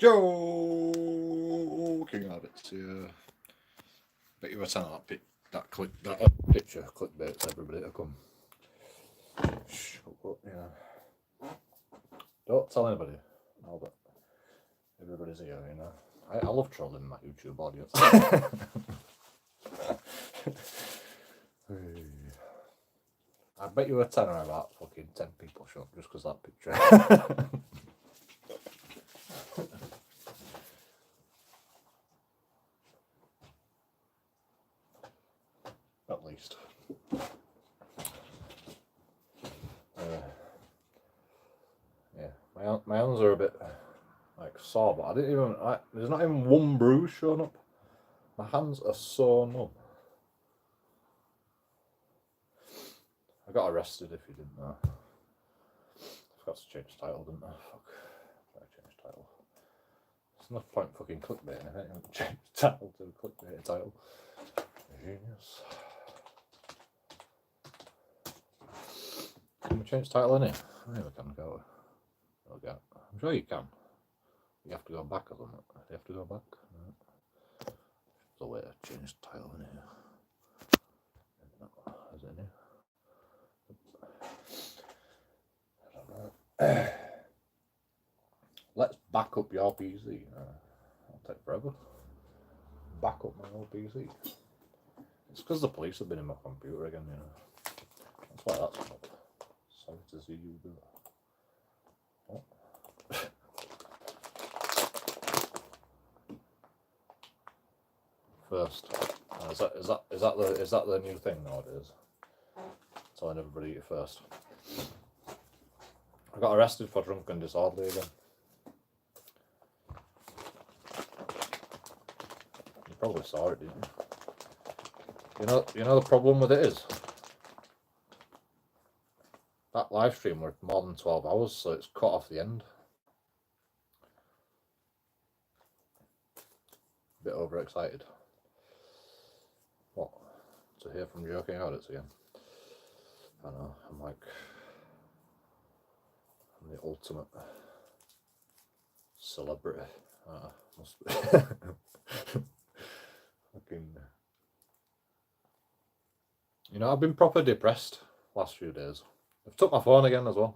JoeKingAudits, yeah. Bet you were telling that picture clickbait everybody to come. Shh, yeah. Don't tell anybody. Now that everybody's here, you know. I love trolling my YouTube audience. I bet you were telling about fucking 10 people showed up just because that picture. At least. Yeah, my hands are a bit like sore, but I didn't even. There's not even one bruise showing up. My hands are so numb. I got arrested if you didn't know. I forgot to change the title, didn't I? Fuck. I changed the title. There's no point fucking clickbaiting, I think. Change the title to a clickbait title. Genius. Can we change the title in here? I think we can, can't we? Okay. I'm sure you can. You have to go back or something. You have to go back. Right. There's a way to change the title in here. Is it in here? Let's back up your PC. That'll take forever. Back up my old PC. It's because the police have been in my computer again, you know. That's why that's come up. Sorry to see you do that. Oh. First, is that the new thing nowadays? Telling everybody you first. I got arrested for drunk and disorderly again. You probably saw it, didn't you? You know the problem with it is that live stream was more than 12 hours, so it's cut off the end. A bit overexcited. What? To hear from JoeKingAudits again? I know. I'm the ultimate celebrity. Must be. Fucking. You know, I've been proper depressed last few days. They've took my phone again as well.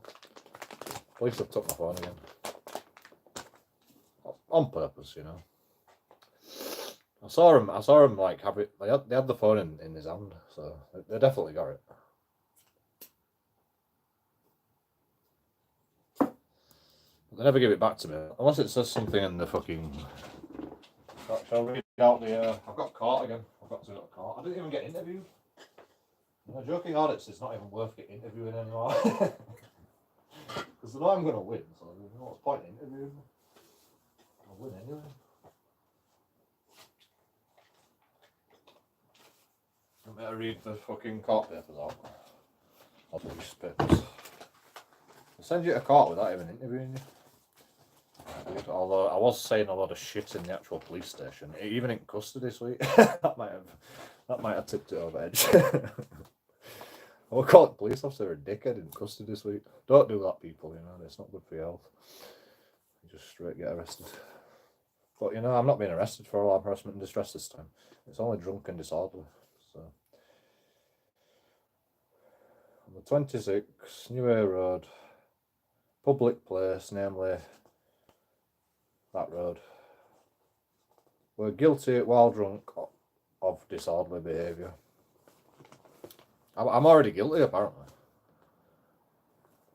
Police have took my phone again. On purpose, you know. I saw him like have it. They had the phone in his hand, so they definitely got it. They never give it back to me unless it says something in the fucking. Shall I read out the? I've got caught again. I've got to get caught. I didn't even get interviewed. You know, JoeKingAudits is not even worth getting interviewing anymore. Because they know I'm going to win, so there's no point in interviewing me. I'll win anyway. I better read the fucking court papers out. Or police papers. They'll send you to court without even interviewing you. Although I was saying a lot of shit in the actual police station, even in custody suite. that might have tipped it over edge. I would call it police officer a dickhead in custody suite. Don't do that, people. You know, it's not good for your health. You just straight get arrested. But you know, I'm not being arrested for alarm harassment and distress this time. It's only drunk and disorderly. So on the 26th, New Air Road, public place, namely that road, were guilty while drunk of disorderly behaviour. I'm already guilty, apparently.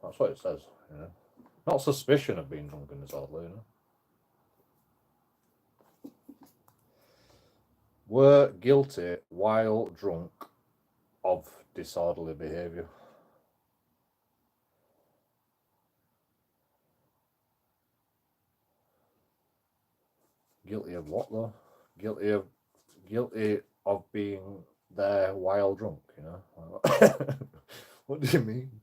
That's what it says, you know. Not suspicion of being drunk and disorderly, you know. Were guilty while drunk of disorderly behaviour. Guilty of what though? Guilty of being there while drunk, you know. What do you mean?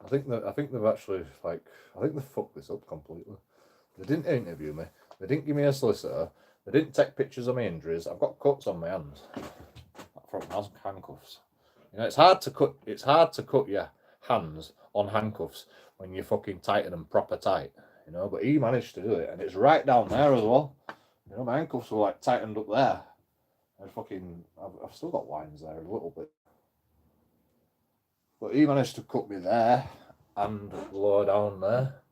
I think they've actually I think they fucked this up completely. They didn't interview me. They didn't give me a solicitor. They didn't take pictures of my injuries. I've got cuts on my hands from handcuffs. You know, it's hard to cut your hands on handcuffs when you fucking tighten them proper tight. you know, but he managed to do it, and it's right down there as well. You know, my handcuffs were like tightened up there. I've still got lines there a little bit. But he managed to cut me there and lower down there.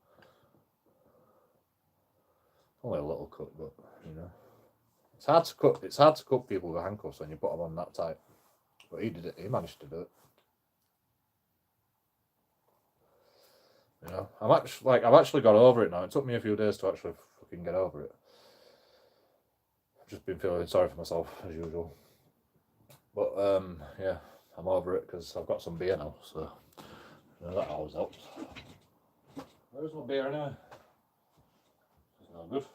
Only a little cut, but you know. It's hard to cut people with handcuffs when you put them on that tight. But he did it, he managed to do it. You know, I've actually got over it now. It took me a few days to actually fucking get over it. I've just been feeling sorry for myself as usual. But yeah, I'm over it because I've got some beer now, so you know, that always helps. Where's my beer anyway? It's no good.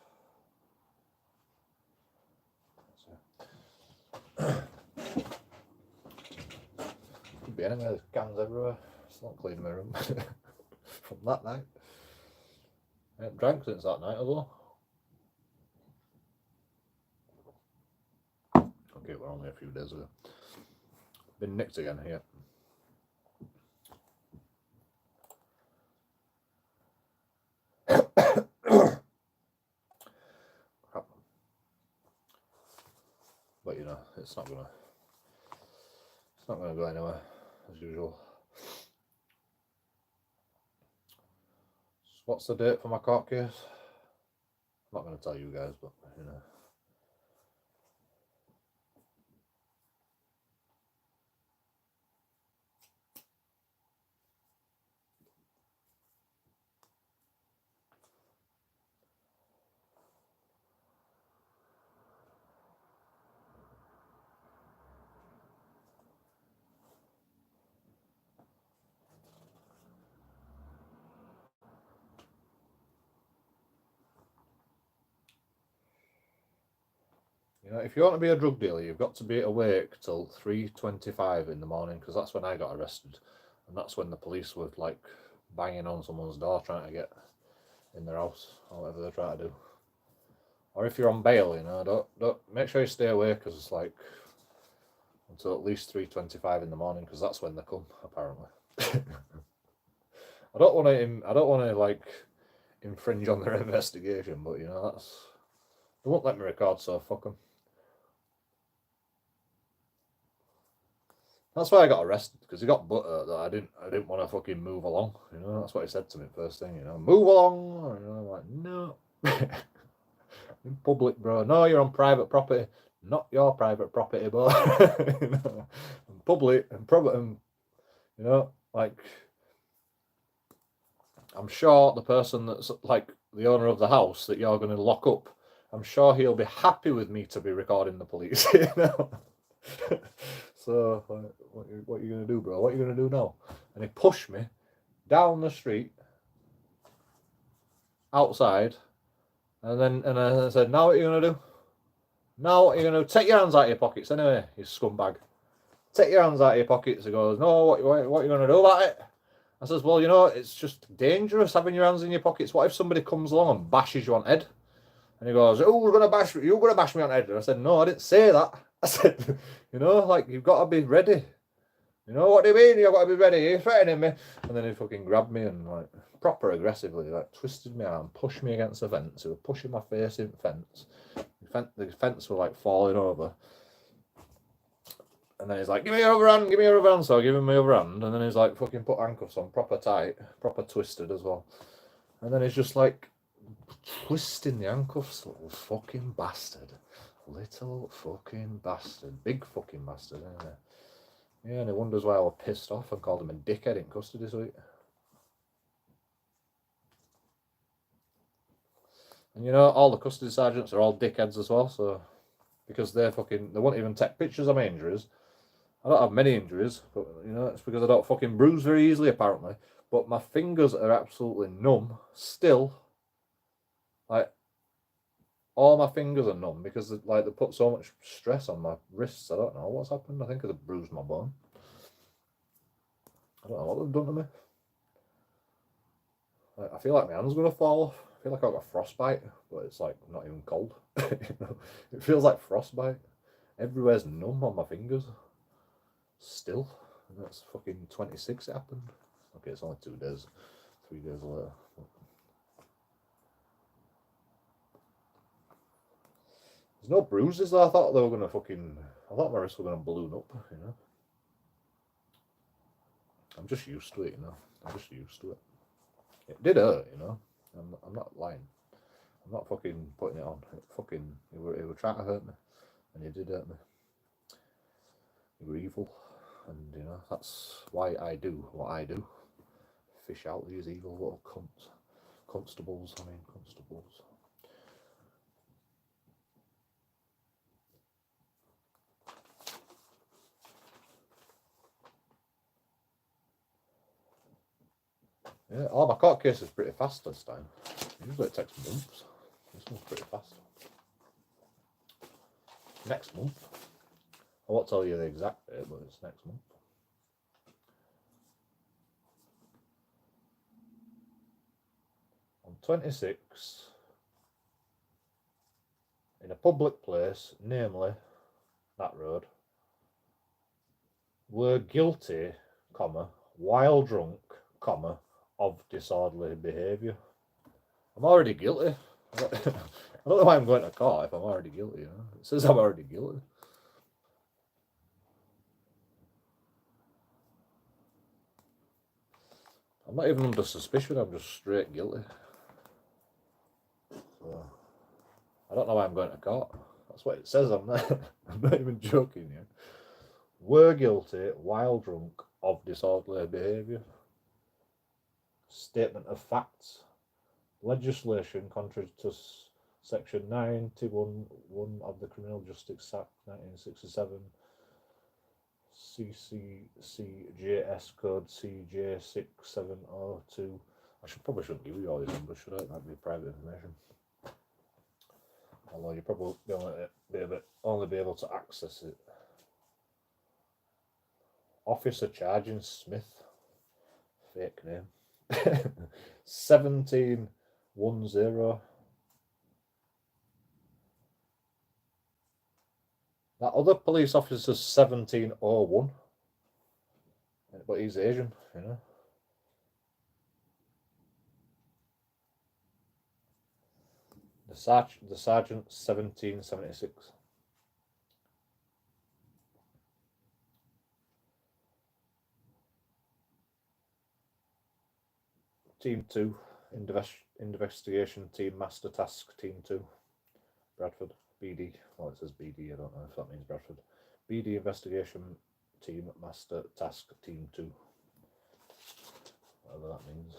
Could be anywhere, there's cans everywhere. It's not cleaning my room from that night. I haven't drank since that night as well. Okay, we're only a few days ago. Been nicked again here. Crap. But you know, it's not gonna go anywhere as usual. So what's the date for my court case? I'm not gonna tell you guys, but you know. You know, if you want to be a drug dealer, you've got to be awake till 3:25 in the morning, because that's when I got arrested, and that's when the police were like banging on someone's door trying to get in their house or whatever they're trying to do. Or if you're on bail, you know, don't make sure you stay awake because it's like until at least 3:25 in the morning, because that's when they come apparently. I don't want to like infringe on their investigation, but you know they won't let me record, so fuck them. That's why I got arrested, because he got butter that I didn't want to fucking move along. You know, that's what he said to me first thing. You know, move along. You know, I'm like, no. In public, bro. No, you're on private property. Not your private property, bro. You know, in public and you know, like, I'm sure the person that's like the owner of the house that you're going to lock up, I'm sure he'll be happy with me to be recording the police. You know. So, what are you going to do, bro? What are you going to do now? And he pushed me down the street, outside, and I said, now what are you going to do? Now what are you going to do? Take your hands out of your pockets anyway, you scumbag. Take your hands out of your pockets. He goes, no, what are you going to do about it? I says, well, you know, it's just dangerous having your hands in your pockets. What if somebody comes along and bashes you on the head? And he goes, oh, you're going to bash me on the head. And I said, no, I didn't say that. I said, you know, like, you've got to be ready. You know, what do you mean you've got to be ready? You're threatening me. And then he fucking grabbed me and, like, proper aggressively, like, twisted my arm, pushed me against the fence. He was pushing my face in the fence. The fence was, like, falling over. And then he's like, give me your other hand, give me your other hand. So I give him my other hand. And then he's like, fucking put handcuffs on, proper tight, proper twisted as well. And then he's just like, twisting the handcuffs, little fucking bastard. Little fucking bastard. Big fucking bastard, isn't it? Yeah, and he wonders why I was pissed off and called him a dickhead in custody this week. And you know, all the custody sergeants are all dickheads as well, so because they won't even take pictures of my injuries. I don't have many injuries, but you know, it's because I don't fucking bruise very easily apparently. But my fingers are absolutely numb still. Like, all my fingers are numb because they put so much stress on my wrists. I don't know what's happened. I think I've bruised my bone. I don't know what they've done to me. Like, I feel like my hand's gonna fall off. I feel like I've got frostbite, but it's like not even cold. You know? It feels like frostbite. Everywhere's numb on my fingers. Still. And that's fucking 26 it happened. Okay, it's only 2 days. 3 days later. There's no bruises though. I thought they were gonna I thought my wrists were gonna balloon up, you know. I'm just used to it, you know. I'm just used to it. It did hurt, you know. I'm not lying. I'm not fucking putting it on. It were trying to hurt me, and it did hurt me. You were evil, and you know that's why I do what I do. Fish out these evil little cunts. Constables. Yeah, my court case is pretty fast this time. Usually it takes months. This one's pretty fast. Next month. I won't tell you the exact date, but it's next month. On 26, in a public place, namely that road, were guilty, while drunk, of disorderly behaviour. I'm already guilty. I don't know why I'm going to court if I'm already guilty, you know? It says I'm already guilty. I'm not even under suspicion, I'm just straight guilty. So, I don't know why I'm going to court. That's what it says on there. I'm not even joking here. Were guilty while drunk of disorderly behaviour. Statement of facts. Legislation contrary to Section 91 of the Criminal Justice Act 1967, CCCJS Code CJ6702. I probably shouldn't give you all these numbers, should I? It might be private information. Although you probably only be able to access it. Officer charging Smith, fake name. 1710. That other police officer's 1701, but he's Asian, you know. The sergeant 1776. Team 2, investigation team master task team 2, Bradford, BD. Well, it says BD, I don't know if that means Bradford. BD investigation team master task team 2. Whatever that means.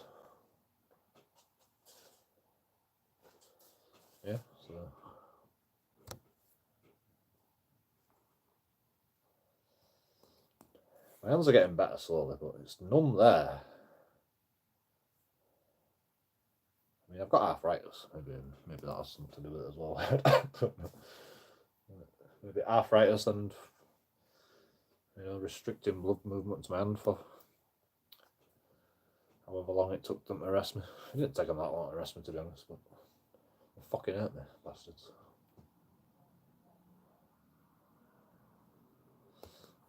Yeah, so. My hands are getting better slowly, but it's numb there. I mean, I've got arthritis. Maybe that has something to do with it as well. Maybe arthritis and, you know, restricting blood movement to my hand for however long it took them to arrest me. It didn't take them that long to arrest me, to be honest, but they fucking hurt me, bastards.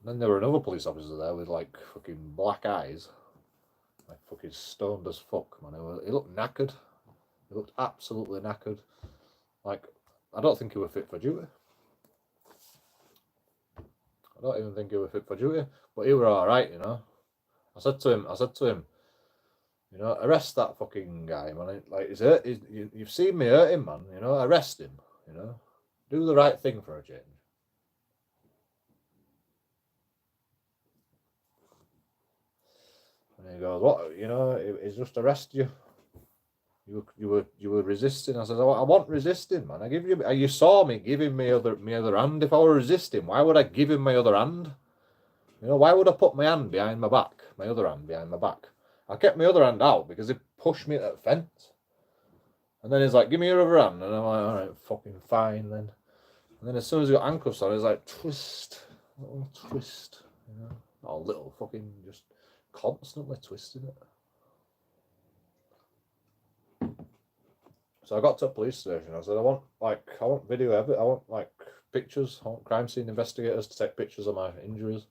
And then there were another police officer there with like fucking black eyes, like fucking stoned as fuck, man. He looked knackered. He looked absolutely knackered. Like, I don't think he was fit for duty. I don't even think he was fit for duty, but he were all right, you know. I said to him, you know, arrest that fucking guy, man. Like, you've seen me hurt him, man. You know, arrest him. You know, do the right thing for a change. And he goes, what? You know, he's just arrest you. You were resisting. I said, oh, I wasn't resisting, man. You saw me giving me other hand. If I were resisting, why would I give him my other hand? You know, why would I put my hand behind my back, my other hand behind my back? I kept my other hand out because he pushed me at the fence. And then he's like, give me your other hand. And I'm like, all right, fucking fine then. And then as soon as he got handcuffs on, he's like, twist, little twist. You know, not a little, fucking just constantly twisting it. So I got to a police station. I said, I want video evidence. I want like pictures. I want crime scene investigators to take pictures of my injuries.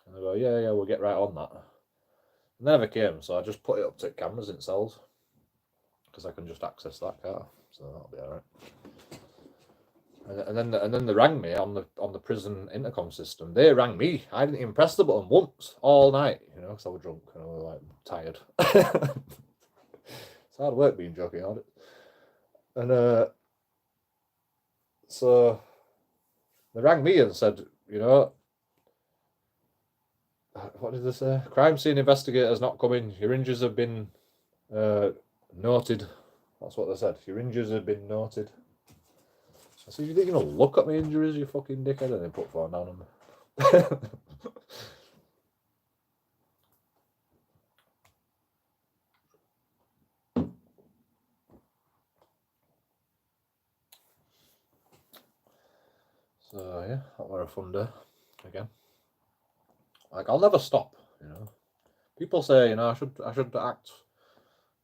And they go, yeah, we'll get right on that. And they never came, so I just put it up to cameras in cells because I can just access that car. So that'll be alright. And then they rang me on the prison intercom system. They rang me. I didn't even press the button once all night, you know, because I was drunk and I was like tired. It's hard work being JoeKingAudits. And so they rang me and said, you know, what did they say? Crime scene investigators not coming. Your injuries have been noted. That's what they said. Your injuries have been noted. I said, you didn't even look at my injuries, you fucking dickhead, and they put phone down on me. So yeah, that was a fun day again. Like, I'll never stop, you know. People say, you know, I should act,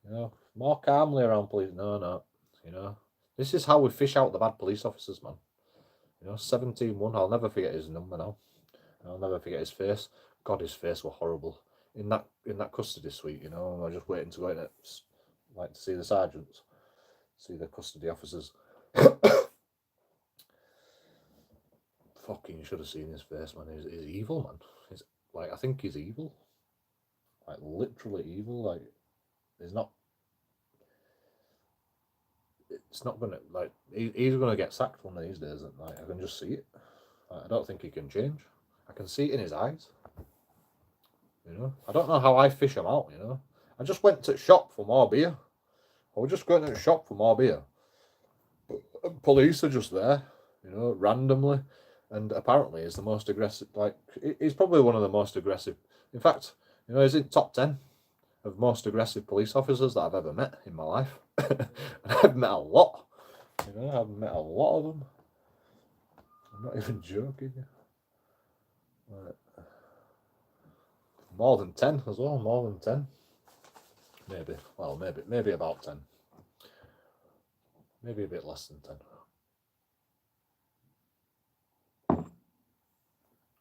you know, more calmly around police. No, you know. This is how we fish out the bad police officers, man. You know, 17-1, I'll never forget his number now. I'll never forget his face. God, his face was horrible. In that custody suite, you know, I was just waiting to go in it, like, to see the sergeants, see the custody officers. Fucking, you should have seen his face, man. He's evil, man. He's like, I think he's evil. Like, literally evil. Like, he's not. It's not gonna, like, he's gonna get sacked one of these days. And like, I can just see it. Like, I don't think he can change. I can see it in his eyes. You know, I don't know how I fish him out. You know, I just went to the shop for more beer. I was just going to the shop for more beer. But police are just there, you know, randomly. And apparently he's the most aggressive, like, he's probably one of the most aggressive. In fact, you know, he's in top 10 of most aggressive police officers that I've ever met in my life. And I've met a lot. You know, I've met a lot of them. I'm not even joking. Like, more than 10 as well, more than 10. Maybe, well, maybe about 10. Maybe a bit less than 10.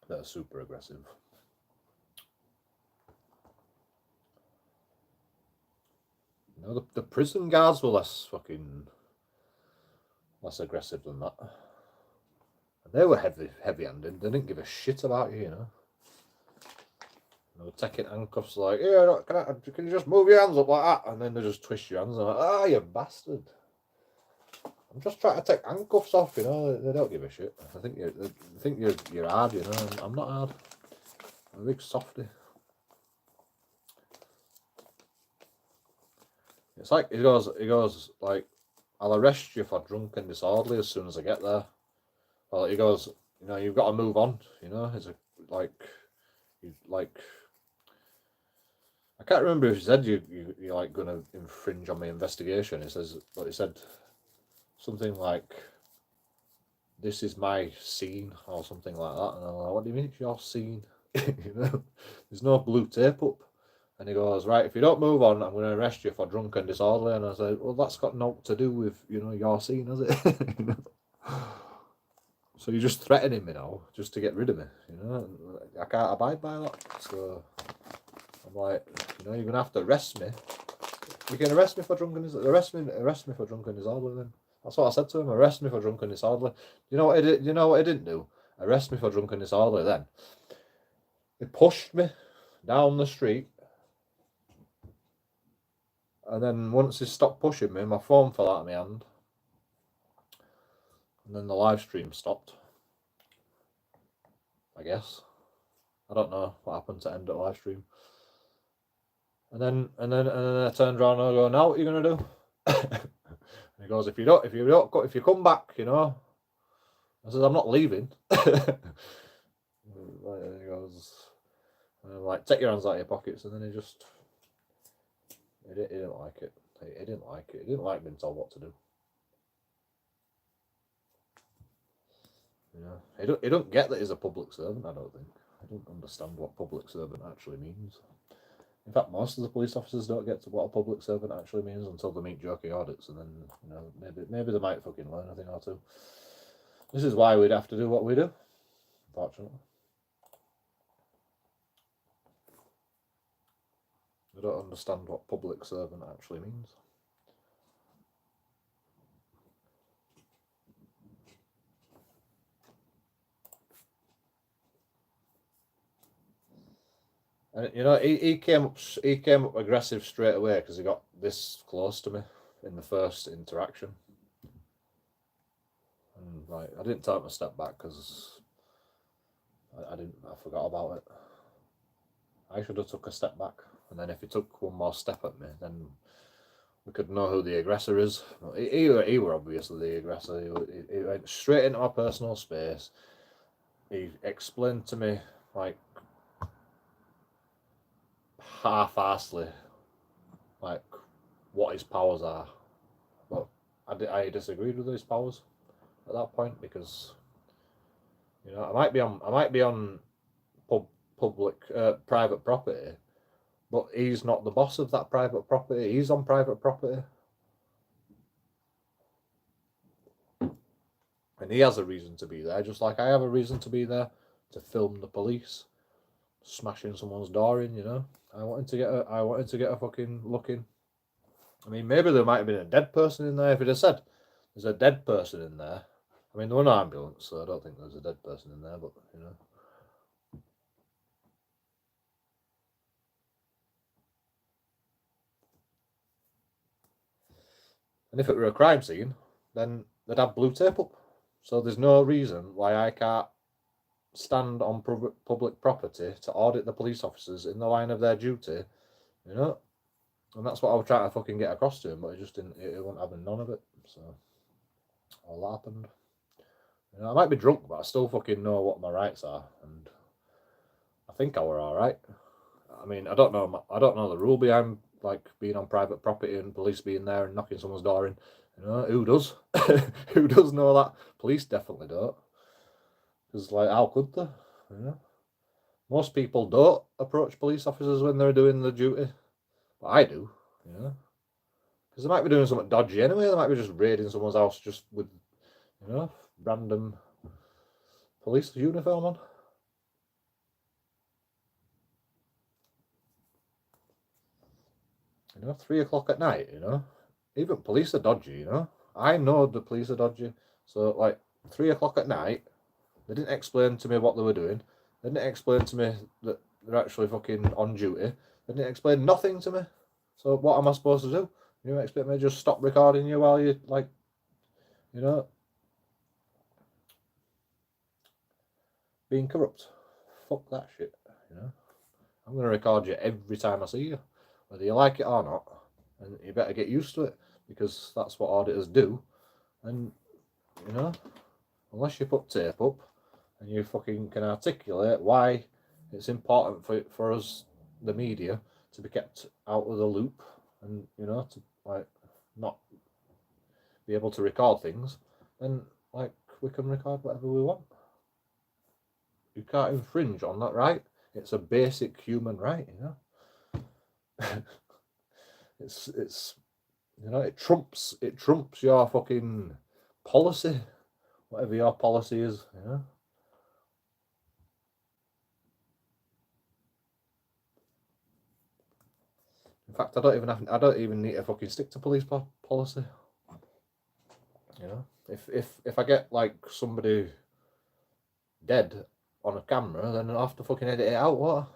That are super aggressive. You know, the prison guards were less aggressive than that. And they were heavy-handed. They didn't give a shit about you, you know. They were taking handcuffs like, yeah, can you just move your hands up like that? And then they just twist your hands and like, ah, you bastard. I'm just trying to take handcuffs off, you know. They don't give a shit. They think you're hard, you know. I'm not hard. I'm a big softy. It's like he goes like, I'll arrest you for drunk and disorderly as soon as I get there. Well, he goes, you know, you've got to move on. You know, it's like I can't remember if he said you're like going to infringe on my investigation. He said something like, this is my scene or something like that. And I'm like, what do you mean it's your scene? You know, there's no blue tape up. And he goes, right, if you don't move on, I'm going to arrest you for drunk and disorderly. And I said, well, that's got naught to do with, you know, your scene, has it? You know? So you're just threatening me now, just to get rid of me, you know? I can't abide by that. So I'm like, you know, you're going to have to arrest me. You can arrest me for drunk and disorderly. Arrest me for drunk and disorderly then. That's what I said to him, arrest me for drunk and disorderly. You know what I did? You know what I didn't do? Arrest me for drunk and disorderly then. He pushed me down the street. And then once he stopped pushing me, my phone fell out of my hand. And then the live stream stopped. I guess. I don't know what happened to end the live stream. And then I turned around and I go, now what are you gonna do? And he goes, if you come back, you know. I said, I'm not leaving. And he goes, like, take your hands out of your pockets. And then he didn't like it. He didn't like it. He didn't like being told what to do. You know, he don't get that he's a public servant. I don't think. I don't understand what public servant actually means. In fact, most of the police officers don't get to what a public servant actually means until they meet JoeKingAudits, and then, you know, maybe they might fucking learn a thing or two. This is why we'd have to do what we do, unfortunately. They don't understand what public servant actually means. And you know, he came up aggressive straight away because he got this close to me in the first interaction. And like, I didn't take a step back because I forgot about it. I should have took a step back, and then if he took one more step at me, then we could know who the aggressor is. He were obviously the aggressor. He went straight into my personal space. He explained to me, like, half-assedly, like, what his powers are. But I disagreed with his powers at that point because, you know, I might be on private property, but he's not the boss of that private property. He's on private property. And he has a reason to be there, just like I have a reason to be there, to film the police smashing someone's door in, you know. I wanted to get a fucking look in. I mean, maybe there might have been a dead person in there. If it had said there's a dead person in there, I mean, there was an ambulance, so I don't think there's a dead person in there, but, you know. And if it were a crime scene, then they'd have blue tape up. So there's no reason why I can't stand on public property to audit the police officers in the line of their duty, you know. And that's what I was trying to fucking get across to him, but it just didn't. It wasn't having none of it. So all that happened. You know, I might be drunk, but I still fucking know what my rights are, and I think I were all right. I mean, I don't know the rule behind like being on private property and police being there and knocking someone's door in. You know, who does? Who does know that? Police definitely don't. Because like, how could they? You know, most people don't approach police officers when they're doing the duty, but I do. You know, because they might be doing something dodgy anyway. They might be just raiding someone's house just with, you know, random police uniform on. You know, 3 o'clock at night, you know. Even police are dodgy, you know. I know the police are dodgy. So, like, 3 o'clock at night, they didn't explain to me what they were doing. They didn't explain to me that they're actually fucking on duty. They didn't explain nothing to me. So, what am I supposed to do? You expect me to just stop recording you while you, like, you know, being corrupt? Fuck that shit, you know. I'm going to record you every time I see you, whether you like it or not. And you better get used to it, because that's what auditors do. And, you know, unless you put tape up and you fucking can articulate why it's important for us, the media, to be kept out of the loop and, you know, to, like, not be able to record things, then, like, we can record whatever we want. You can't infringe on that right. It's a basic human right, you know. It's you know, it trumps your fucking policy, whatever your policy is, you know. In fact, I don't even need to fucking stick to police policy. You know, if I get like somebody dead on a camera, then I'll have to fucking edit it out. What?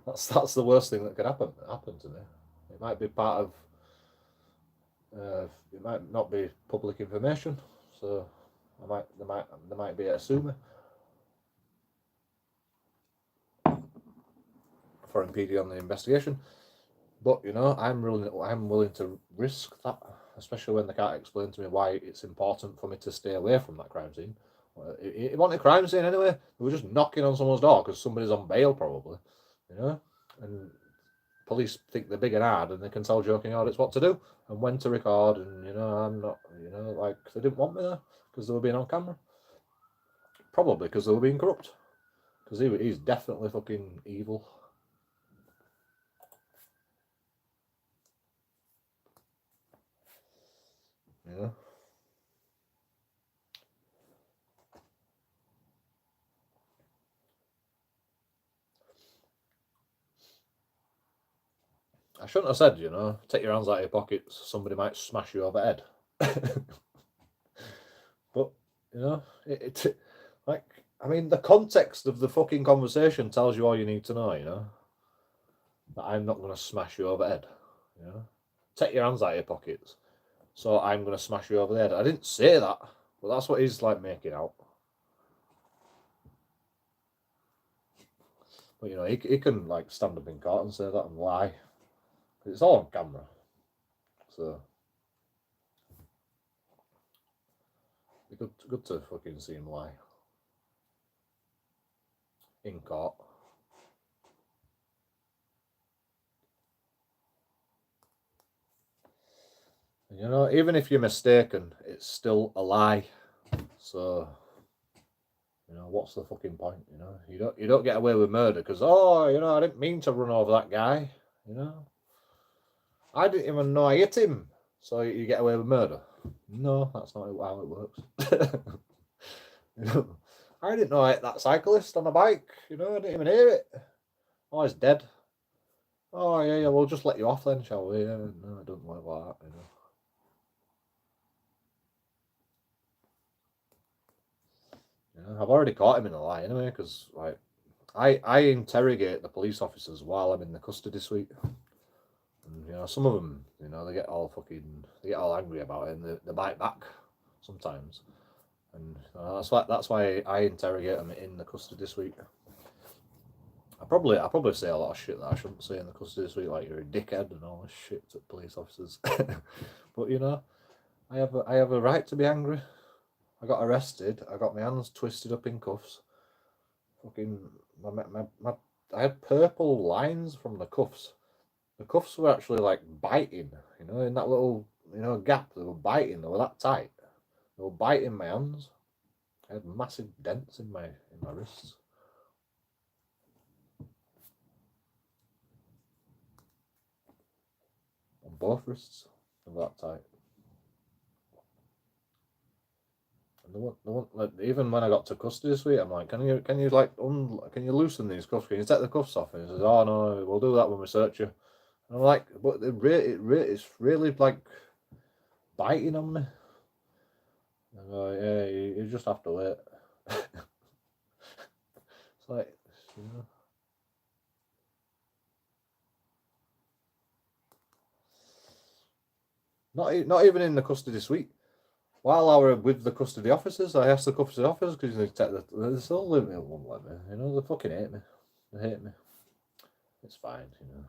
that's the worst thing that could happen to me. It might be part of. It might not be public information, so there might be a sue me for impeding on the investigation. But you know, I'm willing to risk that, especially when they can't explain to me why it's important for me to stay away from that crime scene. It wasn't a crime scene anyway. They were just knocking on someone's door because somebody's on bail, probably. You know, and police think they're big and hard, and they can tell JoeKingAudits what to do and when to record. And you know, I'm not. You know, like they didn't want me there because they were being on camera. Probably because they were being corrupt. Because he's definitely fucking evil. You know. I shouldn't have said, you know, take your hands out of your pockets, somebody might smash you over the head. But, you know, like, I mean, the context of the fucking conversation tells you all you need to know, you know? That I'm not going to smash you over the head, you know? Take your hands out of your pockets. So I'm going to smash you over the head. I didn't say that, but that's what he's like making out. But, you know, he can like stand up in court and say that and lie. It's all on camera. So, it's good to fucking see him lie. In court. You know, even if you're mistaken, it's still a lie. So, you know, what's the fucking point? You know, you don't get away with murder because you know, I didn't mean to run over that guy. You know, I didn't even know I hit him. So you get away with murder? No, that's not how it works. You know, I didn't know I hit that cyclist on a bike. You know, I didn't even hear it. Oh, he's dead. Oh yeah, we'll just let you off then, shall we? Yeah, no, I don't like that. You know. Yeah, I've already caught him in a lie anyway, because like I interrogate the police officers while I'm in the custody suite. And, you know, some of them, you know, they get all angry about it, and they bite back sometimes. And that's why I interrogate them in the custody suite. I probably say a lot of shit that I shouldn't say in the custody suite, like you're a dickhead and all this shit to police officers. But you know, I have a right to be angry. I got arrested. I got my hands twisted up in cuffs. Fucking I had purple lines from the cuffs. The cuffs were actually like biting, you know, in that little, you know, gap. They were biting. They were that tight. They were biting my hands. I had massive dents in my wrists. On both wrists. They were that tight. And they won't like, even when I got to custody suite, I'm like, can you can you loosen these cuffs? Can you take the cuffs off? And he says, oh no, we'll do that when we search you. And I'm like, but it's really like biting on me. I go, yeah, you just have to wait. It's like, you know. Not even in the custody suite. While I were with the custody officers, I asked the custody officers because they still won't let me. You know, they fucking hate me. They hate me. It's fine, you know.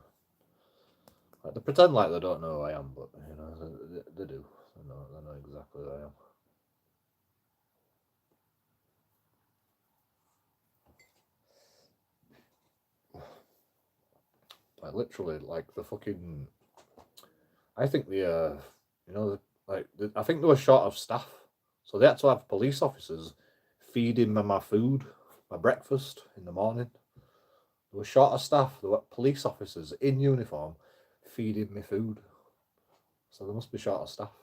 Like, they pretend like they don't know who I am, but you know they do. They know exactly who I am. Like literally, like the fucking. I think you know, I think they were short of staff, so they had to have police officers feeding me my food, my breakfast in the morning. They were short of staff. There were police officers in uniform feeding me food, so they must be short of staff.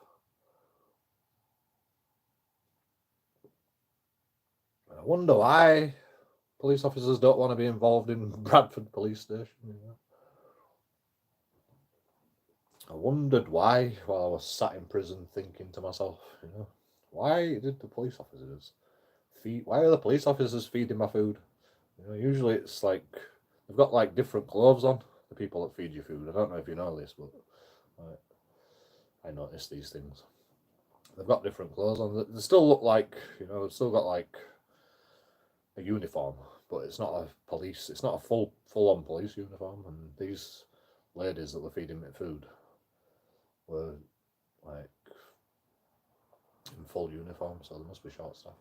I wonder why police officers don't want to be involved in Bradford Police Station. You know? I wondered why while I was sat in prison, thinking to myself, you know, why did the police officers feed? Why are the police officers feeding my food? You know, usually it's like they've got like different clothes on. The people that feed you food. I don't know if you know this, but I notice these things. They've got different clothes on. They still look like, you know, they've still got like a uniform, but it's not a police. It's not a full on police uniform. And these ladies that were feeding me food were like in full uniform, so they must be short staffed.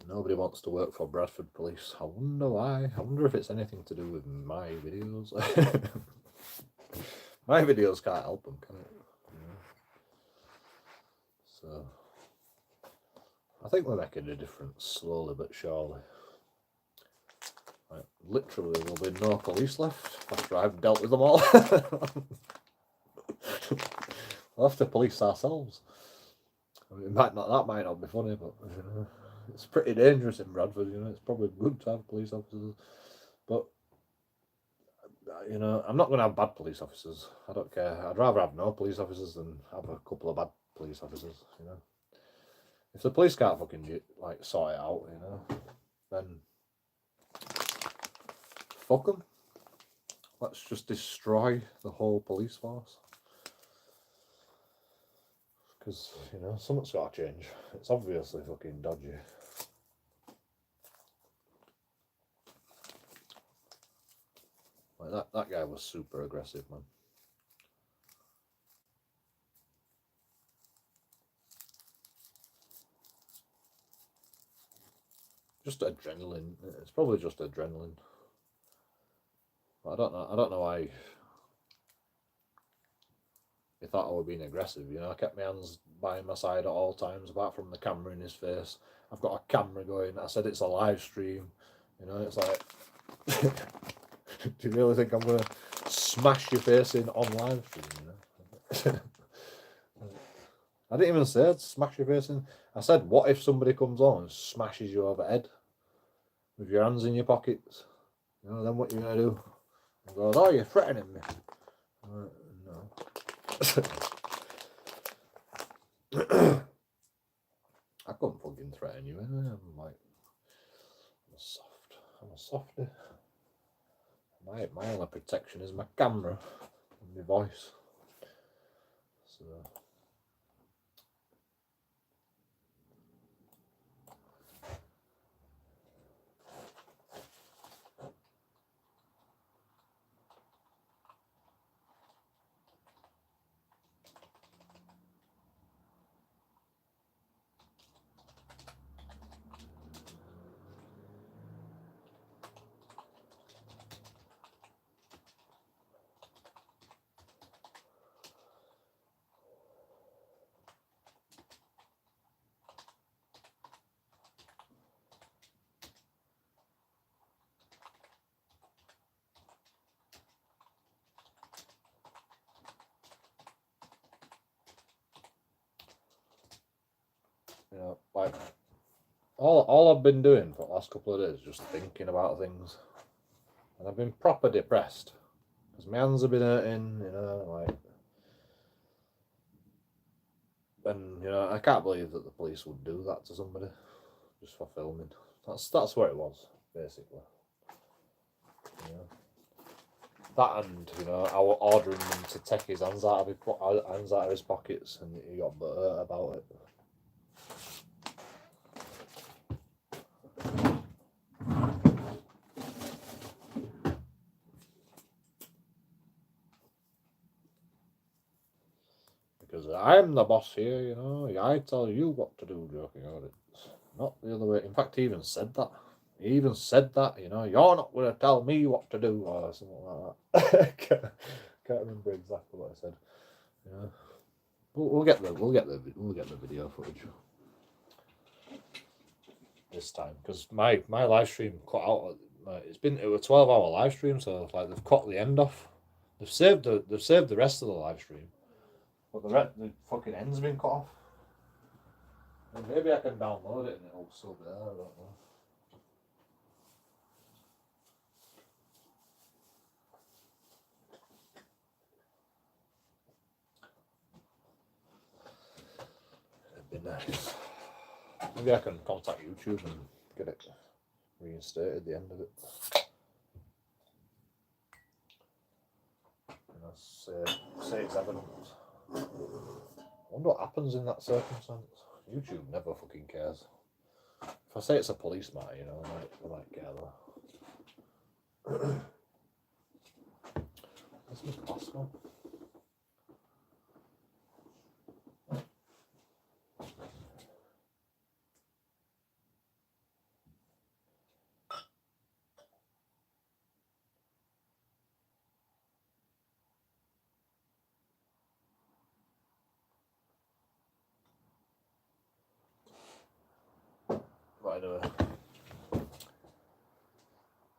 Nobody wants to work for Bradford Police. I wonder why. I wonder if it's anything to do with my videos. My videos can't help them, can it? Yeah. So I think we're making a difference slowly but surely. Like, literally, there'll be no police left after I've dealt with them all. We'll have to police ourselves. I mean, that might not be funny, but you know, it's pretty dangerous in Bradford. You know, it's probably good to have police officers. But you know, I'm not going to have bad police officers. I don't care. I'd rather have no police officers than have a couple of bad police officers, you know. If the police can't fucking, like, sort it out, you know, then fuck them. Let's just destroy the whole police force. Because, you know, something's got to change. It's obviously fucking dodgy. Like that guy was super aggressive, man. Just adrenaline. It's probably just adrenaline. But I don't know why he thought I was being aggressive. You know, I kept my hands by my side at all times, apart from the camera in his face. I've got a camera going. I said it's a live stream. You know, it's like, do you really think I'm gonna smash your face in on live stream? You know. I didn't even say I'd smash your face in. I said, what if somebody comes on and smashes you over the head with your hands in your pockets? You know, then what are you gonna do? And goes, oh, you're threatening me. No. I couldn't fucking threaten you anyway. I'm a softie. My only protection is my camera and my voice. So. You know, like all I've been doing for the last couple of days is just thinking about things, and I've been proper depressed because my hands have been hurting. You know, like, and you know, I can't believe that the police would do that to somebody just for filming. That's what it was basically. You know, that, and you know, I was ordering him to take his hands out of his pockets, and he got hurt about it. Because I'm the boss here, you know. I tell you what to do, JoeKingAudits. Not the other way. In fact, he even said that. He even said that, you know, you're not going to tell me what to do, or something like that. can't remember exactly what I said. You know, we'll get the video footage this time, because my live stream cut out. It was a 12-hour live stream, so like they've cut the end off. They've saved the rest of the live stream, but the fucking end's been cut off. And maybe I can download it and it'll still be there. I don't know. It'd be nice. Maybe I can contact YouTube and get it reinstated at the end of it. You know, say it's evidence. I wonder what happens in that circumstance. YouTube never fucking cares. If I say it's a police matter, you know, they might care though. Where's my glass gone? Right, anyway.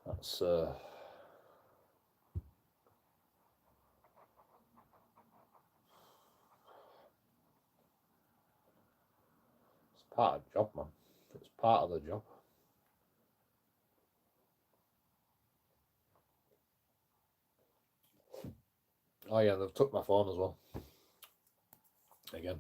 That's it's part of the job, man. It's part of the job. Oh yeah, they've took my phone as well. Again.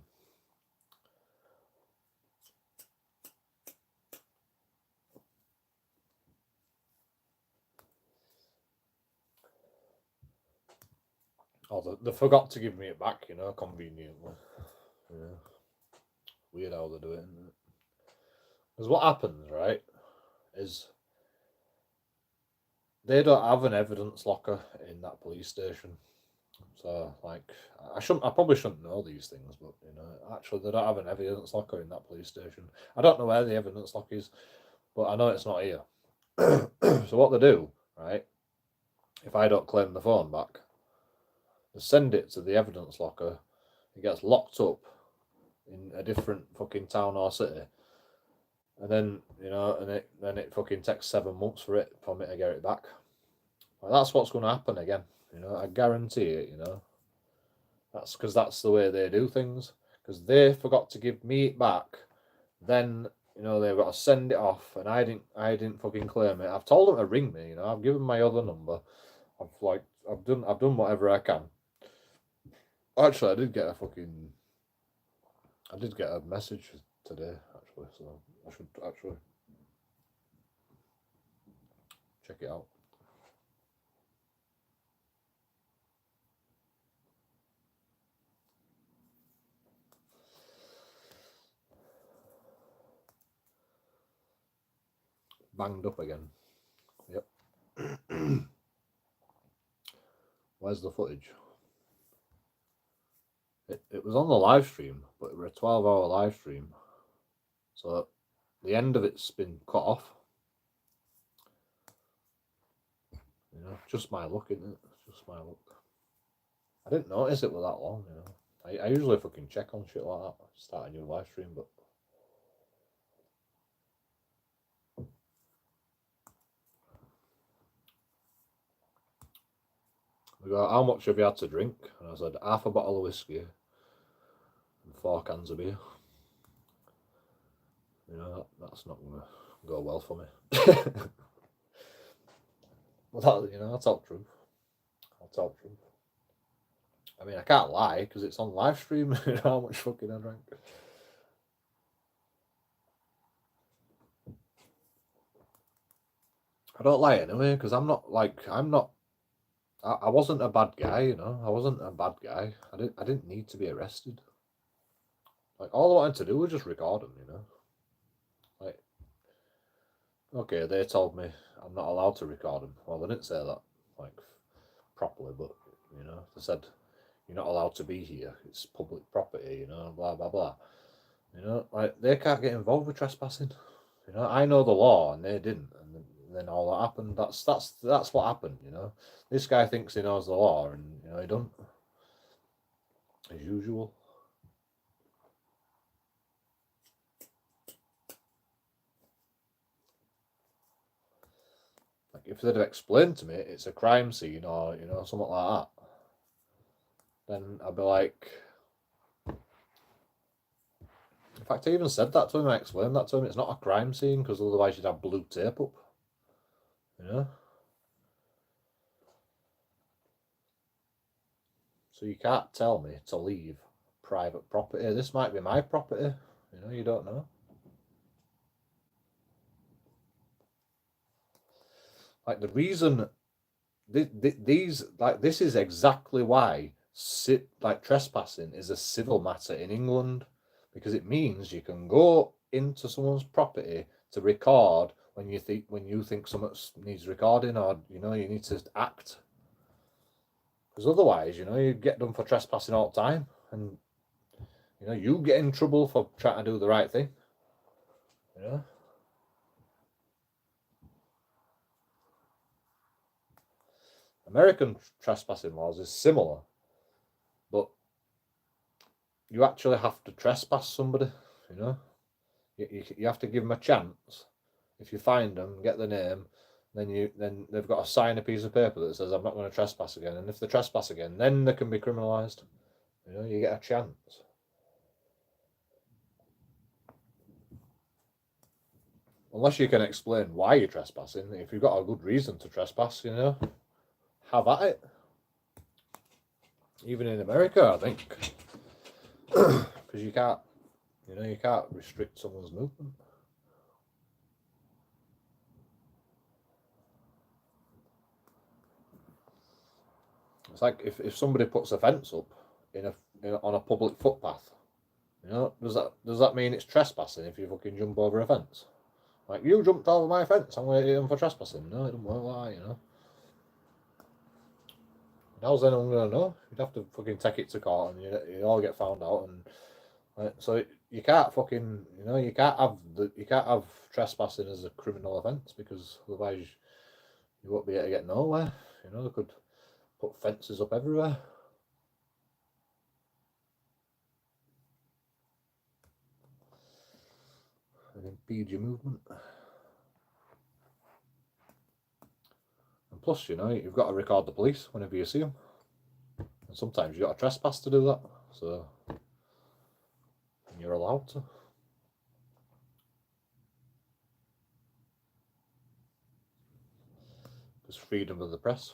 Oh, they forgot to give me it back, you know, conveniently. Yeah. Weird how they do it, isn't it? Because what happens, right, is they don't have an evidence locker in that police station. So, like, I probably shouldn't know these things, but, you know, actually they don't have an evidence locker in that police station. I don't know where the evidence locker is, but I know it's not here. So what they do, right, if I don't claim the phone back, they send it to the evidence locker, it gets locked up in a different fucking town or city, and then, you know, then it fucking takes 7 months for me to get it back. Well, that's what's going to happen again, you know, I guarantee it, you know. That's because that's the way they do things, because they forgot to give me it back, then, you know, they've got to send it off, and I didn't fucking claim it. I've told them to ring me, you know, I've given my other number, I've done whatever I can. Actually, I did get a message today, actually, so I should actually check it out. Banged up again. Yep. Where's the footage? It was on the live stream, but it was a 12-hour live stream. So the end of it's been cut off. You know, just my luck, isn't it? Just my luck. I didn't notice it was that long, you know. I usually fucking check on shit like that. Start a new live stream, but they go, how much have you had to drink? And I said, half a bottle of whiskey and 4 cans of beer. You know, that's not going to go well for me. Well, you know, I'll tell the truth. I'll tell the truth. I mean, I can't lie because it's on live stream. You know how much fucking I drank. I don't lie anyway because I wasn't a bad guy, you know. I wasn't a bad guy. I didn't need to be arrested. Like, all I wanted to do was just record them, you know. Like, okay, they told me I'm not allowed to record them. Well, they didn't say that, like, properly, but, you know, they said you're not allowed to be here. It's public property, you know, blah, blah, blah. You know, like, they can't get involved with trespassing. You know, I know the law and they didn't. And then all that happened. That's what happened, you know. This guy thinks he knows the law and, you know, he don't. As usual. Like, if they'd have explained to me it's a crime scene or, you know, something like that, then I'd be like... In fact, I even said that to him. I explained that to him. It's not a crime scene because otherwise you'd have blue tape up. You know? So you can't tell me to leave private property. This might be my property. You know, you don't know. Like, the reason this is exactly why trespassing is a civil matter in England, because it means you can go into someone's property to record when you think something needs recording, or, you know, you need to act. Because otherwise, you know, you get done for trespassing all the time, and, you know, you get in trouble for trying to do the right thing. You know. American trespassing laws is similar, but you actually have to trespass somebody, you know. You have to give them a chance. If you find them, get the name, then they've got to sign a piece of paper that says, I'm not going to trespass again. And if they trespass again, then they can be criminalised. You know, you get a chance. Unless you can explain why you're trespassing. If you've got a good reason to trespass, you know, have at it. Even in America, I think, because you can't restrict someone's movement. It's like if somebody puts a fence up on a public footpath, does that mean it's trespassing if you fucking jump over a fence? Like, you jumped over my fence, I'm going to hit them for trespassing. No, it doesn't work like that, How's anyone going to know? You'd have to fucking take it to court, and you all get found out, and so you can't fucking, you can't have trespassing as a criminal offence, because otherwise you won't be able to get nowhere. They could put fences up everywhere. And impede your movement. And plus, you've got to record the police whenever you see them. And sometimes you've got to trespass to do that. So you're allowed to. Because freedom of the press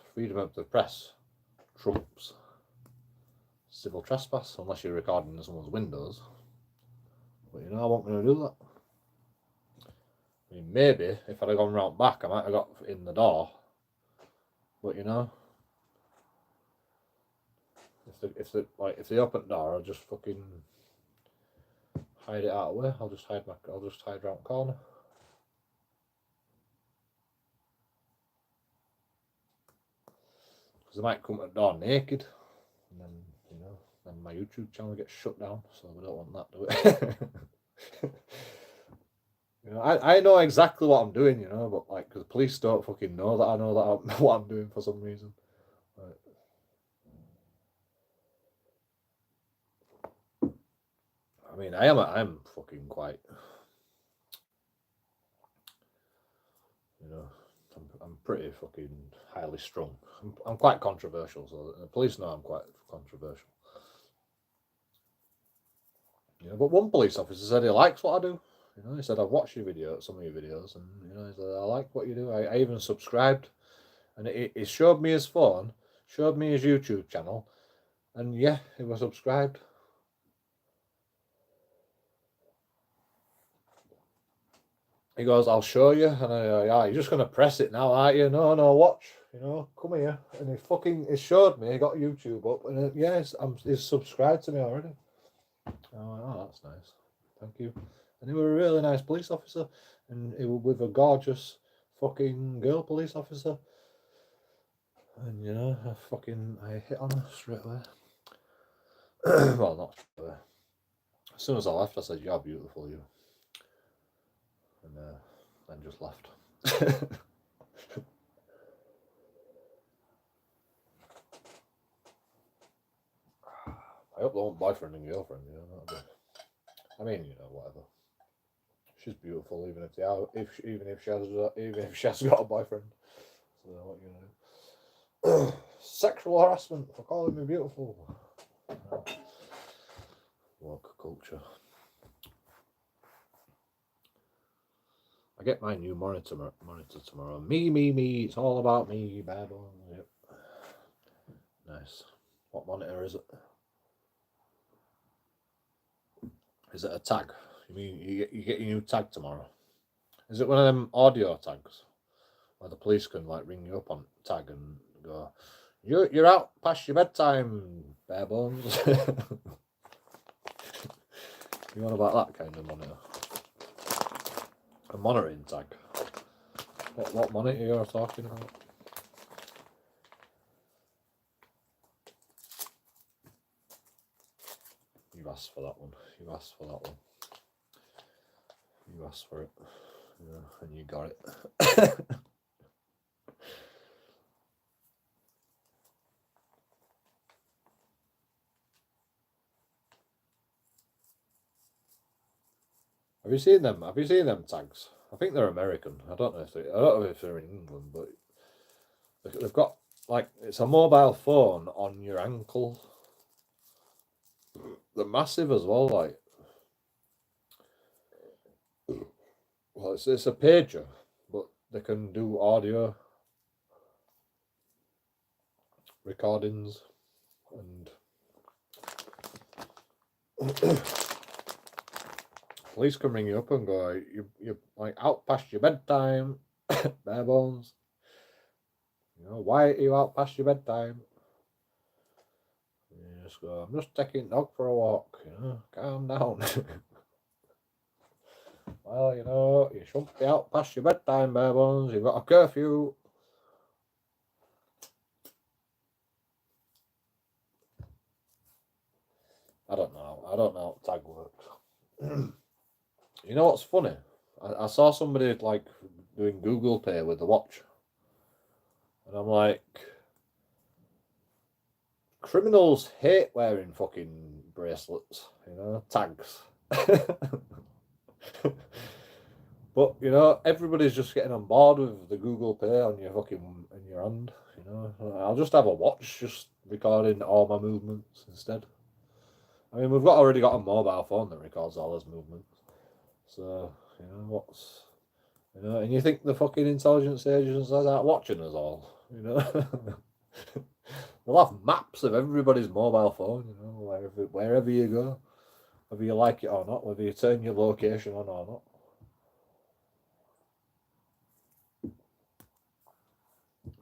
trumps civil trespass, unless you're recording in someone's windows. But I wasn't going to do that. I mean, maybe if I'd have gone round back, I might have got in the door. But if they open the door, I'll just fucking hide it out of the way. I'll just hide round the corner. Because they might come to the door naked, and then then my YouTube channel gets shut down. So we don't want that, do we? I know exactly what I'm doing, but because the police don't fucking know that I know that what I'm doing for some reason. I mean, I'm fucking quite, I'm pretty fucking highly strung. I'm quite controversial, so the police know I'm quite controversial. But one police officer said he likes what I do. He said, I've watched some of your videos, and he said, I like what you do. I even subscribed, and he showed me his phone, showed me his YouTube channel, and yeah, he was subscribed. He goes, I'll show you, and I go, yeah, you're just gonna press it now, aren't you? No, watch, come here, and he showed me, he got YouTube up, and he's subscribed to me already. Oh, that's nice, thank you. And he was a really nice police officer, and he was with a gorgeous fucking girl police officer, and I hit on her straight away. Well, not straight away. As soon as I left, I said, "You're beautiful, you," and then just left. I hope they want boyfriend and girlfriend. I mean, whatever. She's beautiful, even if she has got a boyfriend. So what you do? Sexual harassment for calling me beautiful. Woke culture. I get my new monitor tomorrow. Me. It's all about me, bad one. Yep. Nice. What monitor is it? Is it a tag? You mean you get your new tag tomorrow? Is it one of them audio tags where the police can ring you up on tag and go, you're out past your bedtime, bare bones? You want about that kind of monitor? A monitoring tag. What monitor you're talking about? You asked for that one. You asked for it. And you got it. Have you seen them? Have you seen them tags? I think they're American. I don't know if they're in England, but they've got it's a mobile phone on your ankle. They're massive as well. Well, it's a pager, but they can do audio recordings and Police can ring you up and go, you're like out past your bedtime, bare bones. You know, why are you out past your bedtime? You just go, I'm just taking dog for a walk, you know, calm down. Well, you know, you shouldn't be out past your bedtime, bare bones, you've got a curfew. I don't know how tag works. You know what's funny? I saw somebody like doing Google Pay with the watch. And I'm like, criminals hate wearing fucking bracelets, you know, tags. But, you know, everybody's just getting on board with the Google Pay on your fucking, in your hand, you know. I'll just have a watch just recording all my movements instead. I mean, we've already got a mobile phone that records all those movements. So, you know, you know, and you think the fucking intelligence agencies aren't watching us all, you know? They'll have maps of everybody's mobile phone, you know, wherever you go, whether you like it or not, whether you turn your location on or not.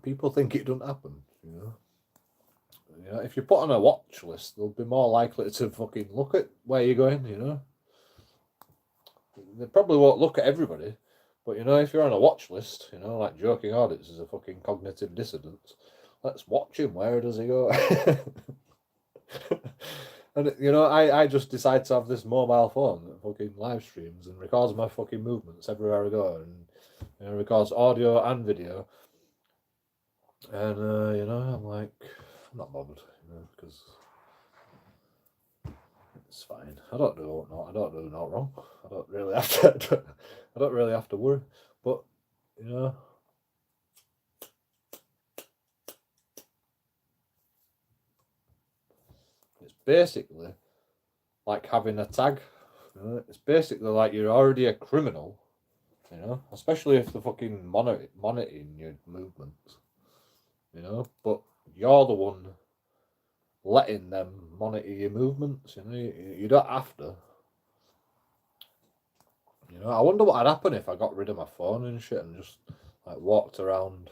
People think it doesn't happen, you know. You know, if you put on a watch list, they'll be more likely to fucking look at where you're going, you know. They probably won't look at everybody, but you know, if you're on a watch list, you know, like JoeKingAudits is a fucking cognitive dissonance. Let's watch him. Where does he go? And you know, I just decide to have this mobile phone that fucking live streams and records my fucking movements everywhere I go, and you know, records audio and video. And you know, I'm like, I'm not bothered, you know, because it's fine. I don't do not wrong. I don't really have to. I don't really have to worry. But you know, it's basically like having a tag. You know? It's basically like you're already a criminal. You know, especially if they're fucking monitoring your movements. You know, but you're the one letting them monitor your movements. You know, you don't have to. You know, I wonder what would happen if I got rid of my phone and shit and just like walked around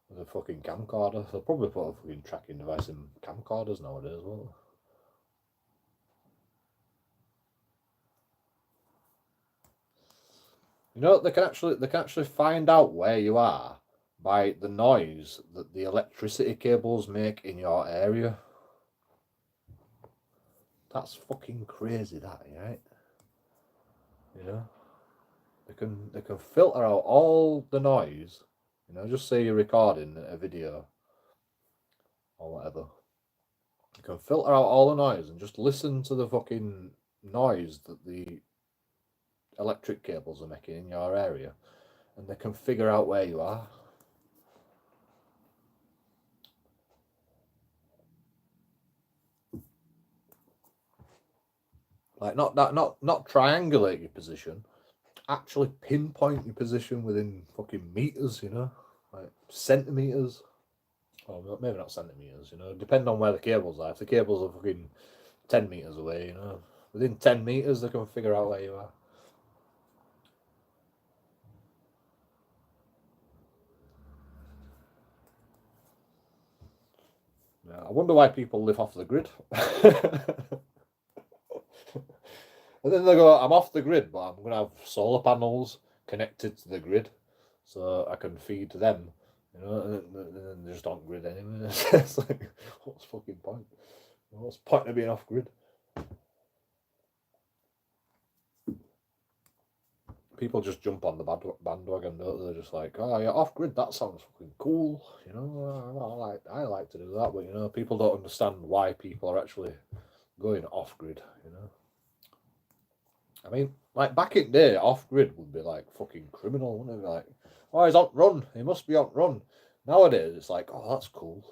with a fucking camcorder. They'll probably put a fucking tracking device in camcorders nowadays, won't they? You know, they can actually find out where you are by the noise that the electricity cables make in your area. That's fucking crazy, that, right? You know, they can filter out all the noise. You know, just say you're recording a video or whatever. You can filter out all the noise and just listen to the fucking noise that the electric cables are making in your area, and they can figure out where you are. Like not triangulate your position, actually pinpoint your position within fucking meters, you know, like centimeters. Or maybe not centimeters, you know, depending on where the cables are. If the cables are fucking 10 meters away, you know, within 10 meters they can figure out where you are. Yeah, I wonder why people live off the grid. And then they go, I'm off the grid, but I'm going to have solar panels connected to the grid so I can feed them, you know, and then they're just on grid anyway. It's like, what's the fucking point? What's the point of being off grid? People just jump on the bandwagon, don't they? They're just like, oh, you're off grid, that sounds fucking cool, you know, I like to do that, but, you know, people don't understand why people are actually going off grid, you know. I mean, like back in the day, off grid would be like fucking criminal, wouldn't it? Be like, oh, he's on run. He must be on run. Nowadays, it's like, oh, that's cool.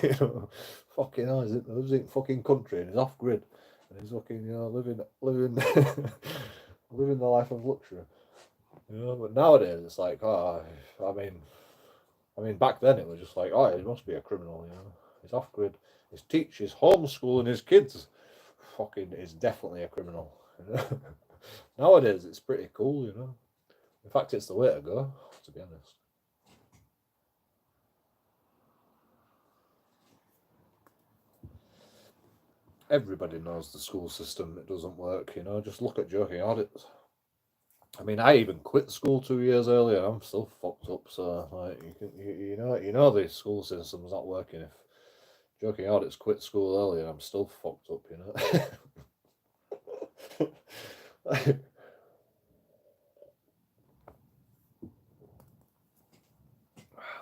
You know, fucking hell, he lives in fucking country and he's off grid and he's fucking, you know, living living the life of luxury. You know, but nowadays it's like, oh, I mean, back then it was just like, oh, he must be a criminal. You know, he's off grid. He's homeschooling his kids. fucking is definitely a criminal. You know? Nowadays, it's pretty cool, you know. In fact, it's the way to go, to be honest. Everybody knows the school system, it doesn't work, you know. Just look at JoeKingAudits. I mean, I even quit school 2 years earlier. I'm still fucked up. So, like, you know, the school system's not working. If JoeKingAudits quit school earlier, I'm still fucked up. You know.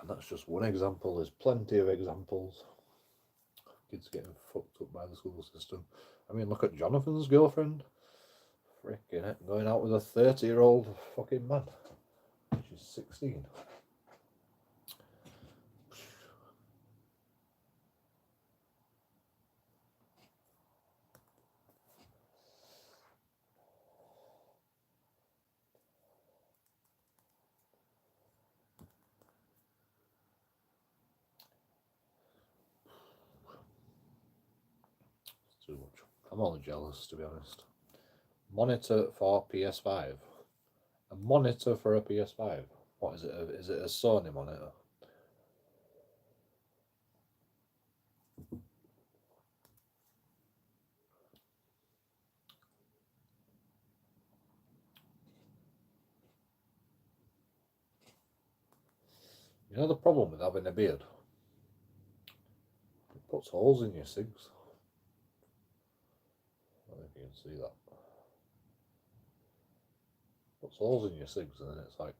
That's just one example. There's plenty of examples. Kids getting fucked up by the school system. I mean, look at Jonathan's girlfriend. Freaking it, going out with a 30-year-old fucking man. She's 16. It's too much. I'm only jealous, to be honest. Monitor for PS5. A monitor for a PS5. What is it? Is it a Sony monitor? You know the problem with having a beard? It puts holes in your cigs. I don't know if you can see that. Puts holes in your cigs and then it's like...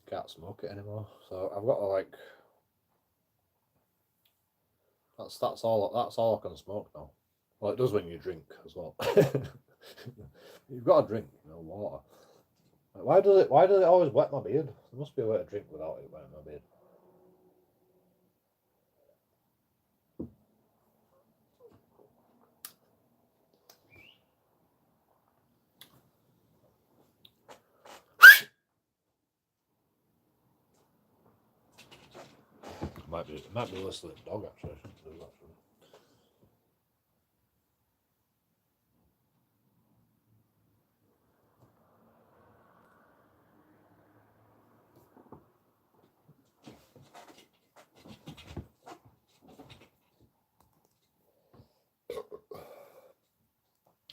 Can't smoke it anymore. So I've got to like... That's all I can smoke now. Well, it does when you drink as well. You've got to drink, you know, water. Why does it always wet my beard? There must be a way to drink without it wetting my beard. It might be less than a dog actually. I shouldn't do that.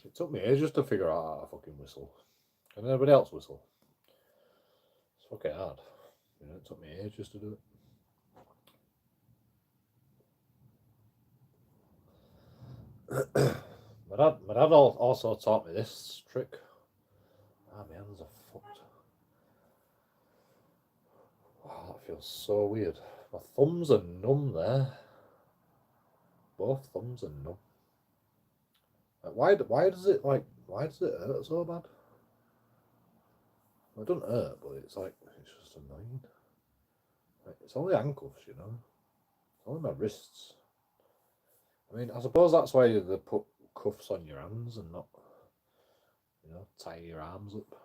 It took me ages to figure out how to fucking whistle. Can anybody else whistle? It's fucking hard. You know, it took me ages to do it. my dad also taught me this trick. Ah, my hands are fucked. Wow, that feels so weird. My thumbs are numb there. Both thumbs are numb. Like, why does it hurt so bad? Well, it doesn't hurt, but it's just annoying. Like, it's only ankles, you know. It's only my wrists. I mean, I suppose that's why they put cuffs on your hands and not, you know, tie your arms up.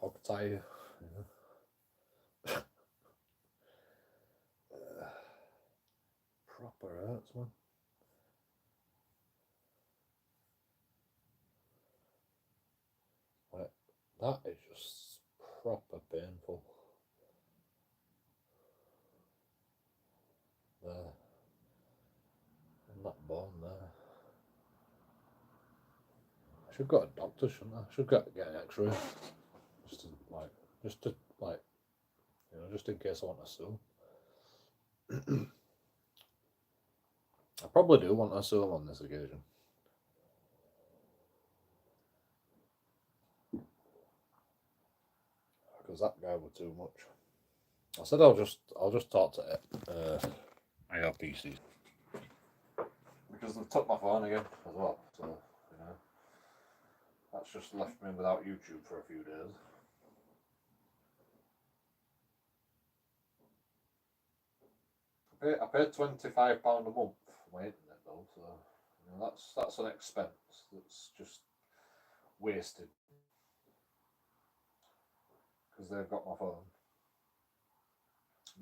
Hog tie you, know. Proper hurts, man. Like, that is just proper painful. There. And that bone there. I should go to a doctor, shouldn't I? I should get an x-ray. Just to, you know, just in case I want to sue. I probably do want to sue him on this occasion. Because that guy was too much. I said I'll just talk to IRPC. Because they've took my phone again as well, so you know that's just left me without YouTube for a few days. I paid £25 a month for my internet bill, so you know, that's an expense that's just wasted. because they've got my phone.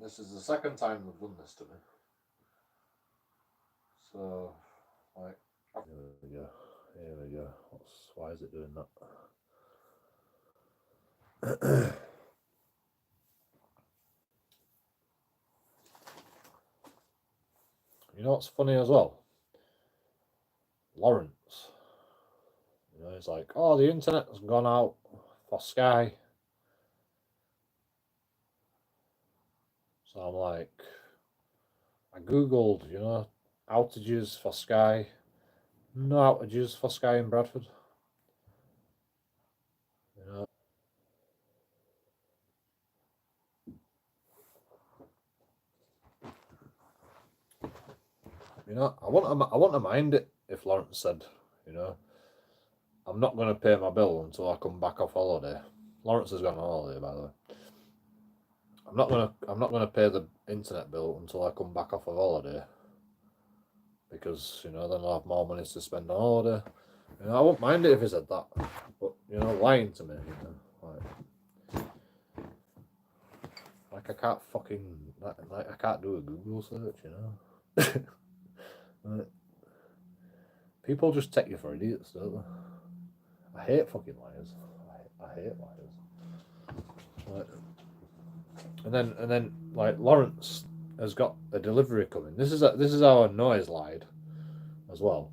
This is the second time they've done this to me. So, like, here we go. Here we go. Why is it doing that? You know what's funny as well? Lawrence. You know, he's like, oh, the internet's gone out for Sky. So I'm like, I googled, you know, outages for Sky. No outages for Sky in Bradford. You know, I want to mind it if Lawrence said, you know, I'm not going to pay my bill until I come back off holiday. Lawrence has gone on holiday, by the way. I'm not gonna pay the internet bill until I come back off of holiday, because you know then I'll have more money to spend on holiday. You know, I won't mind it if he said that, but you know, lying to me, you know, like I can't fucking like I can't do a Google search, you know. Like, people just take you for idiots, don't they? I hate fucking liars. I hate liars. Like, and then like Lawrence has got a delivery coming. This is how I know he's lied as well.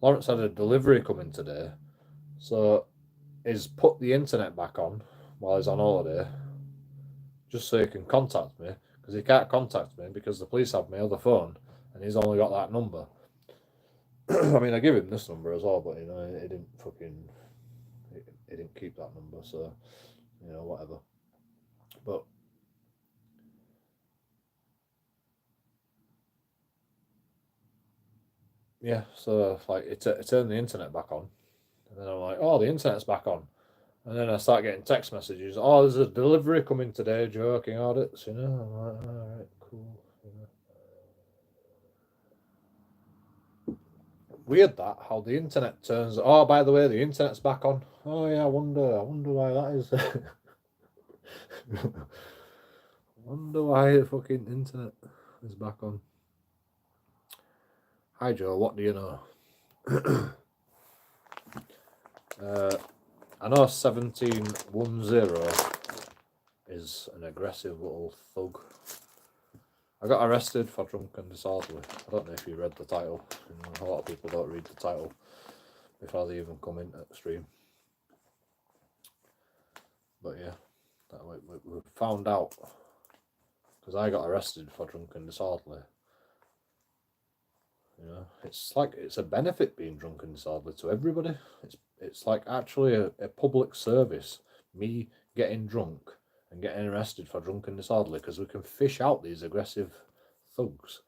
Lawrence had a delivery coming today, so he's put the internet back on while he's on holiday, just so he can contact me, because he can't contact me because the police have my other phone and he's only got that number. I mean, I give him this number as well, but you know, he didn't keep that number, so you know, whatever. But yeah, so like it turned the internet back on, and then I'm like, oh, the internet's back on, and then I start getting text messages. Oh, there's a delivery coming today, JoeKingAudits. You know, I'm like, all right, cool. You know. Weird that how the internet turns. Oh, by the way, the internet's back on. Oh yeah, I wonder why that is. Wonder why the fucking internet is back on. Hi Joe, what do you know? I know 1710 is an aggressive little thug. I got arrested for drunk and disorderly. I don't know if you read the title. You know, a lot of people don't read the title before they even come into the stream. But yeah, we found out, because I got arrested for drunk and disorderly. You know, it's like it's a benefit being drunk and disorderly to everybody. It's like actually a public service, me getting drunk and getting arrested for drunk and disorderly, because we can fish out these aggressive thugs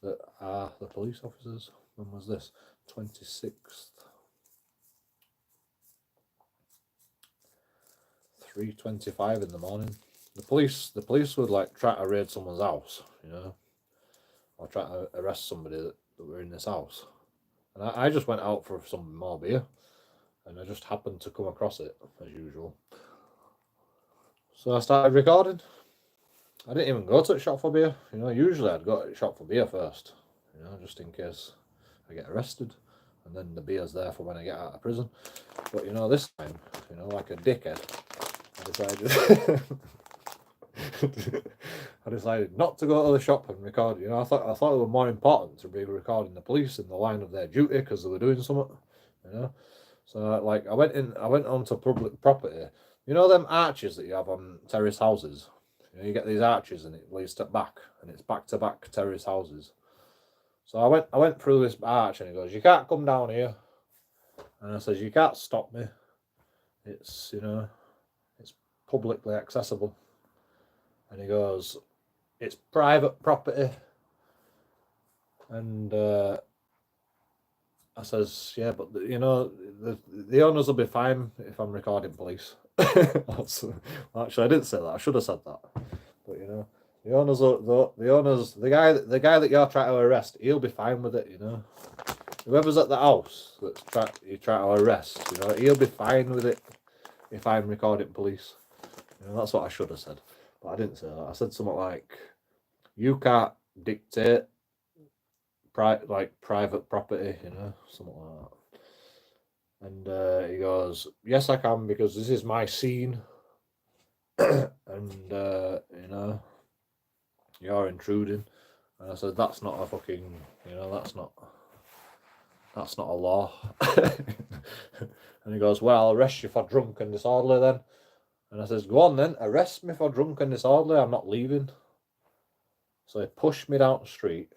that are the police officers. When was this? 26th. 3:25 in the morning. The police would like try to raid someone's house, you know, or try to arrest somebody that were in this house. And I just went out for some more beer, and I just happened to come across it as usual. So I started recording. I didn't even go to the shop for beer. You know, usually I'd go to the shop for beer first, you know, just in case I get arrested, and then the beer's there for when I get out of prison. But you know, this time, you know, like a dickhead, I decided not to go to the shop and record. You know, I thought it was more important to be recording the police in the line of their duty because they were doing something. You know, so like I went onto public property. You know them arches that you have on terrace houses. You know, you get these arches and it leads to back, and it's back to back terrace houses. So I went through this arch, and he goes, "You can't come down here," and I says, "You can't stop me. It's, you know, it's publicly accessible." And he goes, "It's private property." And I says, "Yeah, but you know, the owners will be fine if I'm recording police." Actually, I didn't say that. I should have said that. But you know, the owners, the guy that you're trying to arrest, he'll be fine with it. You know, whoever's at the house you try to arrest, you know, he'll be fine with it if I'm recording police. You know, that's what I should have said, but I didn't say that. I said something like, "You can't dictate private property," you know, something like that. And he goes, "Yes, I can, because this is my scene, and you know, you're intruding." And I said, "That's not a fucking, you know, that's not a law." And he goes, "Well, I'll arrest you for drunk and disorderly then." And I says, "Go on then, arrest me for drunk and disorderly. I'm not leaving." So he pushed me down the street,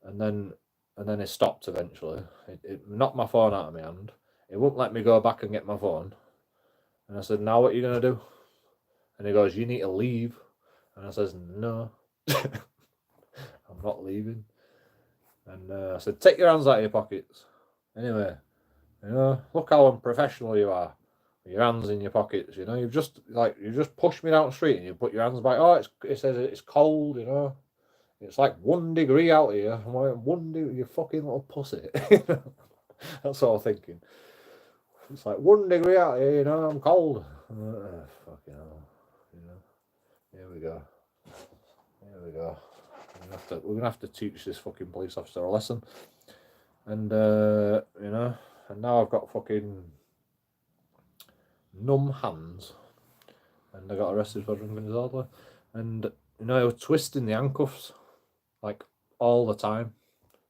and then he stopped eventually. It knocked my phone out of my hand. It wouldn't let me go back and get my phone. And I said, "Now what are you gonna do?" And he goes, "You need to leave." And I says, "No, I'm not leaving." And I said, "Take your hands out of your pockets." Anyway, you know, look how unprofessional you are. With your hands in your pockets, you know. You just pushed me down the street and you put your hands back. Oh, it says it's cold, you know. It's like 1 degree out here. I'm like, 1 degree, you fucking little pussy. That's what I'm thinking. It's like 1 degree out here, you know. I'm cold. Fucking hell, you know. Here we go. Here we go. We're gonna have to teach this fucking police officer a lesson. And you know, and now I've got fucking numb hands, and I got arrested for drunk and disorderly. And you know, I was twisting the handcuffs like all the time.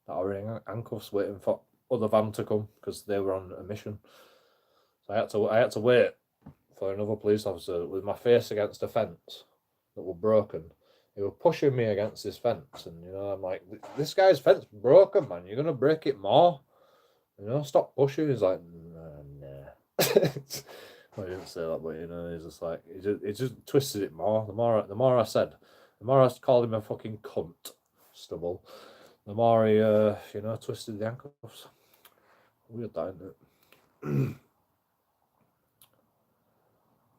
That I were in handcuffs, waiting for other van to come because they were on a mission. So I had to wait for another police officer with my face against a fence that were broken. They were pushing me against this fence, and you know, I'm like, "This guy's fence broken, man. You're gonna break it more. You know, stop pushing." He's like, "Nah." Well, he didn't say that, but you know, he's just like, he just twisted it more. The more I said, the more I called him a fucking cunt, stubble. The more he, you know, twisted the handcuffs. Weird, that, isn't it?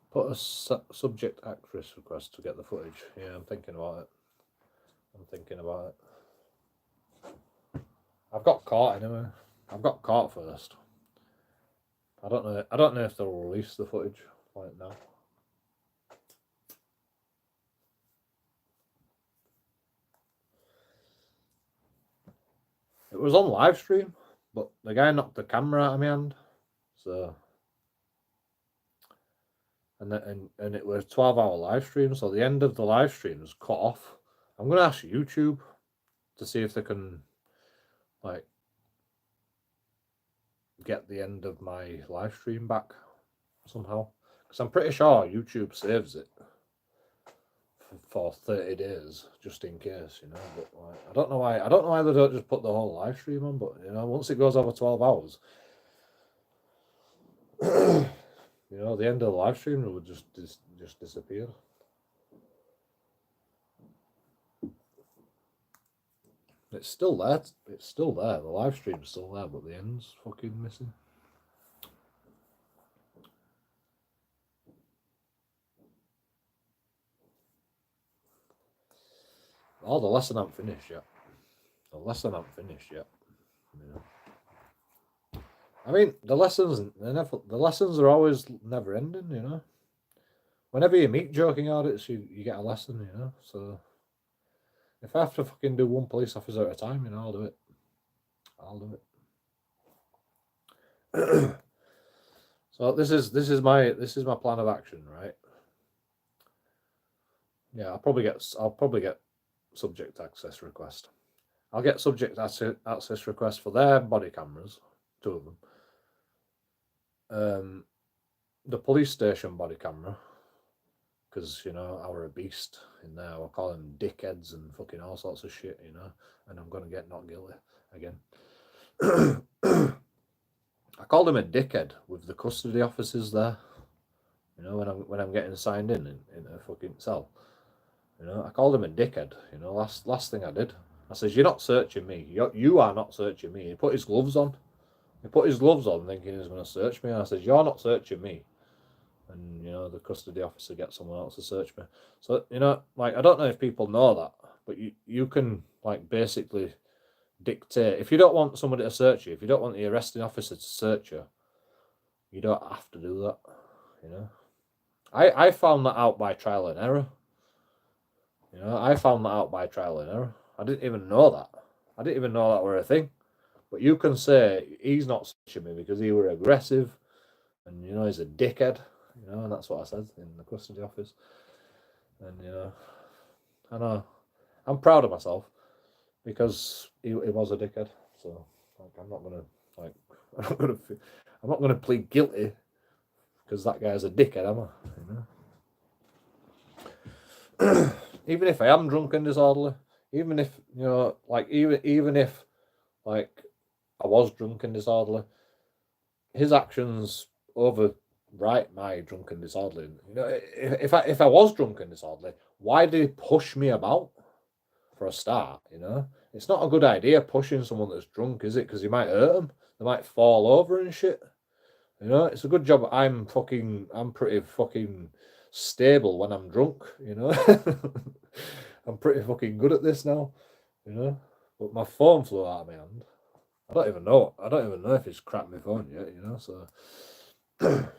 Put a subject actress request to get the footage. Yeah, I'm thinking about it. I've got caught anyway. I've got caught first. I don't know if they'll release the footage right now. It was on live stream, but the guy knocked the camera out of my hand. So and it was a 12-hour live stream, so the end of the live stream was cut off. I'm gonna ask YouTube to see if they can like get the end of my live stream back somehow, because I'm pretty sure YouTube saves it for 30 days just in case, you know. But like, I don't know why they don't just put the whole live stream on. But you know, once it goes over 12 hours, you know, the end of the live stream would just disappear. It's still there. It's still there. The live stream's still there, but the end's fucking missing. Oh, the lesson I'm finished yet. Yeah. I mean, the lessons are always never ending, you know. Whenever you meet JoeKingAudits, you get a lesson, you know. So if I have to fucking do one police officer at a time, you know, I'll do it. So this is my plan of action, right? Yeah, I'll probably get subject access request. I'll get subject access request for their body cameras, 2 of them. The police station body camera, because you know I were a beast in there. I'll call them dickheads and fucking all sorts of shit, you know, and I'm gonna get not guilty again. I called him a dickhead with the custody officers there, you know, when I'm getting signed in a fucking cell. You know, I called him a dickhead. You know, last thing I did, I says, "You're not searching me. You are not searching me." He put his gloves on. Thinking he was going to search me. And I says, "You're not searching me." And you know, the custody officer gets someone else to search me. So you know, like, I don't know if people know that, but you can like basically dictate, if you don't want somebody to search you, if you don't want the arresting officer to search you, you don't have to do that. You know. I found that out by trial and error. You know, I found that out by trial and error. I didn't even know that. I didn't even know that were a thing. But you can say he's not snitching me because he were aggressive, and you know he's a dickhead. You know, and that's what I said in the custody office. And you know, I know I'm proud of myself because he was a dickhead. So like, I'm not gonna like I'm not gonna plead guilty because that guy's a dickhead, am I? You know? Even if I am drunk and disorderly, even if you know, like even if like I was drunk and disorderly, his actions overwrite my drunk and disorderly. You know, if I was drunk and disorderly, why did he push me about? For a start, you know, it's not a good idea pushing someone that's drunk, is it? Because you might hurt them. They might fall over and shit. You know, it's a good job I'm pretty fucking stable when I'm drunk, you know. I'm pretty fucking good at this now, you know. But my phone flew out of my hand. I don't even know if it's cracked my phone yet, you know. So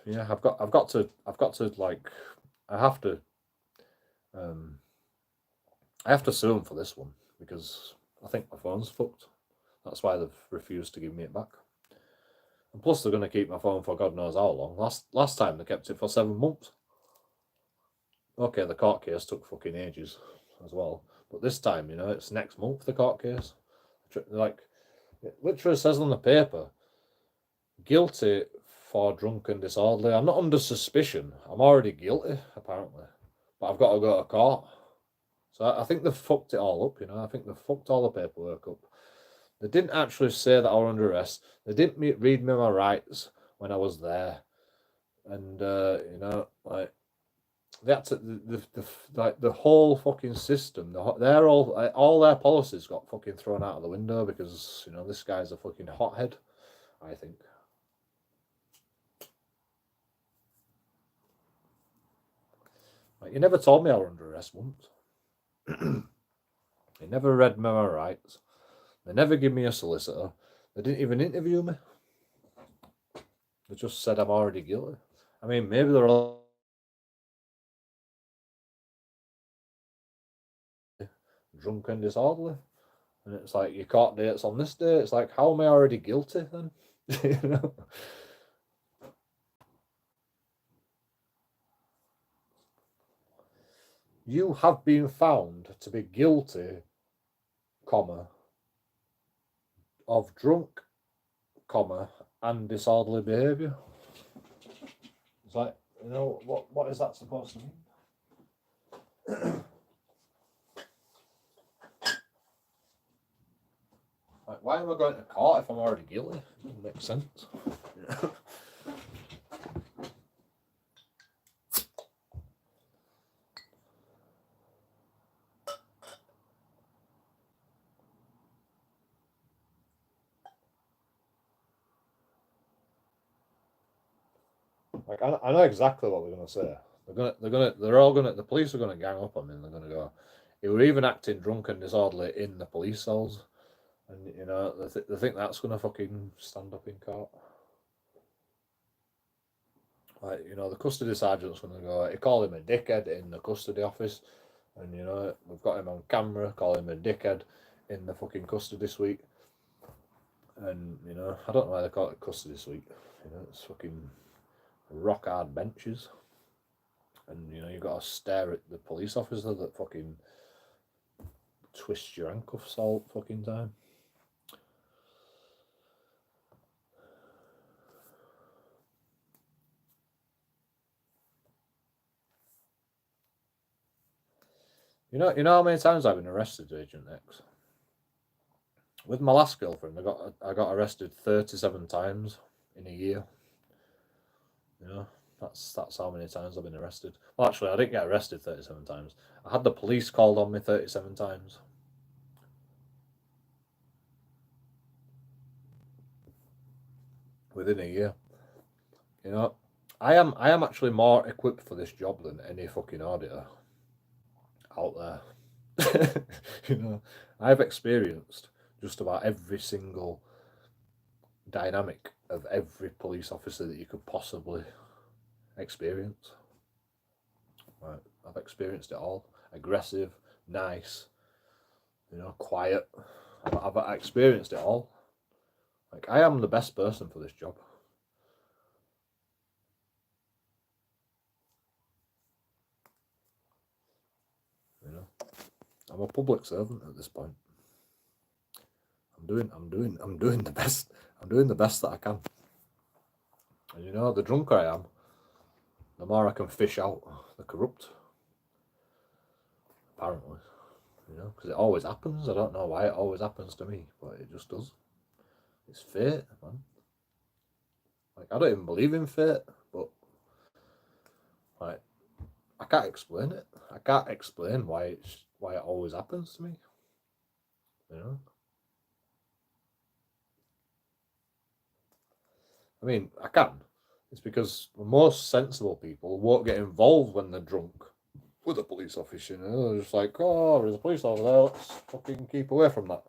yeah, I've got to like I have to sue them for this one because I think my phone's fucked. That's why they've refused to give me it back. And plus, they're going to keep my phone for God knows how long. Last time they kept it for 7 months. Okay, the court case took fucking ages as well. But this time, you know, it's next month, the court case. Like, it literally says on the paper, guilty for drunk and disorderly. I'm not under suspicion. I'm already guilty, apparently. But I've got to go to court. So I think they've fucked it all up, you know. I think they've fucked all the paperwork up. They didn't actually say that I was under arrest. They didn't read me my rights when I was there. And, you know, like, that's the whole fucking system. They're all their policies got fucking thrown out of the window because you know this guy's a fucking hothead. I think. Like, you never told me I was under arrest once. They never read me my rights. They never give me a solicitor. They didn't even interview me. They just said I'm already guilty. I mean, maybe they're all drunk and disorderly. And it's like, your court date's on this day. It's like, how am I already guilty then? You know? You have been found to be guilty, comma, of drunk, comma, and disorderly behaviour. It's like, you know, what is that supposed to mean? Like, why am I going to court if I'm already guilty? It doesn't make sense. Like, I know exactly what they're going to say. The police are going to gang up on me and they're going to go, you were even acting drunk and disorderly in the police cells. And, you know, they think that's going to fucking stand up in court. Like, you know, the custody sergeant's going to go, he called him a dickhead in the custody office. And, you know, we've got him on camera, calling him a dickhead in the fucking custody suite. And, you know, I don't know why they call it custody suite. You know, it's fucking rock hard benches. And, you know, you've got to stare at the police officer that fucking twists your handcuffs all fucking time. You know how many times I've been arrested, Agent X? With my last girlfriend, I got arrested 37 times in a year. You know, that's how many times I've been arrested. Well, actually, I didn't get arrested 37 times. I had the police called on me 37 times. Within a year. You know, I am actually more equipped for this job than any fucking auditor out there. You know, I've experienced just about every single dynamic of every police officer that you could possibly experience. Right? I've experienced it all. Aggressive, nice, quiet. I've experienced it all. Like, I am the best person for this job. I'm a public servant at this point. I'm doing the best. I'm doing the best that I can. And the drunker I am, the more I can fish out the corrupt. Apparently, because it always happens. I don't know why it always happens to me, but it just does. It's fate, man. Like, I don't even believe in fate, but like, I can't explain it. I can't explain why it always happens to me. I mean, I can. It's because most sensible people won't get involved when they're drunk with a police officer. They're just like, oh, there's a police officer there. Let's fucking keep away from that.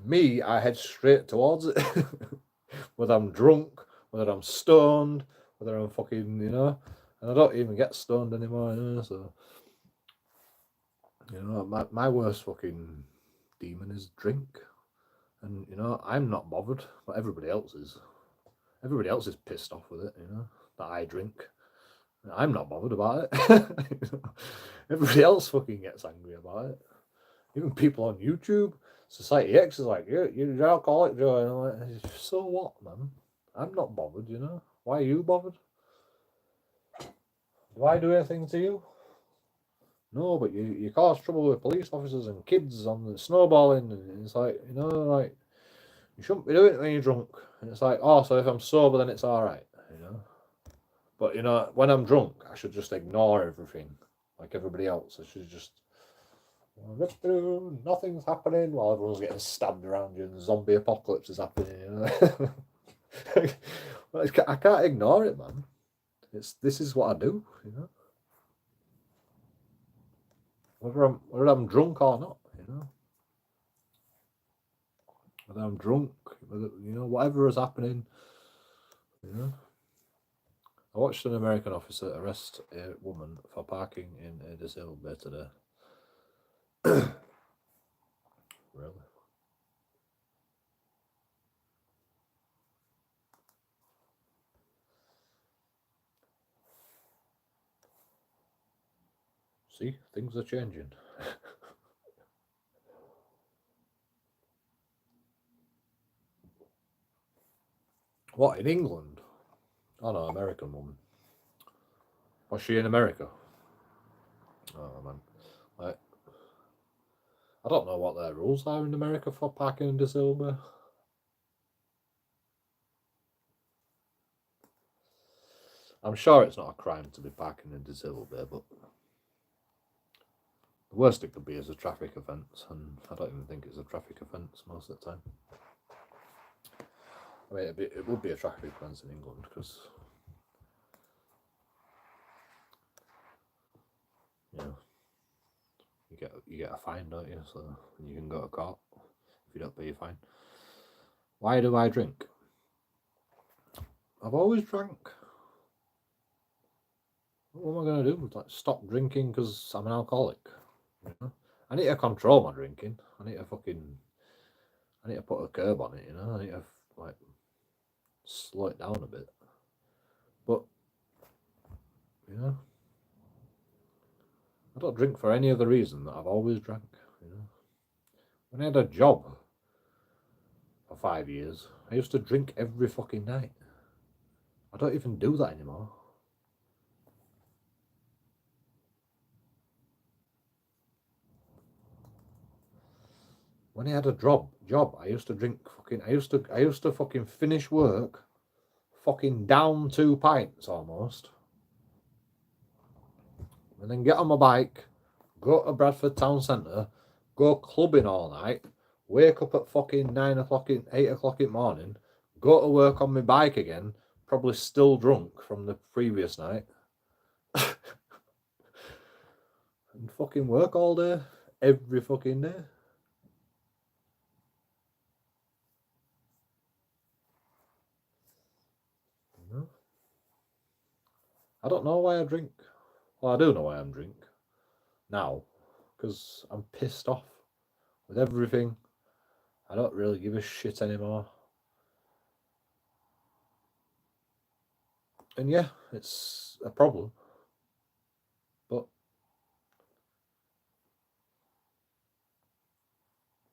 Me, I head straight towards it. Whether I'm drunk, whether I'm stoned, whether I'm fucking, and I don't even get stoned anymore, so, my worst fucking demon is drink. And, I'm not bothered, but everybody else is. Everybody else is pissed off with it, that I drink. I'm not bothered about it. Everybody else fucking gets angry about it. Even people on YouTube, Society X is like, you're an alcoholic, Joe. And I'm like, so what, man? I'm not bothered, Why are you bothered? Do I do anything to you? No, but you cause trouble with police officers and kids on the snowballing, and it's like, like, you shouldn't be doing it when you're drunk. And it's like, oh, so if I'm sober, then it's all right, But when I'm drunk, I should just ignore everything, like everybody else. I should just look through, nothing's happening while everyone's getting stabbed around you and zombie apocalypse is happening. I can't ignore it, man. This is what I do, Whether I'm drunk or not, Whether I'm drunk, whatever is happening, I watched an American officer arrest a woman for parking in a disabled bay today. Really? See, things are changing. What, in England? Oh no, American woman. Was she in America? Oh man. Like, I don't know what their rules are in America for parking in disabled bay. I'm sure it's not a crime to be parking in disabled bay, but the worst it could be is a traffic offence, and I don't even think it's a traffic offence most of the time. I mean, it would be a traffic offence in England because, you get a fine, don't you? So you can go to court if you don't pay your fine. Why do I drink? I've always drank. What am I going to do? Like, stop drinking because I'm an alcoholic? I need to control my drinking. I need to put a curb on it, I need to, like, slow it down a bit. But, I don't drink for any other reason that I've always drank, When I had a job for 5 years, I used to drink every fucking night. I don't even do that anymore. When I had a job, I used to drink fucking. I used to fucking finish work, fucking down 2 pints almost, and then get on my bike, go to Bradford Town Centre, go clubbing all night, wake up at fucking 8 o'clock in the morning, go to work on my bike again, probably still drunk from the previous night, and fucking work all day, every fucking day. I don't know why I drink. Well, I do know I am drink now because I'm pissed off with everything. I don't really give a shit anymore. And yeah, it's a problem. But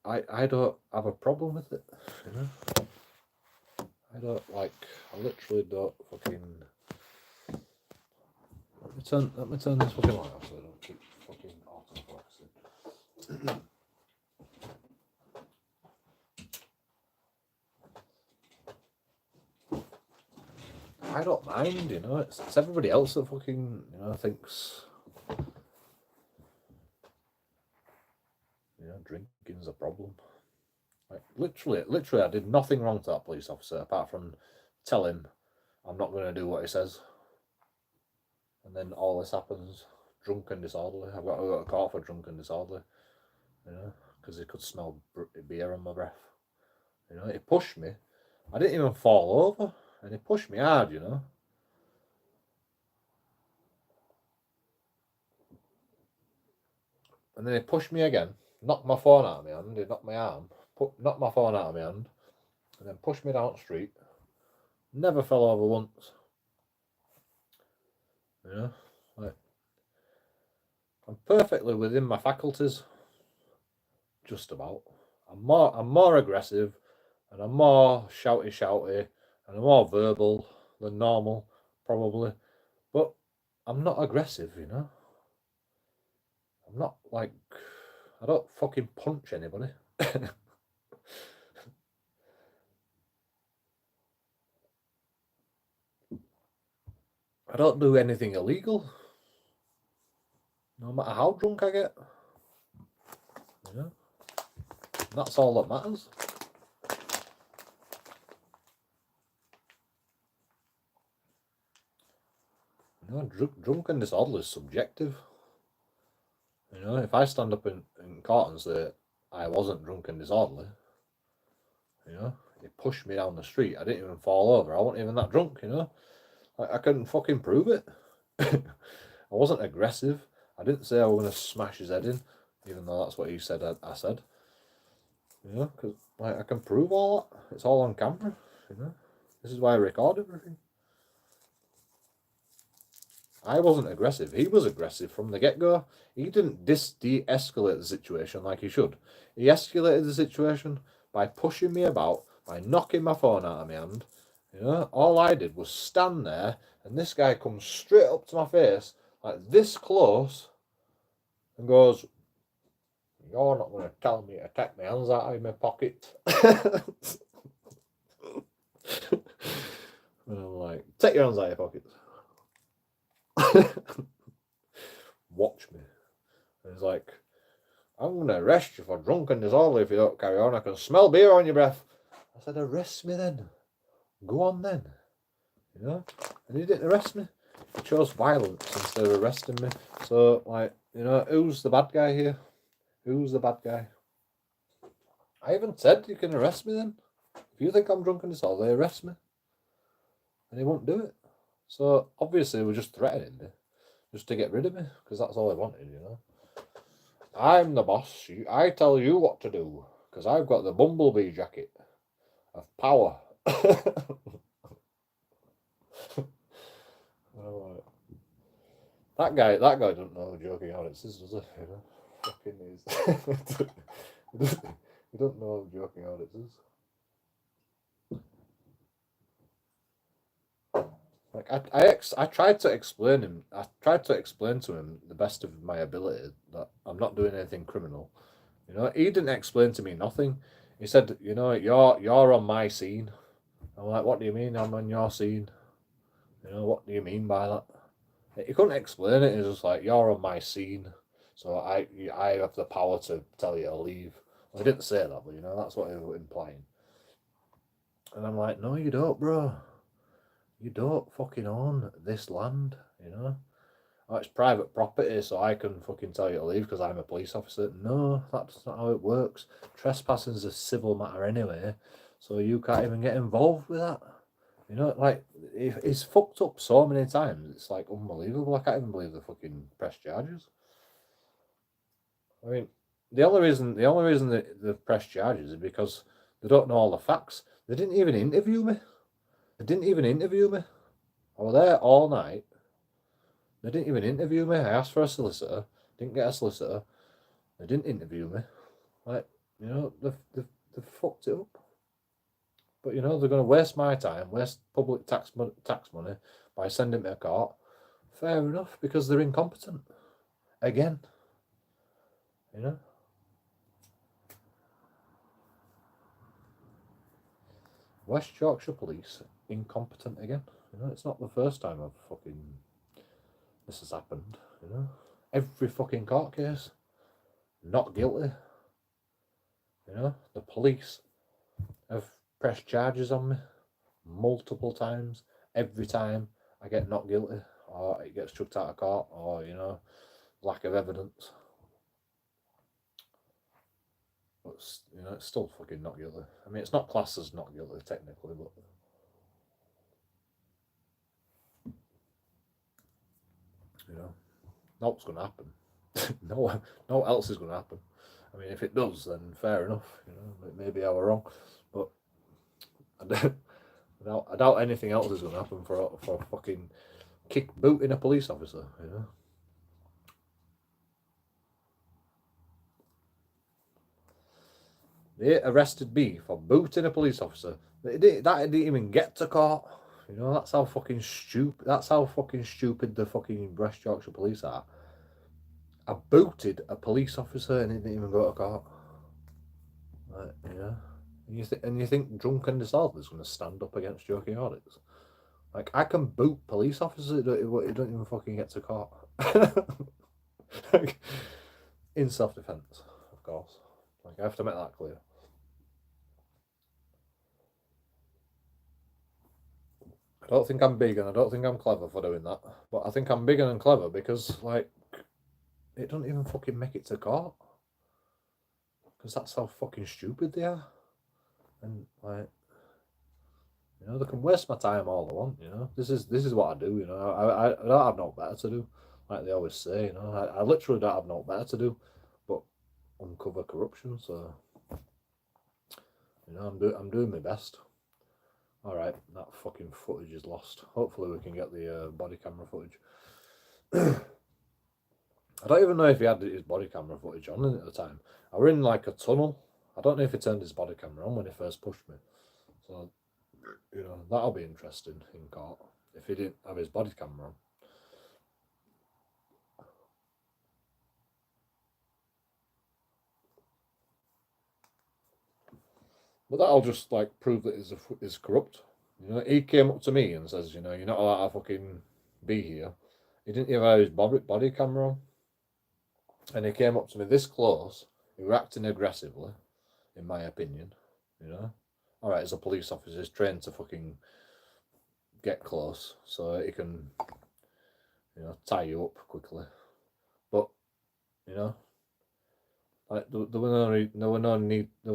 I don't have a problem with it, you know? I literally don't fucking... Let me turn this fucking light off so I don't keep fucking autofocusing. I don't mind, you know, it's everybody else that fucking, you know, thinks, you know, drinking's a problem. Like, literally, I did nothing wrong to that police officer apart from tell him I'm not going to do what he says. And then all this happens, drunk and disorderly. I've got to go to court for drunk and disorderly, you know, because he could smell beer on my breath. You know, he pushed me. I didn't even fall over, and he pushed me hard, you know. And then he pushed me again, knocked my phone out of my hand, he knocked my arm, knocked my phone out of my hand, and then pushed me down the street. Never fell over once. You know, like, I'm perfectly within my faculties. Just about. I'm more aggressive, and I'm more shouty, and I'm more verbal than normal, probably. But I'm not aggressive, you know. I'm not like, I don't fucking punch anybody. I don't do anything illegal. No matter how drunk I get. You know? That's all that matters. You know, drunk and disorderly is subjective. You know, if I stand up in court and say I wasn't drunk and disorderly, you know, he pushed me down the street, I didn't even fall over, I wasn't even that drunk, you know. I couldn't fucking prove it. I wasn't aggressive. I didn't say I was going to smash his head in, even though that's what he said I said. You know, because like, I can prove all that. It's all on camera, you know. This is why I record everything. I wasn't aggressive. He was aggressive from the get-go. He didn't de-escalate the situation like he should. He escalated the situation by pushing me about, by knocking my phone out of my hand. You know, all I did was stand there, and this guy comes straight up to my face, like this close, and goes, "You're not going to tell me to take my hands out of my pocket." And I'm like, "Take your hands out of your pockets." Watch me. And he's like, "I'm going to arrest you for drunk and disorderly if you don't carry on. I can smell beer on your breath." I said, "Arrest me then. Go on then." You know? And he didn't arrest me. He chose violence instead of arresting me. So, like, you know, who's the bad guy here? Who's the bad guy? I even said you can arrest me then. If you think I'm drunk and disorderly, arrest me. And he won't do it. So, obviously, we're just threatening me. Just to get rid of me. Because that's all he wanted, you know. I'm the boss. I tell you what to do. Because I've got the bumblebee jacket of power. That guy doesn't know who JoeKingAudits is, does he? You know? Fucking is. He doesn't know who JoeKingAudits is. Like I tried to explain to him the best of my ability that I'm not doing anything criminal. You know, he didn't explain to me nothing. He said, you know, you're on my scene. I'm like, what do you mean I'm on your scene? You know, what do you mean by that? He couldn't explain it. He was just like, you're on my scene, so I have the power to tell you to leave. Well, he didn't say that, but you know, that's what he was implying. And I'm like, no, you don't, bro. You don't fucking own this land, you know? Oh, it's private property, so I can fucking tell you to leave because I'm a police officer. No, that's not how it works. Trespassing is a civil matter anyway, so you can't even get involved with that. You know, like, he's fucked up so many times. It's like unbelievable. I can't even believe the fucking press charges. I mean, the only reason the press charges is because they don't know all the facts. They didn't even interview me. I was there all night. They didn't even interview me. I asked for a solicitor. Didn't get a solicitor. They didn't interview me. Like, you know, they've fucked it up. But, you know, they're going to waste my time, waste public tax money by sending me to court. Fair enough, because they're incompetent. Again. You know? West Yorkshire Police, incompetent again. You know, it's not the first time this has happened, you know? Every fucking court case, not guilty. You know, the police have pressed charges on me multiple times. Every time I get not guilty, or it gets chucked out of court, or, you know, lack of evidence. But, you know, it's still fucking not guilty. I mean, it's not classed as not guilty technically, but you know, not what's going to happen. no else is going to happen. I mean, if it does, then fair enough. You know, maybe I were wrong, but I doubt anything else is going to happen for fucking kick booting a police officer. You know. They arrested me for booting a police officer. That didn't even get to court. You know, that's how fucking stupid. That's how fucking stupid the fucking West Yorkshire Police are. I booted a police officer and it didn't even go to court. Right, you know, and you think drunken disorder is going to stand up against JoeKingAudits? Like, I can boot police officers. It don't even fucking get to court. Like, in self-defense, of course. Like, I have to make that clear. I don't think I'm big and I don't think I'm clever for doing that. But I think I'm big and clever because, like, it doesn't even fucking make it to court. Because that's how fucking stupid they are. And, like, you know, they can waste my time all they want, you know. This is what I do, you know. I don't have no better to do. Like they always say, you know. I literally don't have no better to do but uncover corruption, so you know, I'm doing my best. Alright, that fucking footage is lost. Hopefully we can get the body camera footage. I don't even know if he had his body camera footage on at the time. I were in like a tunnel. I don't know if he turned his body camera on when he first pushed me. So, you know, that'll be interesting in court if he didn't have his body camera on. But that'll just like prove that he's corrupt. You know, he came up to me and says, you know, you're not allowed to fucking be here. He didn't even have his body camera on. And he came up to me this close. He was acting aggressively, in my opinion. You know, all right, as a police officer, he's trained to fucking get close so he can, you know, tie you up quickly. But you know, like there was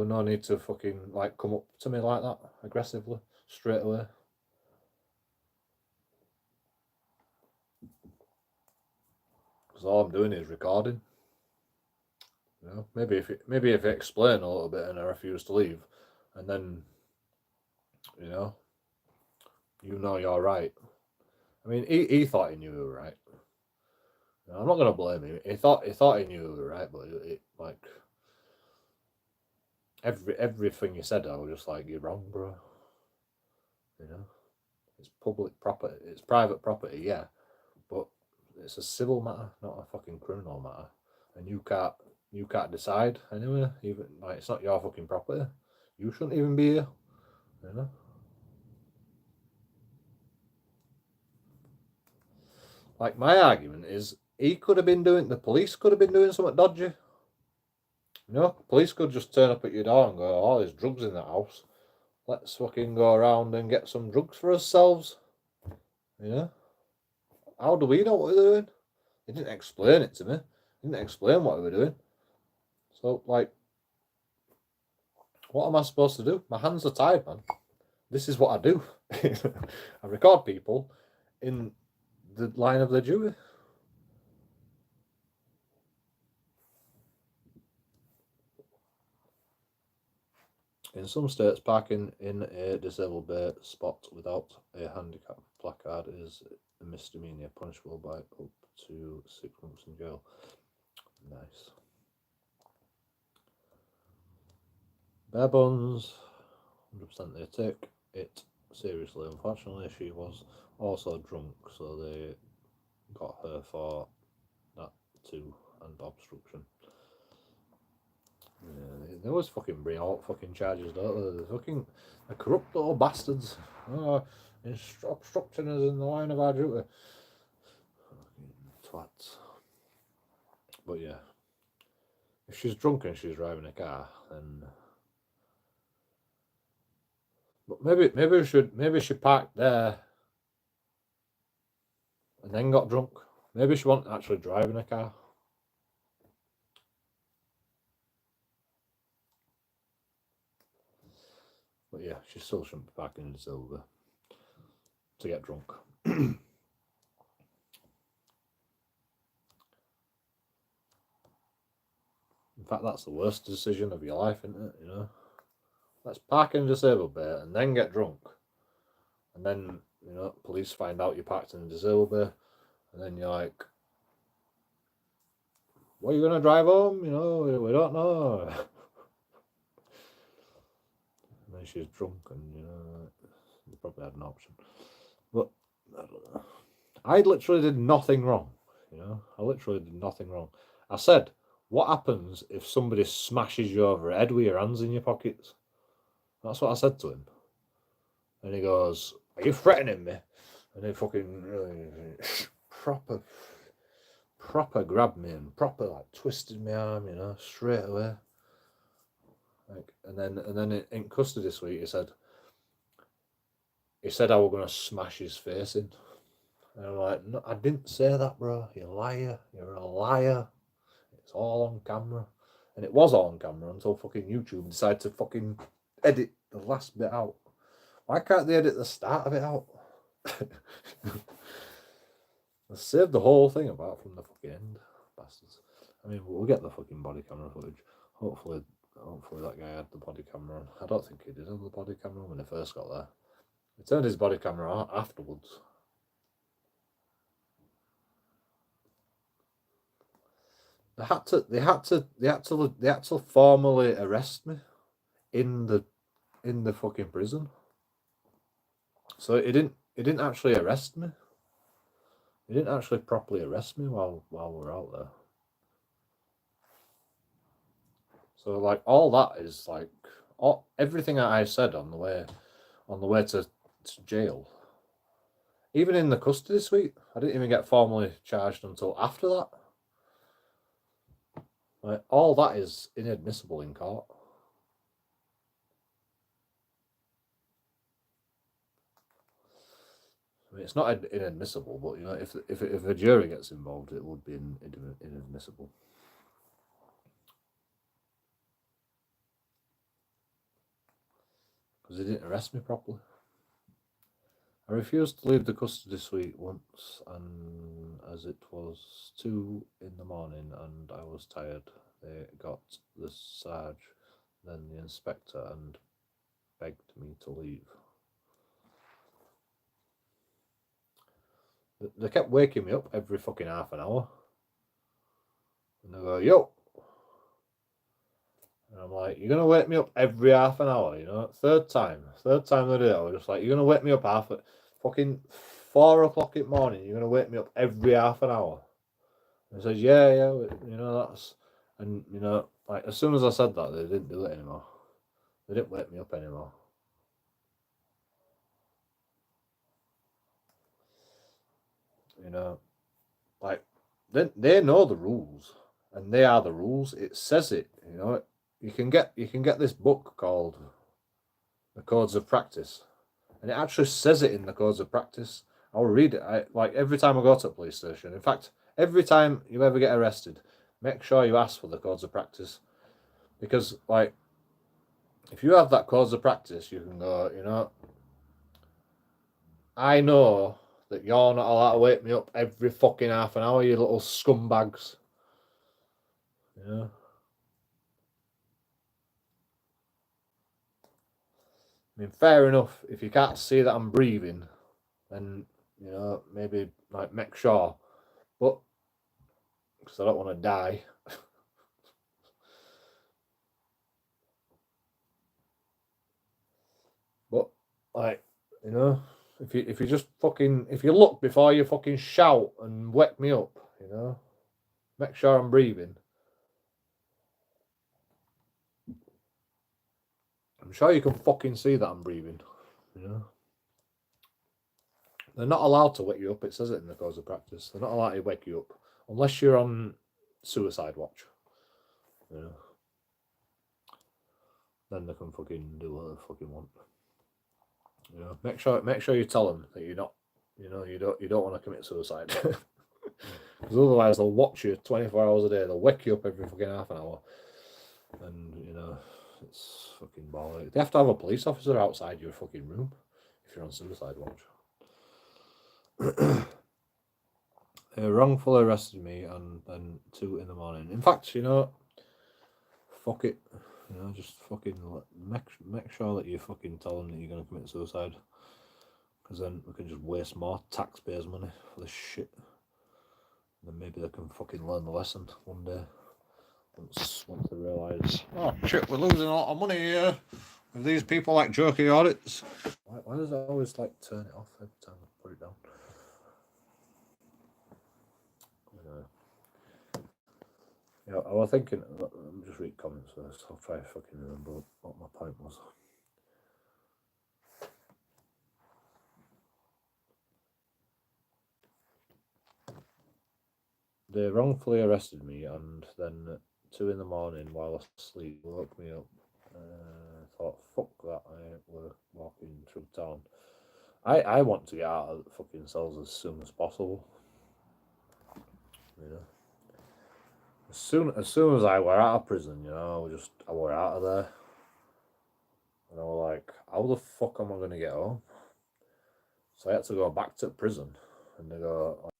no need to fucking like come up to me like that aggressively straight away. Because all I'm doing is recording. You know, maybe if I explain a little bit and I refuse to leave, and then you know you're right. I mean, he thought he knew he was right. You know, I'm not gonna blame him. He thought he knew he was right, but it like everything he said, I was just like, you're wrong, bro. You know, it's public property, it's private property, yeah, but it's a civil matter, not a fucking criminal matter, and you can't decide anyway. Even like it's not your fucking property. You shouldn't even be here. You know. Like my argument is, the police could have been doing something dodgy. You know, police could just turn up at your door and go, "Oh, there's drugs in the house. Let's fucking go around and get some drugs for ourselves." You know. How do we know what we're doing? They didn't explain it to me. They didn't explain what we were doing. So, like, what am I supposed to do? My hands are tied, man. This is what I do. I record people in the line of their duty. In some states, parking in a disabled bay spot without a handicap placard is a misdemeanor, punishable by up to 6 months in jail. Nice. Bare bones, 100% they take it seriously. Unfortunately, she was also drunk, so they got her for that too, and obstruction. Yeah, they always fucking bring out fucking charges, don't they? They're corrupt little bastards. Oh, obstructing us in the line of our duty. Fucking twats. But yeah, if she's drunk and she's driving a car, then. But maybe she parked there and then got drunk. Maybe she wasn't actually driving a car. But yeah, she still shouldn't be parking in the silver to get drunk. In fact, that's the worst decision of your life, isn't it? You know, let's park in a disabled bay and then get drunk, and then police find out you parked in a disabled bay, and then you're like, "What are you gonna drive home?" We don't know. And then she's drunk, and you probably had an option. But I don't know. I literally did nothing wrong. I literally did nothing wrong. I said, what happens if somebody smashes you over the head with your hands in your pockets? That's what I said to him. And he goes, are you threatening me? And he fucking really proper grabbed me and proper like twisted my arm, straight away. Like, and then in custody this week, he said I was gonna smash his face in. And I'm like, no, I didn't say that, bro. You liar. You're a liar. It's all on camera. And it was all on camera until fucking YouTube decided to fucking edit the last bit out. Why can't they edit the start of it out? They saved the whole thing apart from the fucking end. Bastards. I mean, we'll get the fucking body camera footage. Hopefully that guy had the body camera on. I don't think he did have the body camera when he first got there. He turned his body camera on afterwards. They had to formally arrest me in the fucking prison. So he didn't actually arrest me. He didn't actually properly arrest me while we were out there. So like all that is like everything that I said on the way to jail. Even in the custody suite, I didn't even get formally charged until after that. Like, all that is inadmissible in court. I mean, it's not inadmissible, but if a jury gets involved, it would be inadmissible. Because they didn't arrest me properly. I refused to leave the custody suite once, and as it was 2 in the morning and I was tired, they got the sarge, then the inspector, and begged me to leave. They kept waking me up every fucking half an hour. And they go, yo. And I'm like, you're going to wake me up every half an hour, Third time they did it. I was just like, you're going to wake me up fucking 4 o'clock in the morning. You're going to wake me up every half an hour. And he says, yeah, that's... And, like, as soon as I said that, they didn't do it anymore. They didn't wake me up anymore. Like, they know the rules, and they are the rules. It says it, You can get this book called The Codes of Practice, and it actually says it in the Codes of Practice. I'll read it. Like every time I go to a police station. In fact, every time you ever get arrested, make sure you ask for the Codes of Practice, because like if you have that Codes of Practice, you can go, I know that you're not allowed to wake me up every fucking half an hour, you little scumbags. Yeah. I mean, fair enough. If you can't see that I'm breathing, then, you know, maybe, like, make sure. But, because I don't want to die. But, like, you know, if you just fucking, if you look before you fucking shout and wake me up, you know, make sure I'm breathing. I'm sure you can fucking see that I'm breathing, you know. They're not allowed to wake you up. It says it in the codes of practice. They're not allowed to wake you up unless you're on suicide watch. You know. Then they can fucking do what they fucking want. You know. Make sure you tell them that you're not. You know, you don't want to commit suicide. Because otherwise they'll watch you 24 hours a day. They'll wake you up every fucking half an hour. And you know, it's fucking bollocks. They have to have a police officer outside your fucking room if you're on suicide watch. They wrongfully arrested me and then 2 in the morning. In fact, you know, fuck it. You know, just fucking make sure that you fucking tell them that you're going to commit suicide. Because then we can just waste more taxpayers' money for this shit. And then maybe they can fucking learn the lesson one day. Once they realise, oh shit, we're losing a lot of money here with these people like JoeKingAudits. Why does it always like turn it off every time I put it down? Yeah, I was thinking, let me just read comments first. I'll try to fucking remember what my point was. They wrongfully arrested me and then at 2 in the morning while asleep woke me up. Thought, fuck that, I were walking through town. I want to get out of the fucking cells as soon as possible. You know. As soon as I were out of prison, you know, I were out of there. And I was like, how the fuck am I going to get home? So I had to go back to prison. And they go,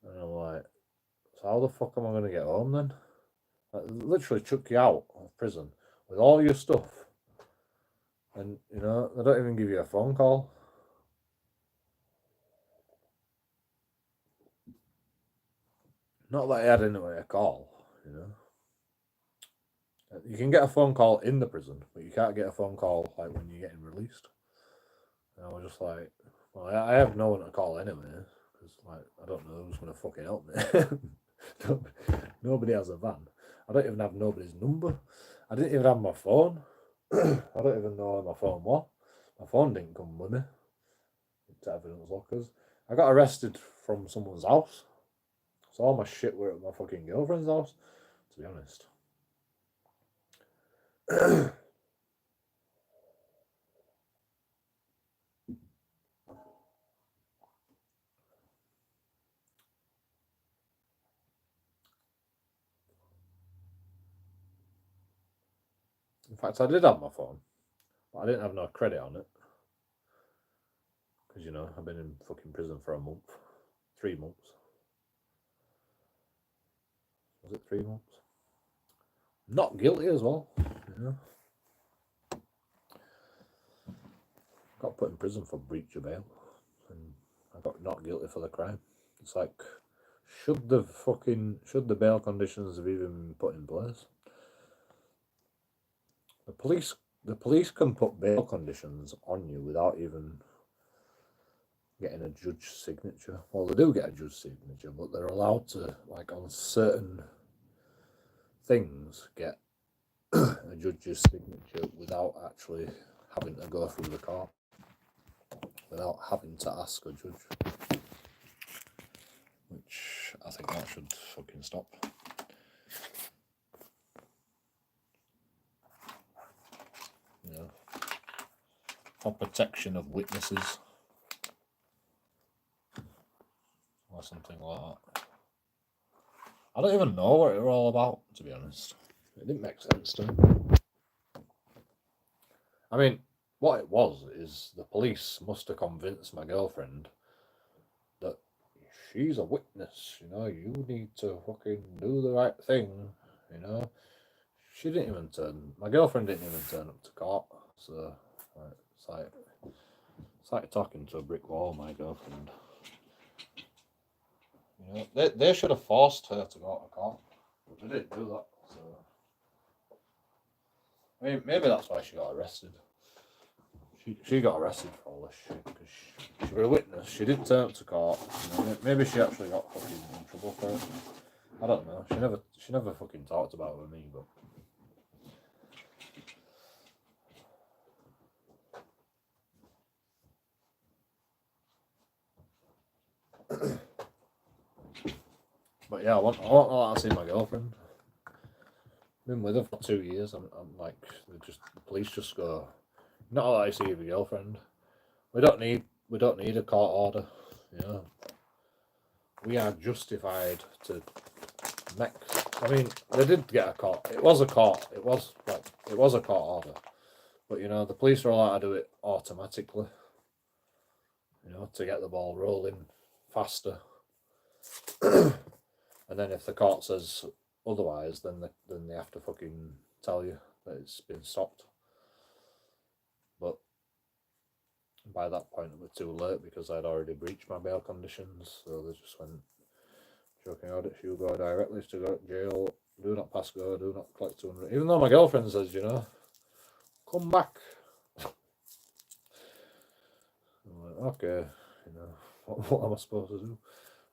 and I'm like, so how the fuck am I going to get home then? Like, literally chuck you out of prison with all your stuff. And, you know, they don't even give you a phone call. Not that I had anyway a call, you know. You can get a phone call in the prison, but you can't get a phone call like when you're getting released. And I was just like, well, I have no one to call anyway, because like I don't know who's gonna fucking help me. Nobody has a van. I don't even have nobody's number. I didn't even have my phone. I don't even know where my phone was. My phone didn't come with me to evidence lockers. I got arrested from someone's house. So all my shit were at my fucking girlfriend's house, to be honest. In fact, I did have my phone, but I didn't have no credit on it. Because, you know, I've been in fucking prison for a month. 3 months. Was it 3 months? Not guilty as well, you know. Got put in prison for breach of bail. And I got not guilty for the crime. It's like, should the bail conditions have even been put in place? The police can put bail conditions on you without even getting a judge's signature. Well, they do get a judge's signature, but they're allowed to, like on certain things, get a judge's signature without actually having to go through the court, without having to ask a judge. Which I think that should fucking stop. You know, for protection of witnesses. Or something like that. I don't even know what it was all about, to be honest. It didn't make sense to me. I mean, what it was is the police must have convinced my girlfriend that she's a witness, you know, you need to fucking do the right thing, you know. She didn't even my girlfriend didn't even turn up to court, so it's like talking to a brick wall, my girlfriend. You know, they should have forced her to go to court, but they didn't do that, so I mean, maybe that's why she got arrested. She got arrested for all this shit because she was a witness. She didn't turn up to court. You know, maybe she actually got fucking in trouble for it. I don't know. She never fucking talked about it with me, but yeah, I want to see my girlfriend. Been with her for 2 years. I'm like, the police just go, not allowed to see your girlfriend. We don't need a court order. You know, we are justified to make. I mean, they did get a court. It was a court. It was a court order. But you know, the police are allowed to do it automatically. You know, to get the ball rolling faster. And then if the court says otherwise, then they have to fucking tell you that it's been stopped. But by that point it was too late because I'd already breached my bail conditions, so they just went, JoeKingAudits, you go directly to go to jail, do not pass go, do not collect 200, even though my girlfriend says, you know, come back. I'm like, okay, you know, what am I supposed to do?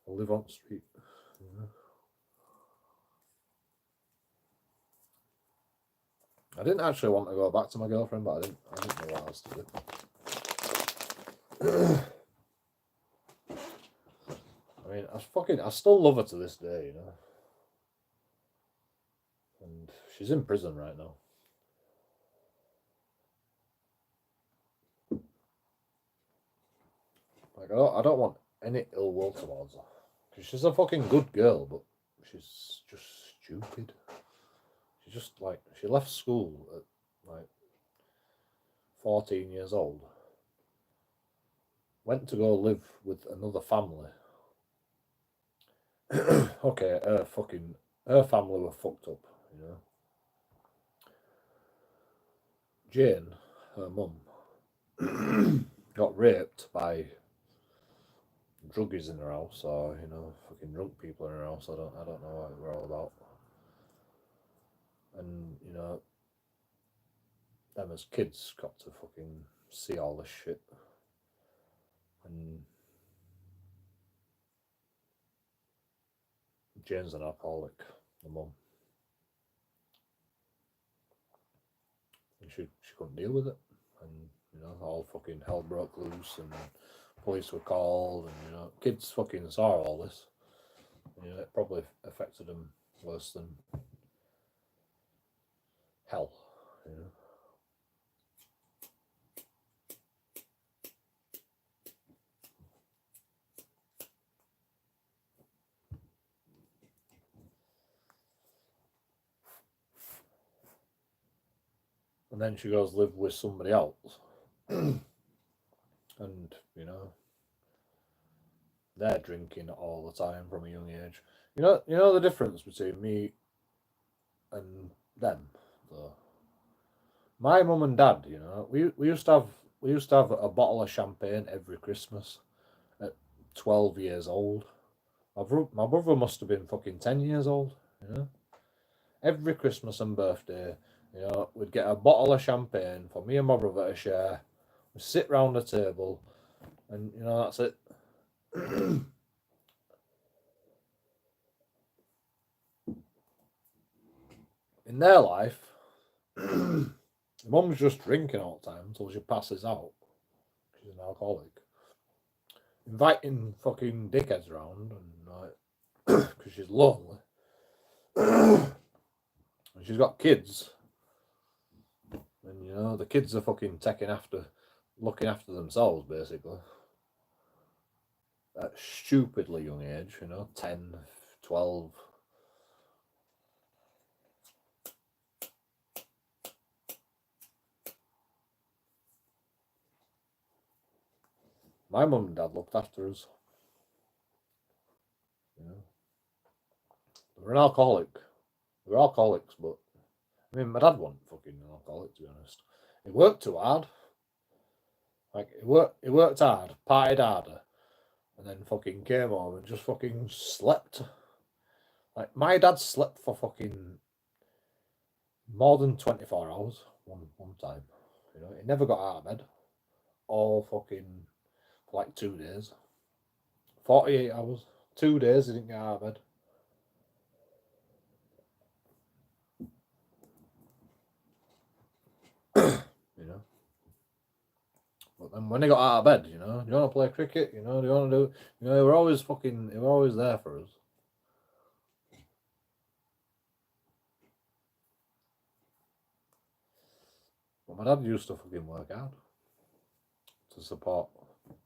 I'll live on the street, you know. I didn't actually want to go back to my girlfriend, but I didn't know what else to do. I mean, I still love her to this day, you know. And she's in prison right now. Like, I don't want any ill will towards her. Because she's a fucking good girl, but she's just stupid. She's just like, she left school at like 14 years old. Went to go live with another family. Okay, her family were fucked up, you know. Jane, her mum, got raped by druggies in her house, or you know, fucking drunk people in her house. I don't know what we're all about. And you know, them as kids got to fucking see all this shit. And Jane's an alcoholic, the mum. And she couldn't deal with it. And you know, all fucking hell broke loose and police were called and you know, kids fucking saw all this. You know, it probably affected them worse than hell, you know. And then she goes live with somebody else. And, you know, they're drinking all the time from a young age. You know the difference between me and them, though. My mum and dad, you know, we used to have a bottle of champagne every Christmas at 12 years old. My brother must have been fucking 10 years old, you know. Every Christmas and birthday, you know, we'd get a bottle of champagne for me and my brother to share. We'd sit round the table, and you know, that's it. In their life, mum's just drinking all the time until she passes out. She's an alcoholic. Inviting fucking dickheads around, and like, because she's lonely. And she's got kids. And you know, the kids are fucking looking after themselves, basically. At a stupidly young age, you know, 10, 12. My mum and dad looked after us. You know, they were an alcoholic. They were alcoholics, but I mean, my dad wasn't fucking an alcoholic, to be honest. He worked too hard. Like he worked hard, partied harder, and then fucking came home and just fucking slept. Like my dad slept for fucking more than 24 hours one time. You know, he never got out of bed. All fucking for like 2 days. 48 hours. 2 days he didn't get out of bed. You know. But then when he got out of bed, you know, do you want to play cricket? You know, do you want to do? You know, they were always there for us. But my dad used to fucking work hard to support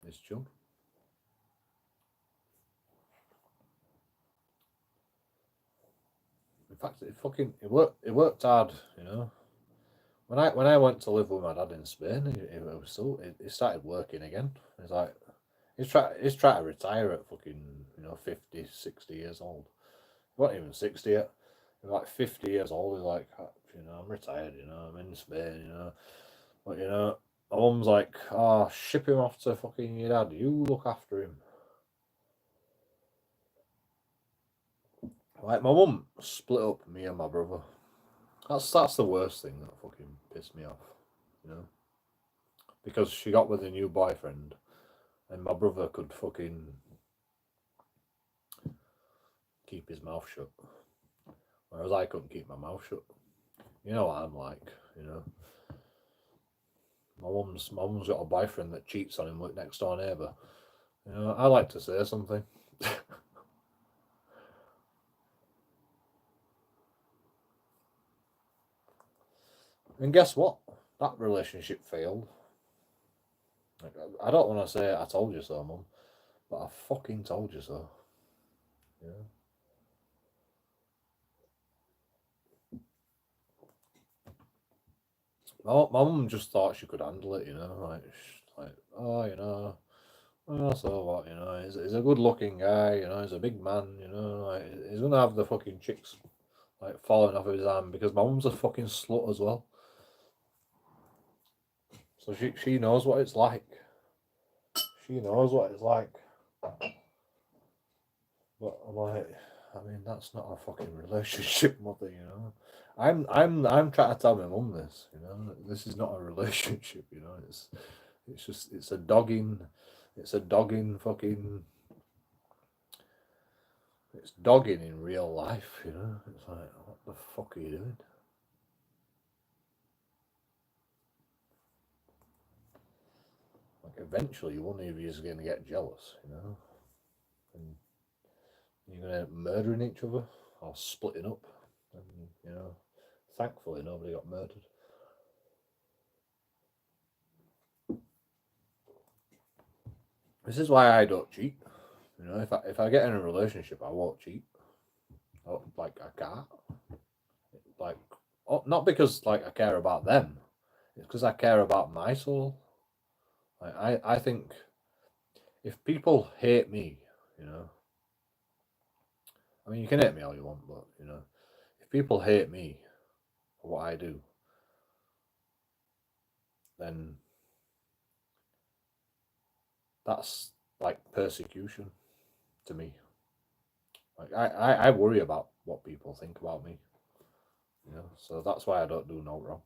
his children. In fact, it worked hard, you know. When I went to live with my dad in Spain, he started working again. He's like, he's trying to retire at fucking, you know, 50, 60 years old. He wasn't even 60 yet. He was like 50 years old. He's like, you know, I'm retired, you know, I'm in Spain, you know. But, you know, my mum's like, oh, ship him off to fucking your dad. You look after him. Like, my mum split up me and my brother. That's the worst thing that fucking pissed me off, you know. Because she got with a new boyfriend and my brother could fucking keep his mouth shut. Whereas I couldn't keep my mouth shut. You know what I'm like, you know. My mum's got a boyfriend that cheats on him with next door neighbour. You know, I like to say something. And guess what? That relationship failed. Like, I don't want to say I told you so, Mum, but I fucking told you so. Yeah. My mum just thought she could handle it, you know, like oh, you know, oh, so what, you know, he's a good-looking guy, you know, he's a big man, you know, like, he's gonna have the fucking chicks like falling off of his arm because my mum's a fucking slut as well. So she knows what it's like. She knows what it's like. But I'm like, I mean, that's not a fucking relationship, mother. You know, I'm trying to tell my mum this. You know, this is not a relationship. You know, it's a dogging, fucking. It's dogging in real life. You know, it's like, what the fuck are you doing? Like, eventually, one of you is going to get jealous. You know, and you're going to murdering each other or splitting up. And you know, thankfully, nobody got murdered. This is why I don't cheat. You know, if I get in a relationship, I won't cheat. Like I can't. Like, not because like I care about them. It's because I care about my soul. Like I think if people hate me, you know, I mean you can hate me all you want, but you know, if people hate me for what I do, then that's like persecution to me. Like I worry about what people think about me. You know, so that's why I don't do no wrong.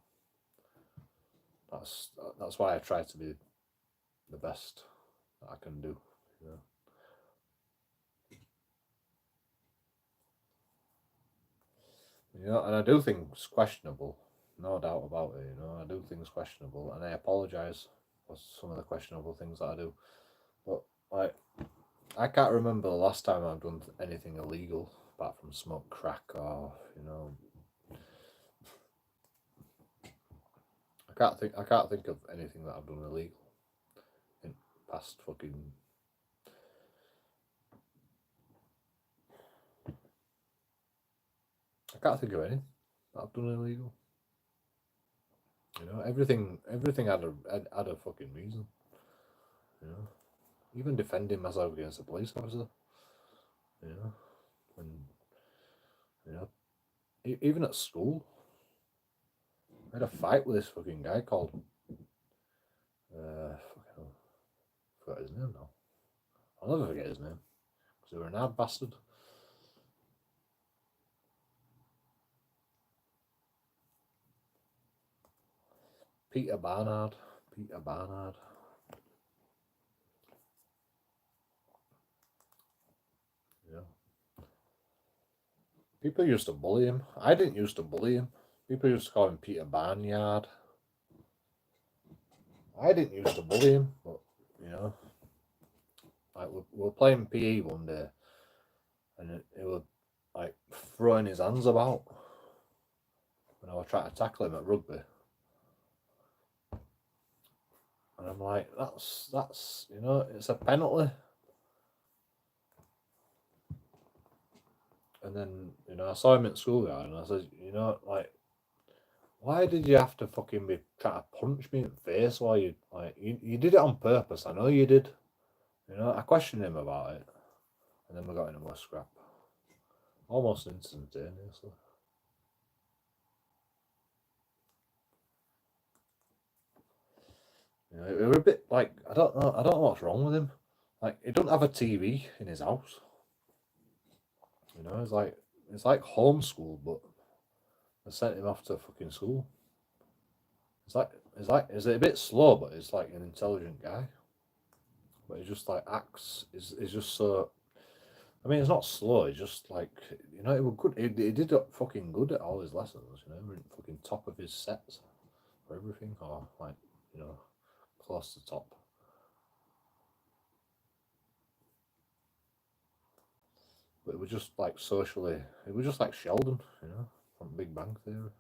That's why I try to be the best that I can do. You know. You know, and I do things questionable, no doubt about it. You know, I do things questionable, and I apologise for some of the questionable things that I do. But like, I can't remember the last time I've done anything illegal apart from smoke crack or you know. I can't think of anything that I've done illegal in past fucking. I can't think of anything that I've done illegal. You know, everything had a fucking reason. You know. even defending myself against a police officer. You know, and you know, even at school, I had a fight with this fucking guy called fucking, forgot his name now. I'll never forget his name because he was an hard bastard. Peter Barnard. Yeah. People used to bully him. I didn't used to bully him. People used to call him Peter Barnyard. I didn't used to bully him, but you know, like we were playing PE one day, and it was like throwing his hands about when I was trying to tackle him at rugby, and I'm like, that's you know, it's a penalty. And then you know, I saw him at school and I said, you know, like, why did you have to fucking be trying to punch me in the face while you did it on purpose? I know you did. You know, I questioned him about it, and then we got into a scrap, almost instantaneously. You know, it was a bit like I don't know what's wrong with him. Like he doesn't have a TV in his house. You know, it's like homeschool, but they sent him off to fucking school. Is it a bit slow, but it's like an intelligent guy. But he just like acts is just so. I mean, it's not slow. It's just like you know, it was good. He did fucking good at all his lessons. You know, he were fucking top of his sets for everything, or like you know, close to top. But it was just like socially, it was just like Sheldon, you know, from Big Bang Theory.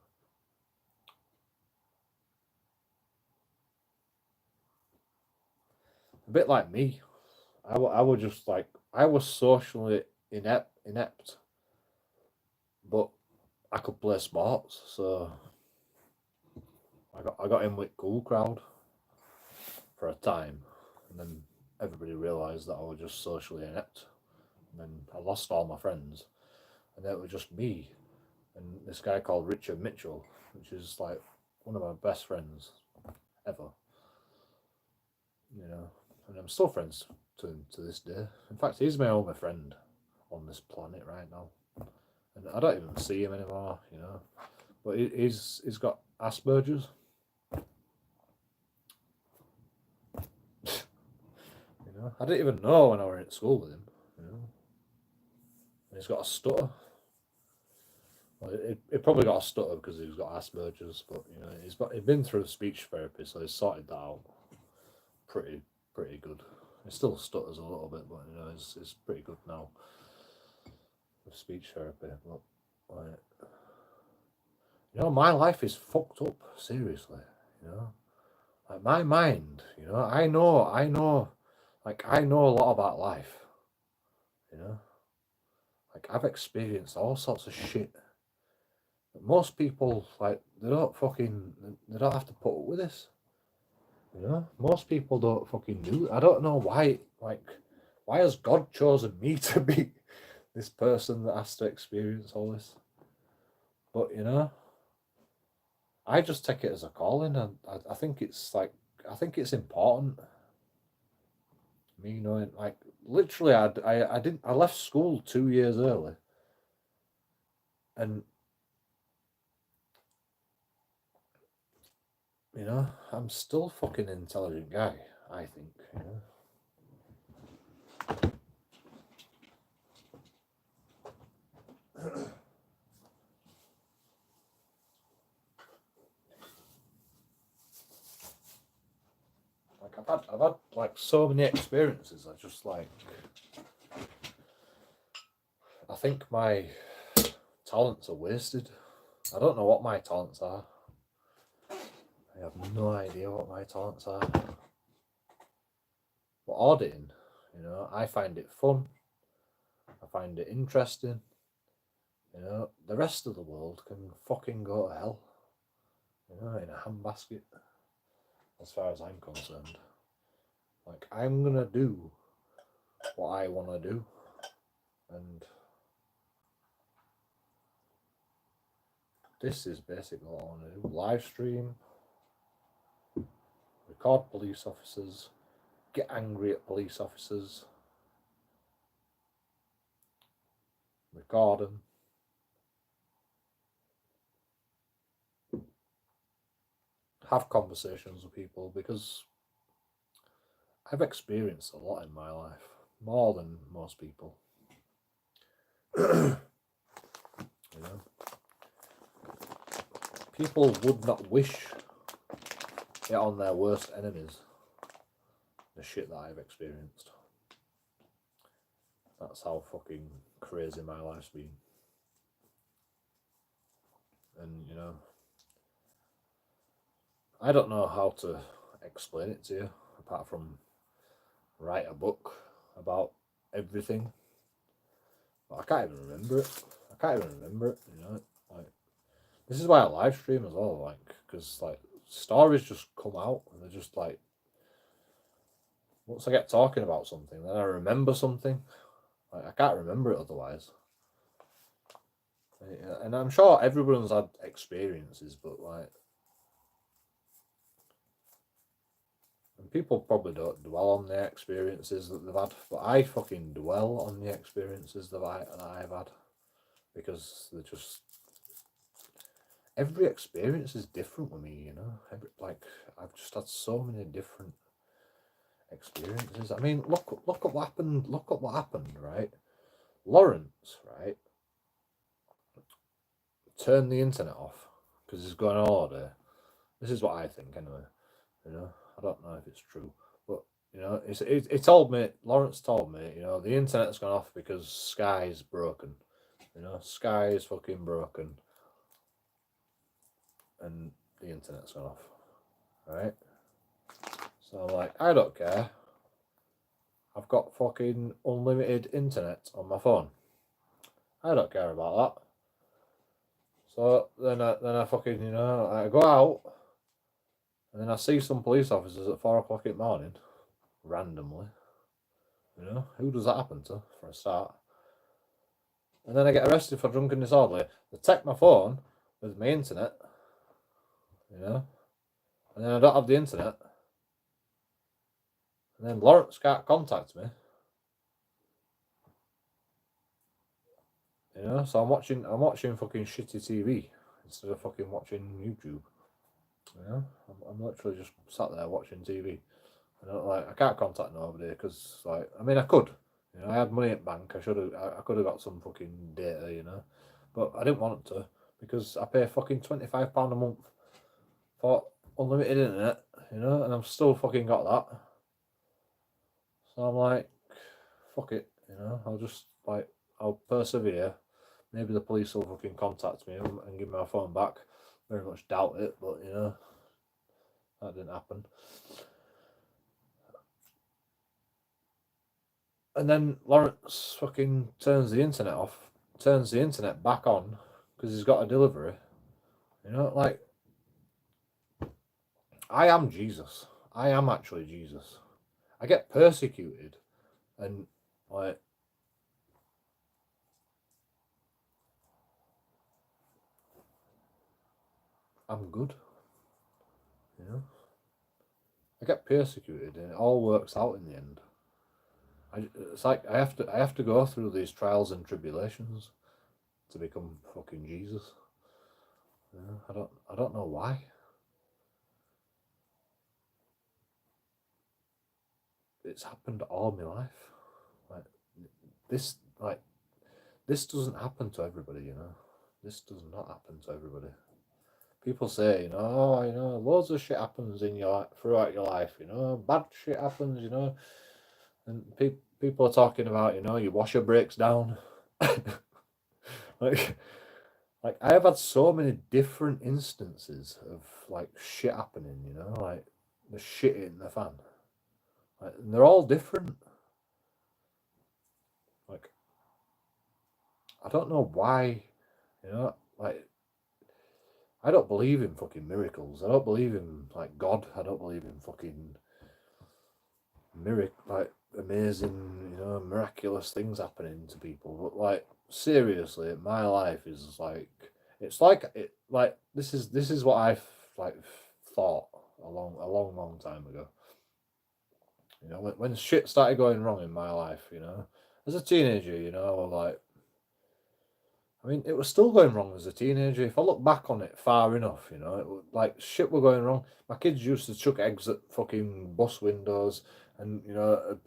A bit like me. I was just like, I was socially inept, but I could play sports, so I got in with cool crowd for a time, and then everybody realised that I was just socially inept, and then I lost all my friends, and then it was just me and this guy called Richard Mitchell, which is like one of my best friends ever. You know, and I'm still friends to him to this day. In fact, he's my only friend on this planet right now, and I don't even see him anymore. You know, but he's got Asperger's. You know, I didn't even know when I was in school with him. You know, and he's got a stutter. Well, he probably got a stutter because he's got Asperger's, but you know, he's been through speech therapy, so he's sorted that out pretty good. He still stutters a little bit, but you know, it's pretty good now with speech therapy. But like, you know, my life is fucked up. Seriously, you know, like my mind. You know, like I know a lot about life. You know, like I've experienced all sorts of shit. But most people like they don't have to put up with this. You know, most people don't fucking do it. I don't know why. Like, why has God chosen me to be this person that has to experience all this? But you know, I just take it as a calling, and I think it's like I think it's important. Me knowing, like, literally, I left school 2 years early, and you know, I'm still a fucking intelligent guy. I think, you know. Like I've had like so many experiences. I think my talents are wasted. I don't know what my talents are. I have no idea what my talents are. But auditing, you know, I find it fun. I find it interesting. You know, the rest of the world can fucking go to hell. You know, in a handbasket. As far as I'm concerned, like I'm gonna do what I want to do, and this is basically what I want to do. Live stream, record police officers, get angry at police officers, record them, have conversations with people, because I've experienced a lot in my life, more than most people. You know, people would not wish it on their worst enemies, the shit that I've experienced. That's how fucking crazy my life's been. And, you know, I don't know how to explain it to you, apart from write a book about everything. But I can't even remember it. You know. Like, this is why I live stream as well, like, because, like, stories just come out, and they're just, like, once I get talking about something, then I remember something. Like, I can't remember it otherwise. And I'm sure everyone's had experiences, but, like, and people probably don't dwell on their experiences that they've had, but I fucking dwell on the experiences that I've had, because they're just, every experience is different with me, you know. Like, I've just had so many different experiences. I mean, look at what happened. Look at what happened, right? Lawrence, right, turned the internet off because he's going on holiday. This is what I think, anyway. You know, I don't know if it's true, but, you know, it told me. Lawrence told me, you know, the internet's gone off because Sky's broken. You know, Sky is fucking broken, and the internet's gone off, right? So I'm like, I don't care. I've got fucking unlimited internet on my phone. I don't care about that. So then I fucking, you know, I go out, and then I see some police officers at 4 o'clock in the morning, randomly. You know, who does that happen to, for a start? And then I get arrested for drunken disorderly. They take my phone with my internet, you know, and then I don't have the internet. And then Lawrence can't contact me. You know, so I'm watching fucking shitty TV instead of fucking watching YouTube. You know, I'm literally just sat there watching TV. I can't contact nobody because, like, I mean, I could. You know, I had money at bank. I could have got some fucking data, you know, but I didn't want to, because I pay fucking £25 a month for unlimited internet, you know, and I've still fucking got that. So I'm like, fuck it, you know, I'll persevere. Maybe the police will fucking contact me and give me my phone back. Very much doubt it, but, you know, that didn't happen. And then Lawrence fucking turns the internet off, turns the internet back on, because he's got a delivery. You know, like, I am Jesus. I am actually Jesus. I get persecuted, and, like, I'm good. You know, I get persecuted, and it all works out in the end. It's like I have to go through these trials and tribulations to become fucking Jesus. You know, I don't know why. It's happened all my life. This doesn't happen to everybody, you know. This does not happen to everybody. People say, you know, oh, you know, loads of shit happens throughout your life, you know, bad shit happens, you know, and people are talking about, you know, your washer breaks down. like I have had so many different instances of, like, shit happening, you know, like the shit in the fan. Like, and they're all different. Like, I don't know why, you know, like, I don't believe in fucking miracles. I don't believe in, like, God. I don't believe in fucking like, amazing, you know, miraculous things happening to people, but like seriously, my life is like it's like it like this is what I've like thought a long time ago. You know, when shit started going wrong in my life, you know, as a teenager, you know, like I mean, it was still going wrong as a teenager. If I look back on it far enough, you know, like shit were going wrong. My kids used to chuck eggs at fucking bus windows, and you know,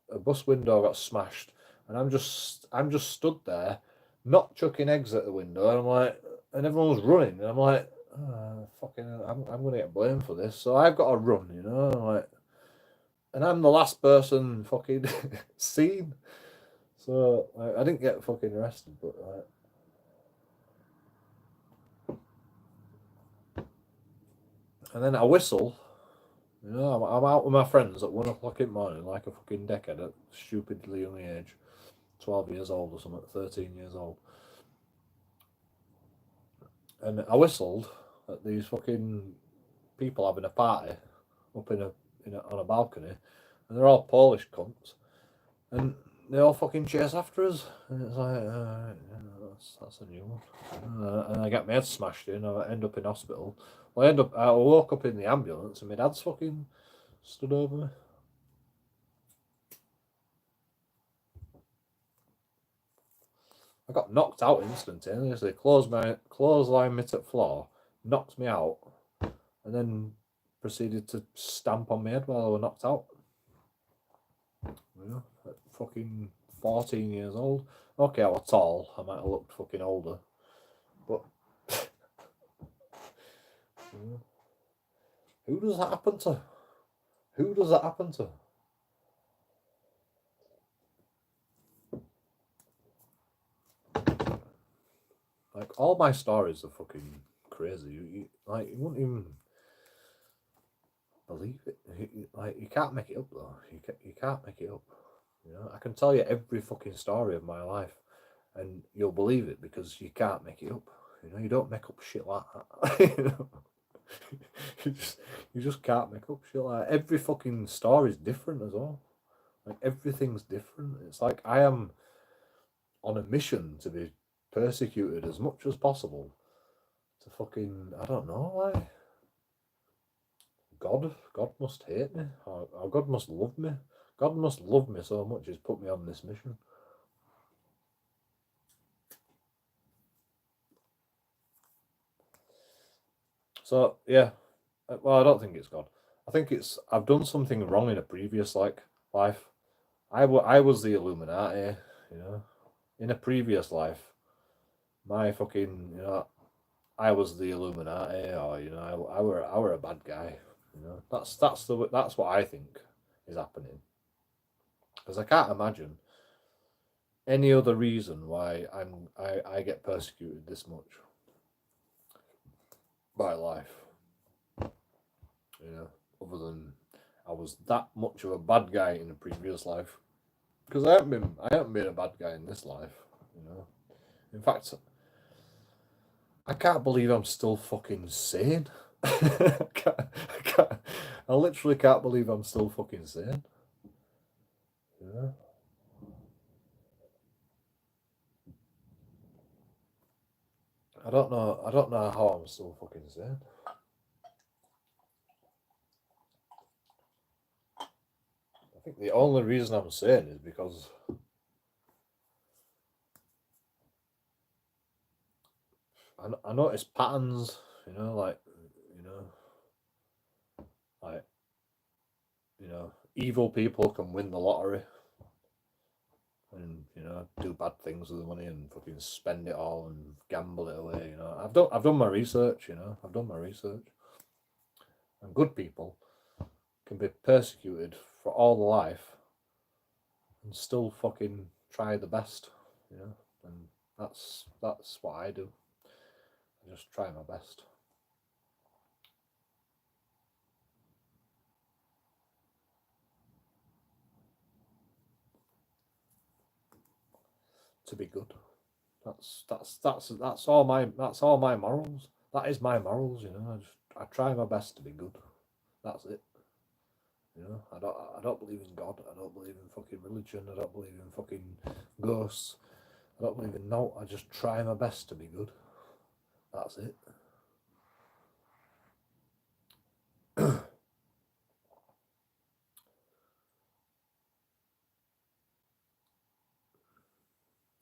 a bus window got smashed, and I'm just stood there, not chucking eggs at the window, and I'm like, and everyone was running, and I'm like, I'm gonna get blamed for this, so I've got to run, you know, like, and I'm the last person fucking seen. So I didn't get fucking arrested, but and then I whistle. You know, I'm out with my friends at 1 o'clock in the morning, like a fucking dickhead at stupidly young age, 12 years old or something, 13 years old, and I whistled at these fucking people having a party up on a balcony, and they're all Polish cunts, and they all fucking chase after us, and it's like, that's a new one. And I get my head smashed in, I end up in hospital. Well, I woke up in the ambulance, and my dad's fucking stood over me. I got knocked out instantaneously. Clothesline me to the floor, knocked me out, and then proceeded to stamp on my head while I was knocked out. You know, at fucking 14 years old. Okay, I was tall. I might have looked fucking older, but you know, who does that happen to? Who does that happen to? Like all my stories are fucking crazy. You wouldn't even believe it. Like you can't make it up though. You can't make it up. You know, I can tell you every fucking story of my life, and you'll believe it because you can't make it up. You know, you don't make up shit like that. You know, you just can't make up shit like that. Every fucking story is different as well. Like everything's different. It's like I am on a mission to be persecuted as much as possible. To fucking I don't know why. God must hate me, or God must love me. God must love me so much he's put me on this mission. So yeah, well, I don't think it's God. I think it's I've done something wrong in a previous life. I was the Illuminati, you know, in a previous life. My fucking, you know, I was the Illuminati, or you know, I were a bad guy. You know, that's what I think is happening. Because I can't imagine any other reason why I get persecuted this much by life. You know, other than I was that much of a bad guy in a previous life. Because I haven't been a bad guy in this life. You know, in fact, I can't believe I'm still fucking sane. I literally can't believe I'm still fucking sane. Yeah. I don't know how I'm still fucking sane. I think the only reason I'm sane is because I notice patterns, you know, like you know, evil people can win the lottery and you know do bad things with the money and fucking spend it all and gamble it away. You know, I've done my research. You know, I've done my research, and good people can be persecuted for all their life and still fucking try the best. You know, and that's what I do. I just try my best. To be good. That's all my morals. That is my morals, you know. I try my best to be good. That's it. You know, I don't believe in God. I don't believe in fucking religion. I don't believe in fucking ghosts. I don't believe in no. I just try my best to be good. That's it.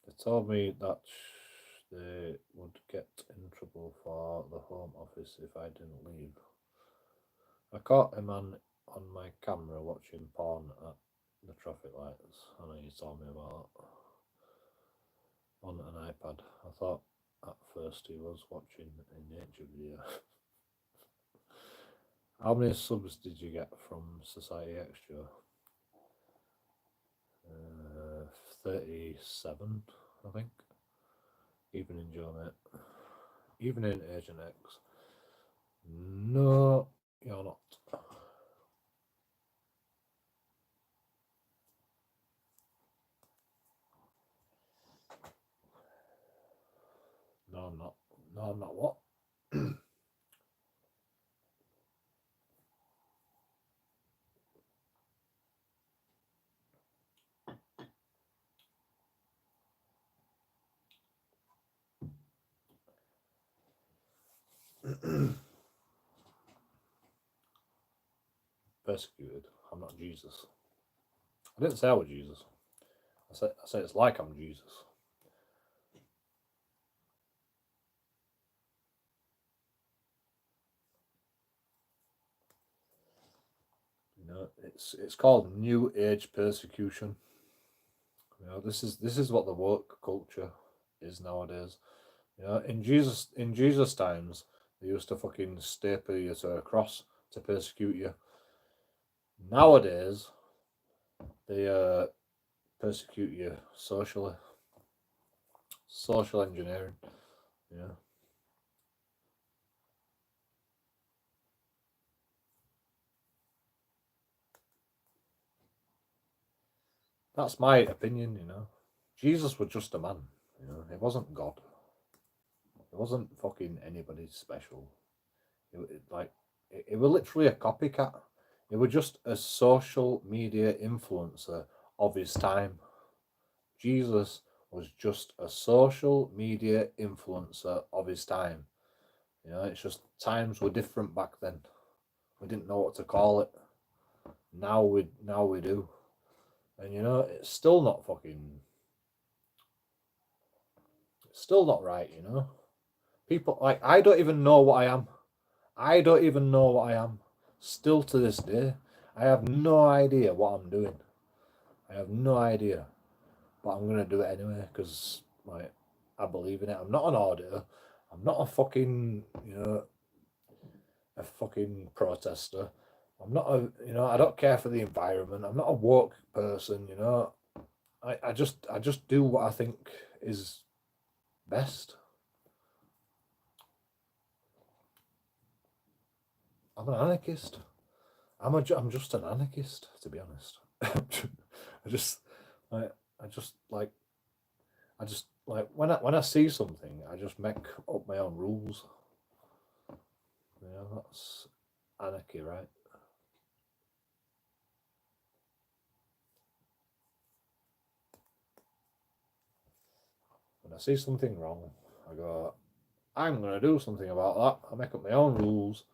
They told me that they would get in trouble for the Home Office if I didn't leave. I caught a man on my camera watching porn at the traffic lights. I know you told me about that. On an iPad. I thought at first he was watching a nature video. How many subs did you get from Society Extra? 37, I think. Evening Joe, mate. Evening Agent X. No, you're not. No, I'm not. No, I'm not what? Persecuted. I'm not Jesus. I didn't say I was Jesus. I said it's like I'm Jesus. You know, it's called New Age persecution. You know, this is what the woke culture is nowadays. You know, in Jesus times, they used to fucking staple you to a cross to persecute you. Nowadays, they persecute you socially. Social engineering. Yeah. That's my opinion, you know. Jesus was just a man, you know. He wasn't God. He wasn't fucking anybody special. It was literally a copycat. He was just a social media influencer of his time. Jesus was just a social media influencer of his time. You know, it's just times were different back then. We didn't know what to call it. Now we do. And you know, it's still not right, you know. People like I don't even know what I am. I don't even know what I am. Still to this day. I have no idea what I'm doing. I have no idea. But I'm gonna do it anyway because like I believe in it. I'm not an auditor. I'm not a fucking a fucking protester. I'm not I don't care for the environment. I'm not a woke person, you know. I just do what I think is best. I'm an anarchist. I'm just an anarchist, to be honest. I just like I just like I just like when I see something, I just make up my own rules. You know, that's anarchy, right? When I see something wrong, I go, I'm gonna do something about that. I make up my own rules.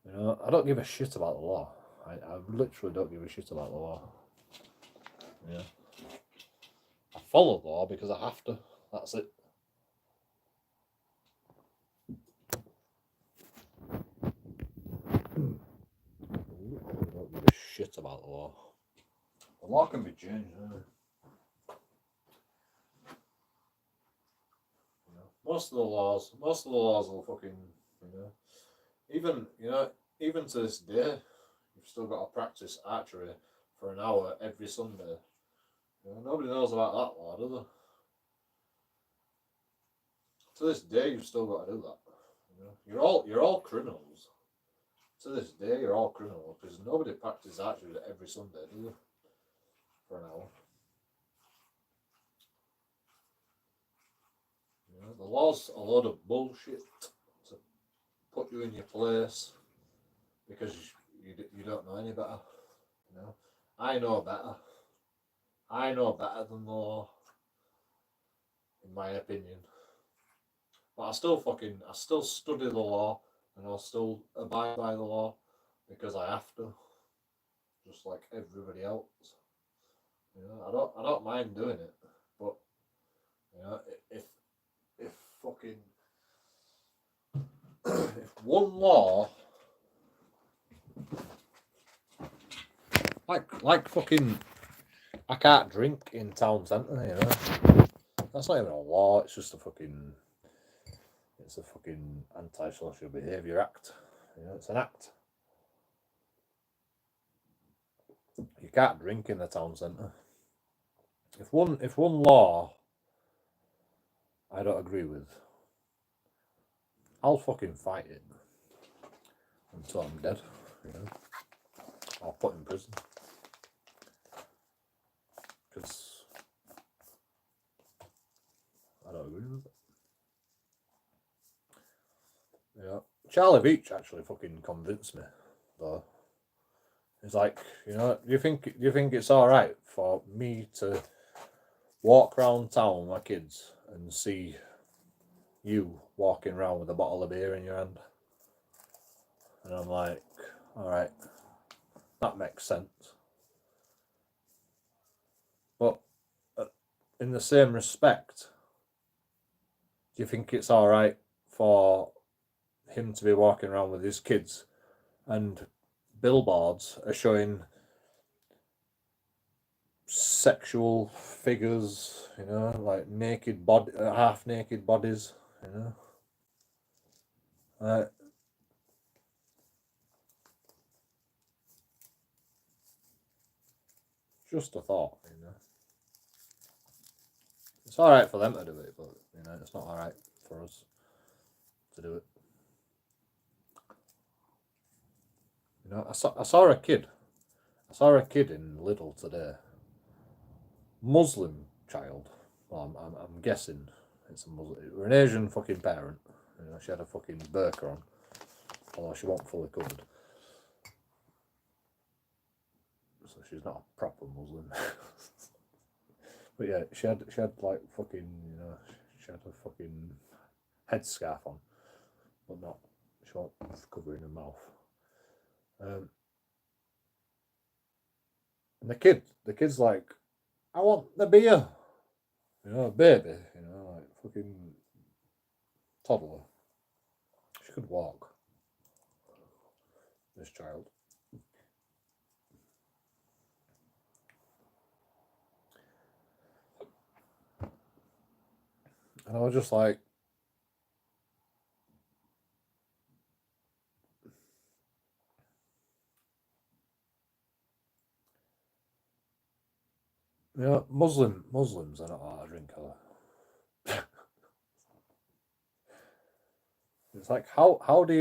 You know, I don't give a shit about the law. I literally don't give a shit about the law. Yeah. I follow the law because I have to. That's it. I literally don't give a shit about the law. The law can be changed. You know, most of the laws will fucking, you know, even to this day, you've still got to practice archery for an hour every Sunday. You know, nobody knows about that law, do they? To this day, you've still got to do that. You know, you're all criminals. To this day, you're all criminals because nobody practices archery every Sunday, do they? For an hour. You know, the law's a load of bullshit to put you in your place because you don't know any better. You know, I know better. I know better than the law, in my opinion. But I still study the law, and I'll still abide by the law because I have to, just like everybody else. You know, I don't mind doing it, but you know, if fucking if one law, like fucking, I can't drink in town centre. You know, that's not even a law. It's just a fucking. It's a fucking antisocial behaviour act. You know, it's an act. You can't drink in the town centre. If one law I don't agree with, I'll fucking fight it until I'm dead. You know, I'll put in prison because I don't agree with it. Yeah, Charlie Beach actually fucking convinced me though. It's like, you know, do you think it's all right for me to walk around town with my kids and see you walking around with a bottle of beer in your hand? And I'm like, all right, that makes sense. But in the same respect, do you think it's all right for him to be walking around with his kids and billboards are showing sexual figures, you know, like naked body, half naked bodies, you know? Just a thought, you know. It's all right for them to do it, but you know, it's not all right for us to do it. You know, I saw a kid. I saw a kid in Lidl today. Muslim child. Well, I'm guessing it's a Muslim. An Asian fucking parent. You know, she had a fucking burqa on, although she wasn't fully covered. So she's not a proper Muslim. But yeah, she had like fucking, you know, she had a fucking headscarf on, but not, she wasn't covering her mouth. And the kid's like, I want the beer. You know, a baby, you know, like fucking toddler. She could walk, this child. And I was just like, you know, Muslims are not allowed to drink, are they? It's like, how do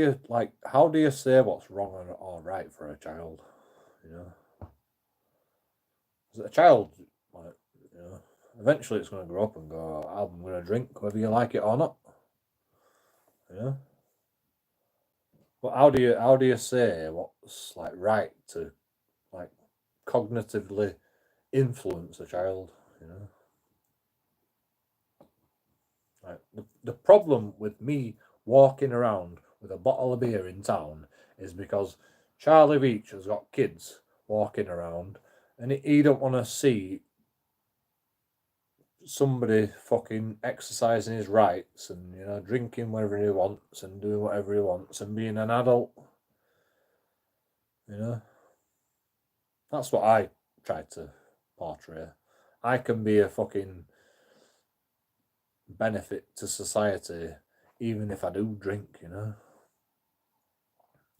you say what's wrong or right for a child? You know, is it a child, like, you know, eventually it's going to grow up and go, I'm going to drink whether you like it or not. You know, but how do you say what's like right to like cognitively influence a child? You know, like the problem with me walking around with a bottle of beer in town is because Charlie Beach has got kids walking around, and he don't want to see somebody fucking exercising his rights and, you know, drinking whatever he wants and doing whatever he wants and being an adult. You know, that's what I tried to portray. I can be a fucking benefit to society even if I do drink. You know,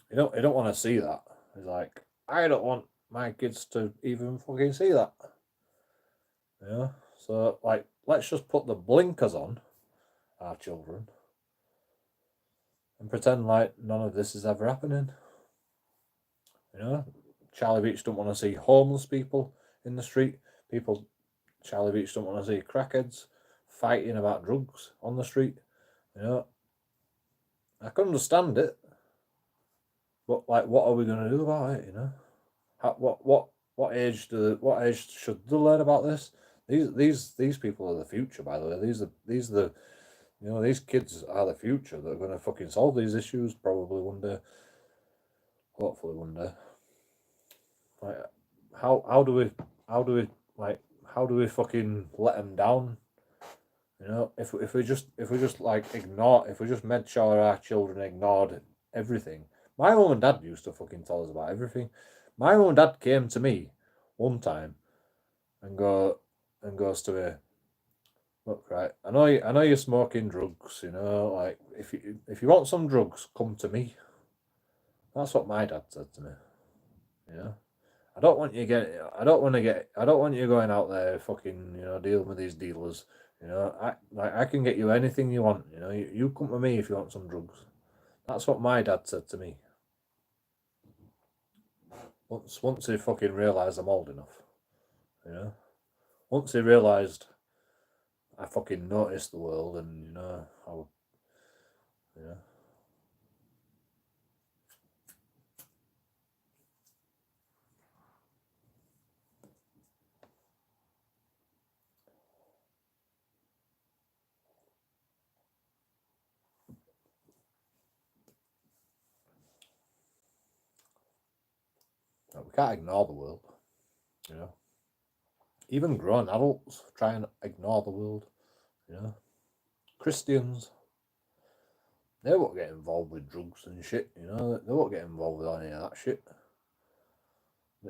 you don't want to see that. It's like, I don't want my kids to even fucking see that. You know, so like, let's just put the blinkers on our children and pretend like none of this is ever happening. You know, Charlie Beach don't want to see homeless people in the street. Charlie Beach don't want to see crackheads fighting about drugs on the street. You know, I can understand it, but like, what are we going to do about it? You know, what What age should they learn about this? These people are the future, by the way. These are the these kids are the future that are going to fucking solve these issues probably one day. Hopefully one day. Like, how do we how do we fucking let them down? If we just like ignore, if we just made sure our children ignored everything. My mum and dad used to fucking tell us about everything. My mum and dad came to me one time and goes to me, look, right, I know you're smoking drugs, like if you want some drugs, come to me. That's what my dad said to me. I don't want you I don't want you going out there fucking, dealing with these dealers. I can get you anything you want, you come to me if you want some drugs. That's what my dad said to me. Once he fucking realised I'm old enough, Once he realised I fucking noticed the world and, how, you know. We can't ignore the world, Even grown adults try and ignore the world, Christians, they won't get involved with drugs and shit, They won't get involved with any of that shit.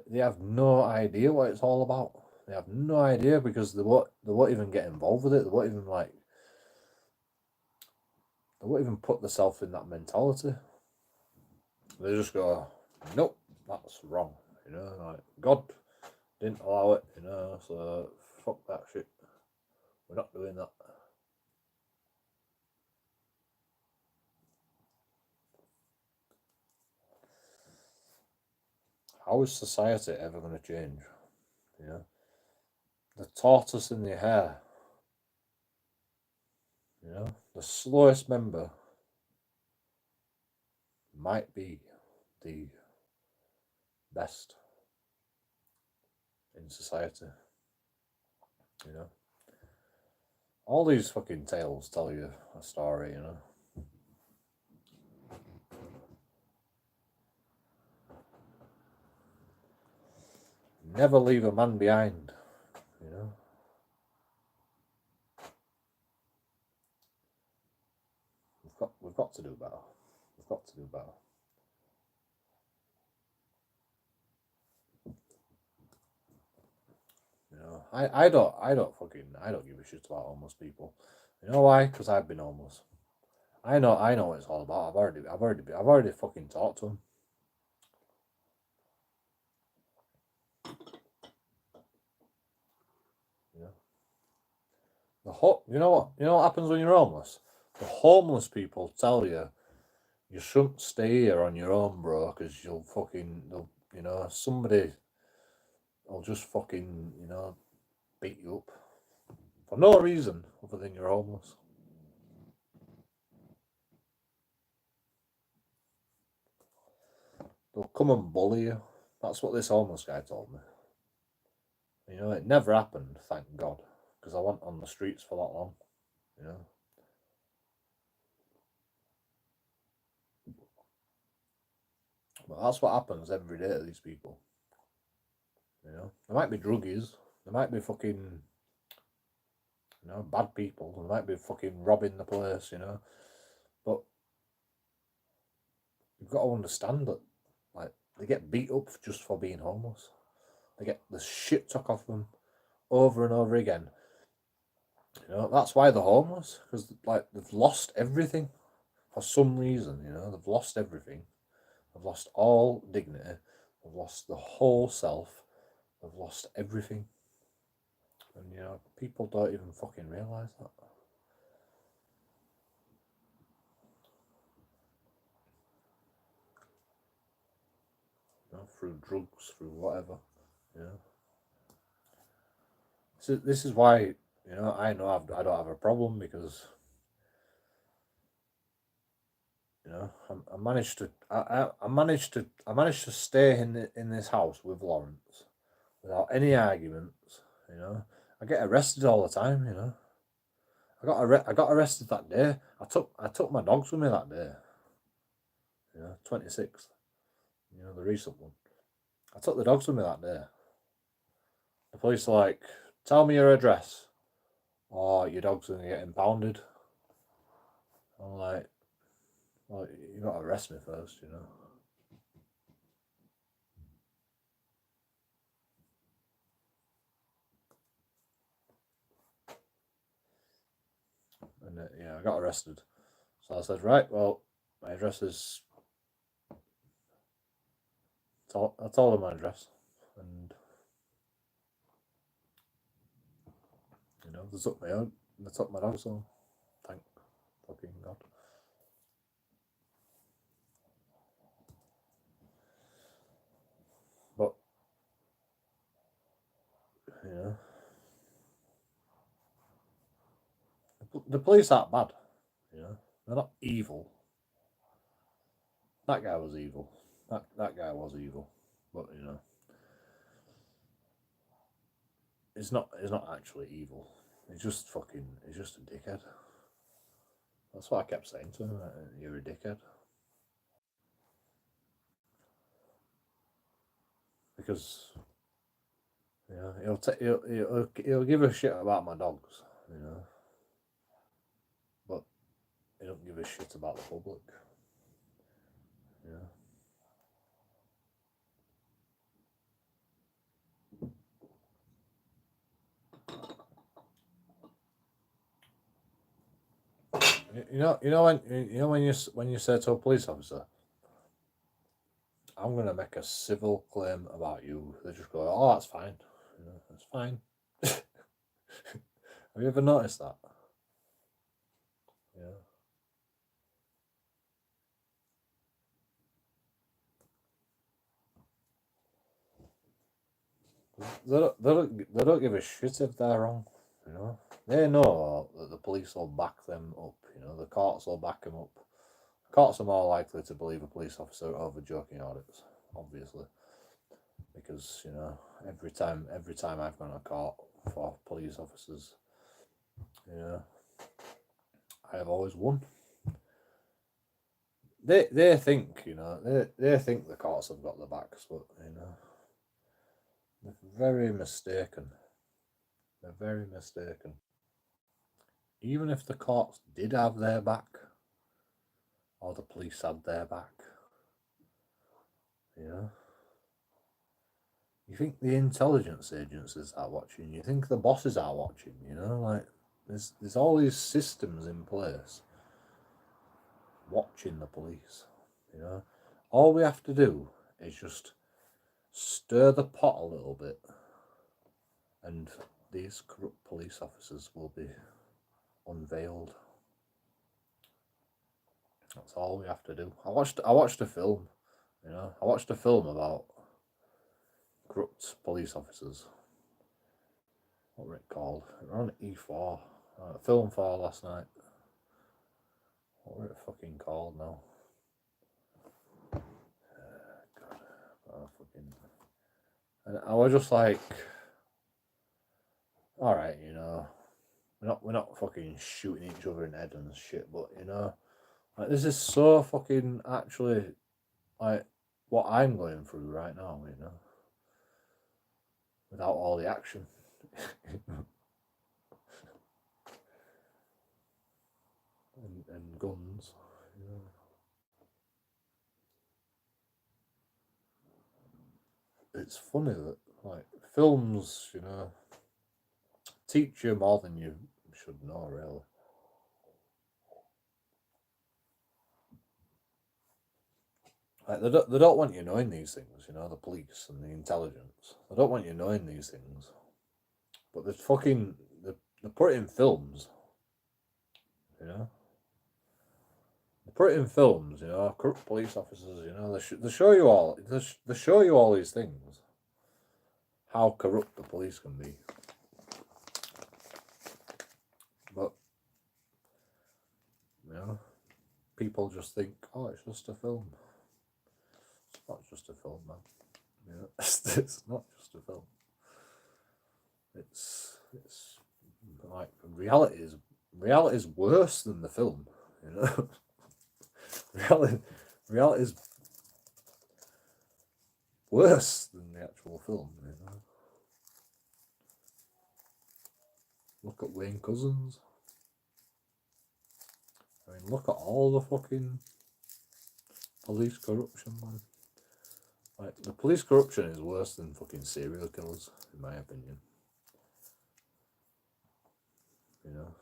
They have no idea what it's all about. They have no idea because they won't even get involved with it. They won't even put themselves in that mentality. They just go, nope, that's wrong. Like God didn't allow it, so fuck that shit. We're not doing that. How is society ever going to change? The tortoise in the hare, the slowest member might be the best in society. All these fucking tales tell you a story, Never leave a man behind, We've got to do better. We've got to do better. I don't give a shit about homeless people. You know why? Because I've been homeless. I know what it's all about. I've already fucking talked to them. You know what happens when you're homeless? The homeless people tell you shouldn't stay here on your own, bro, because somebody will just fucking, beat you up for no reason other than you're homeless. They'll come and bully you. That's what this homeless guy told me. It never happened, thank God, because I wasn't on the streets for that long. But that's what happens every day to these people. They might be druggies. They might be fucking, bad people. They might be fucking robbing the place, But you've got to understand that, like, they get beat up just for being homeless. They get the shit took off them over and over again. That's why they're homeless, because like they've lost everything for some reason. They've lost everything. They've lost all dignity. They've lost the whole self. They've lost everything. And people don't even fucking realise that. Through drugs, through whatever. So this is why I know I don't have a problem, because I managed to stay in this house with Lawrence without any arguments. You know, I get arrested all the time. You know, I got arrested that day. I took my dogs with me that day. You know, 26th. You know, the recent one. I took the dogs with me that day. The police are like, tell me your address, or your dog's gonna get impounded. I'm like, well, you gotta arrest me first, you know. And yeah, I got arrested. So I said, right, well, my address is. I told them my address, and you know, they took my dog, so thank fucking God. But you know, the police aren't bad. You know, they're not evil. That guy was evil. That guy was evil. But you know, he's not actually evil. He's just a dickhead. That's what I kept saying to him. You're a dickhead. Because you know he'll give a shit about my dogs. You know, but he don't give a shit about the public. You know. When you say to a police officer, I'm gonna make a civil claim about you, they just go, oh, that's fine. You know, that's fine. Have you ever noticed that? Yeah. They don't give a shit if they're wrong. You know, they know that the police will back them up. You know, the courts will back them up. Courts are more likely to believe a police officer over joking audits, obviously, because you know every time I've gone to court for police officers, you know, I have always won. They think you know they think the courts have got the backs, but you know they're very mistaken. They're very mistaken. Even if the courts did have their back, or the police had their back, you know. You think the intelligence agencies are watching? You think the bosses are watching? You know, like there's all these systems in place watching the police. You know, all we have to do is just stir the pot a little bit, and these corrupt police officers will be unveiled. That's all we have to do. I watched a film. You know, I watched a film about corrupt police officers. What were it called? It was on E4. Film 4 last night. What were it fucking called now? God, and I was just like, all right, you know, we're not fucking shooting each other in the head and shit, but you know, like this is so fucking actually like what I'm going through right now, you know, without all the action. and guns. You know. It's funny that like films, you know, teach you more than you should know, really. Like they don't want you knowing these things, you know, the police and the intelligence. They don't want you knowing these things, but they put it in films, you know. They put it in films, you know. Corrupt police officers, you know, they show you all they show you all these things, how corrupt the police can be. But you know, people just think, oh, it's just a film. It's not just a film, man. You know, it's not just a film. It's like reality is worse than the film, you know. reality is worse than the actual film, you know. Look at Wayne Cousins. I mean, look at all the fucking police corruption, man. Like, the police corruption is worse than fucking serial killers, in my opinion. You know,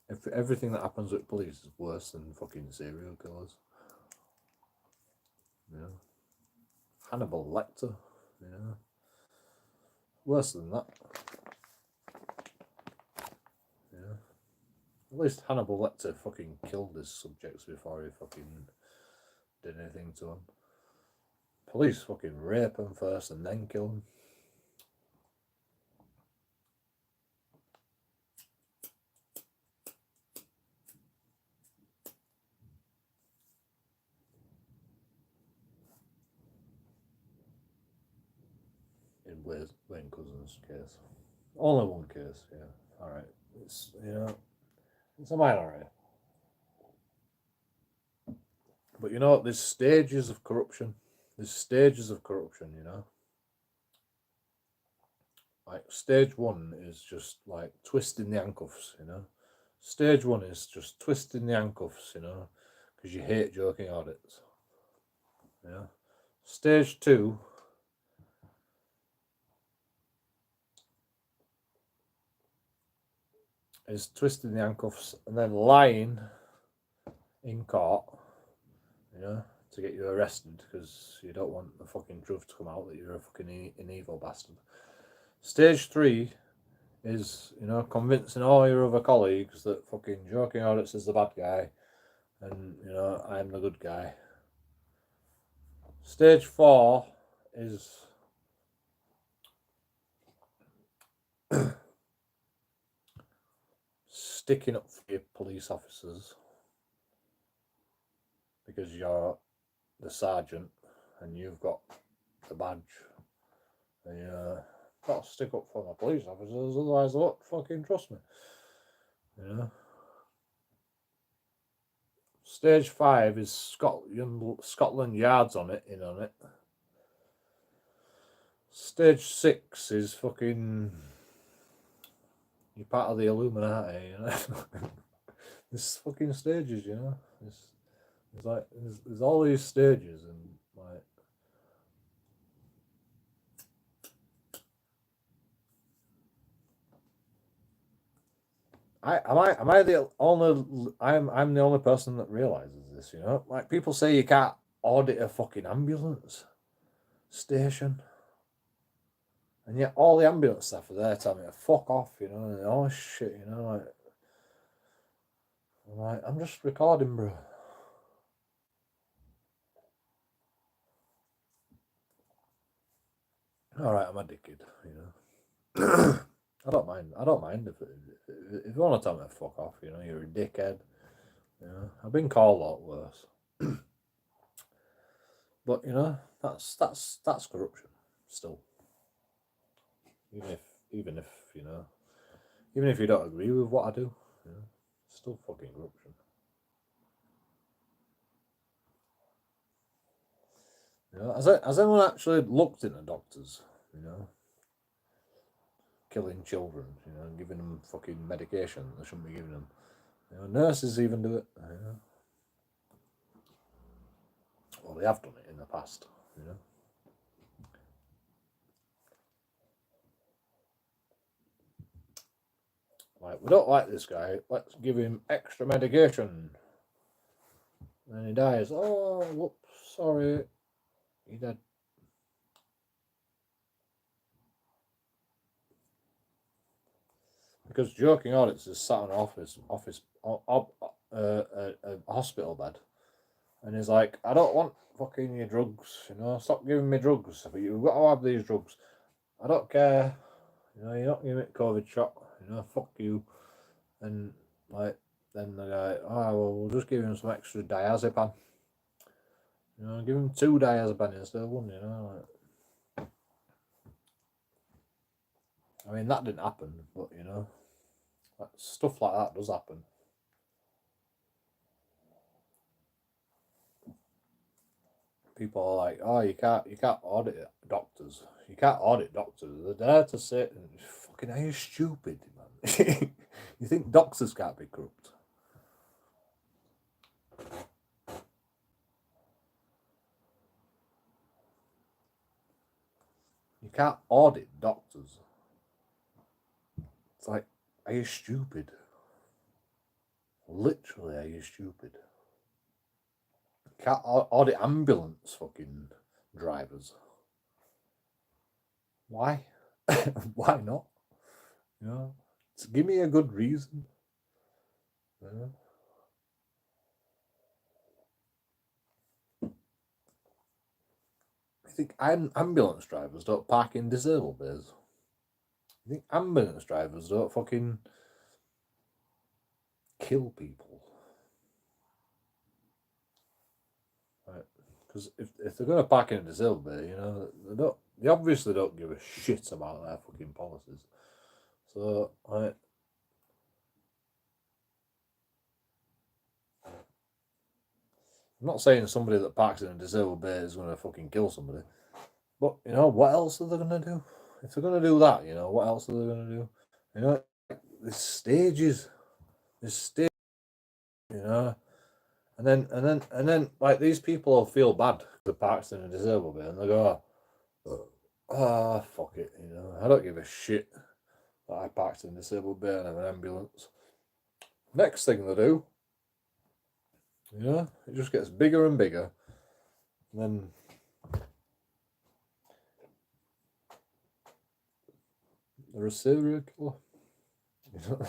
if everything that happens with police is worse than fucking serial killers. You know, Hannibal Lecter. You know, worse than that. You know, at least Hannibal Lecter fucking killed his subjects before he fucking did anything to them. Police fucking rape them first and then kill them. In Wayne Cousins' case. Only one case, yeah. Alright. It's, you know, it's a minority. But you know, there's stages of corruption. There's stages of corruption, you know. Like, stage one is just like twisting the handcuffs, you know. Stage one is just twisting the handcuffs, you know, because you hate JoeKingAudits. You know. Stage two is twisting the handcuffs and then lying in court, you know, to get you arrested because you don't want the fucking truth to come out that you're a fucking an evil bastard. Stage three is, you know, convincing all your other colleagues that fucking JoeKingAudits is the bad guy and, you know, I'm the good guy. Stage four is sticking up for your police officers because you're the sergeant and you've got the badge and you got to stick up for the police officers, otherwise they won't fucking trust me, you know. Stage five is Scotland Yard's on it. Stage six is fucking you're part of the Illuminati, you know. There's fucking stages, you know. There's like there's all these stages and like am I the only I'm the only person that realizes this, you know? Like people say you can't audit a fucking ambulance station. And yet all the ambulance staff are there telling me to fuck off, you know, and all this shit, you know, I'm just recording, bro. Alright, I'm a dickhead, you know. I don't mind if you want to tell me to fuck off, you know, you're a dickhead. You know, I've been called a lot worse. But you know, that's corruption still. Even if you know, even if you don't agree with what I do, you know, it's still fucking corruption. You know, has anyone actually looked into doctors? You know, killing children, you know, giving them fucking medication they shouldn't be giving them. You know, nurses even do it. You know. Well, they have done it in the past. You know. Like, we don't like this guy. Let's give him extra medication. And he dies. Oh, whoops, sorry. He died. Because JoeKingAudits is sat on a hospital bed, and he's like, I don't want fucking your drugs, you know, stop giving me drugs, but you've got to have these drugs. I don't care, you know, you're not giving me a COVID shot, you know, fuck you. And like, then the guy, oh well, we'll just give him some extra diazepam. You know, give him 2 diazepam instead of 1, you know, like. I mean, that didn't happen, but you know, stuff like that does happen. People are like, "Oh, you can't audit doctors. You can't audit doctors. They're there to say, fucking, are you stupid, man? You think doctors can't be corrupt?" You can't audit doctors. It's like, are you stupid? Literally, are you stupid? You can't audit ambulance fucking drivers. Why? Why not? You know, give me a good reason. You know? I think ambulance drivers don't park in disabled bays. I think ambulance drivers don't fucking kill people. Right? Because if they're going to park in a disabled bay, you know, they obviously don't give a shit about their fucking policies. So, I'm not saying somebody that parks in a disabled bay is going to fucking kill somebody. But, you know, what else are they going to do? If they're going to do that, you know, what else are they going to do? You know, there's stages. You know. And then, like, these people will feel bad if they parks in a disabled bay and they go, "Ah, fuck it, you know, I don't give a shit that I parked in a disabled bay and have an ambulance." Next thing they do, you know, it just gets bigger and bigger. And then they're a serial killer. You know?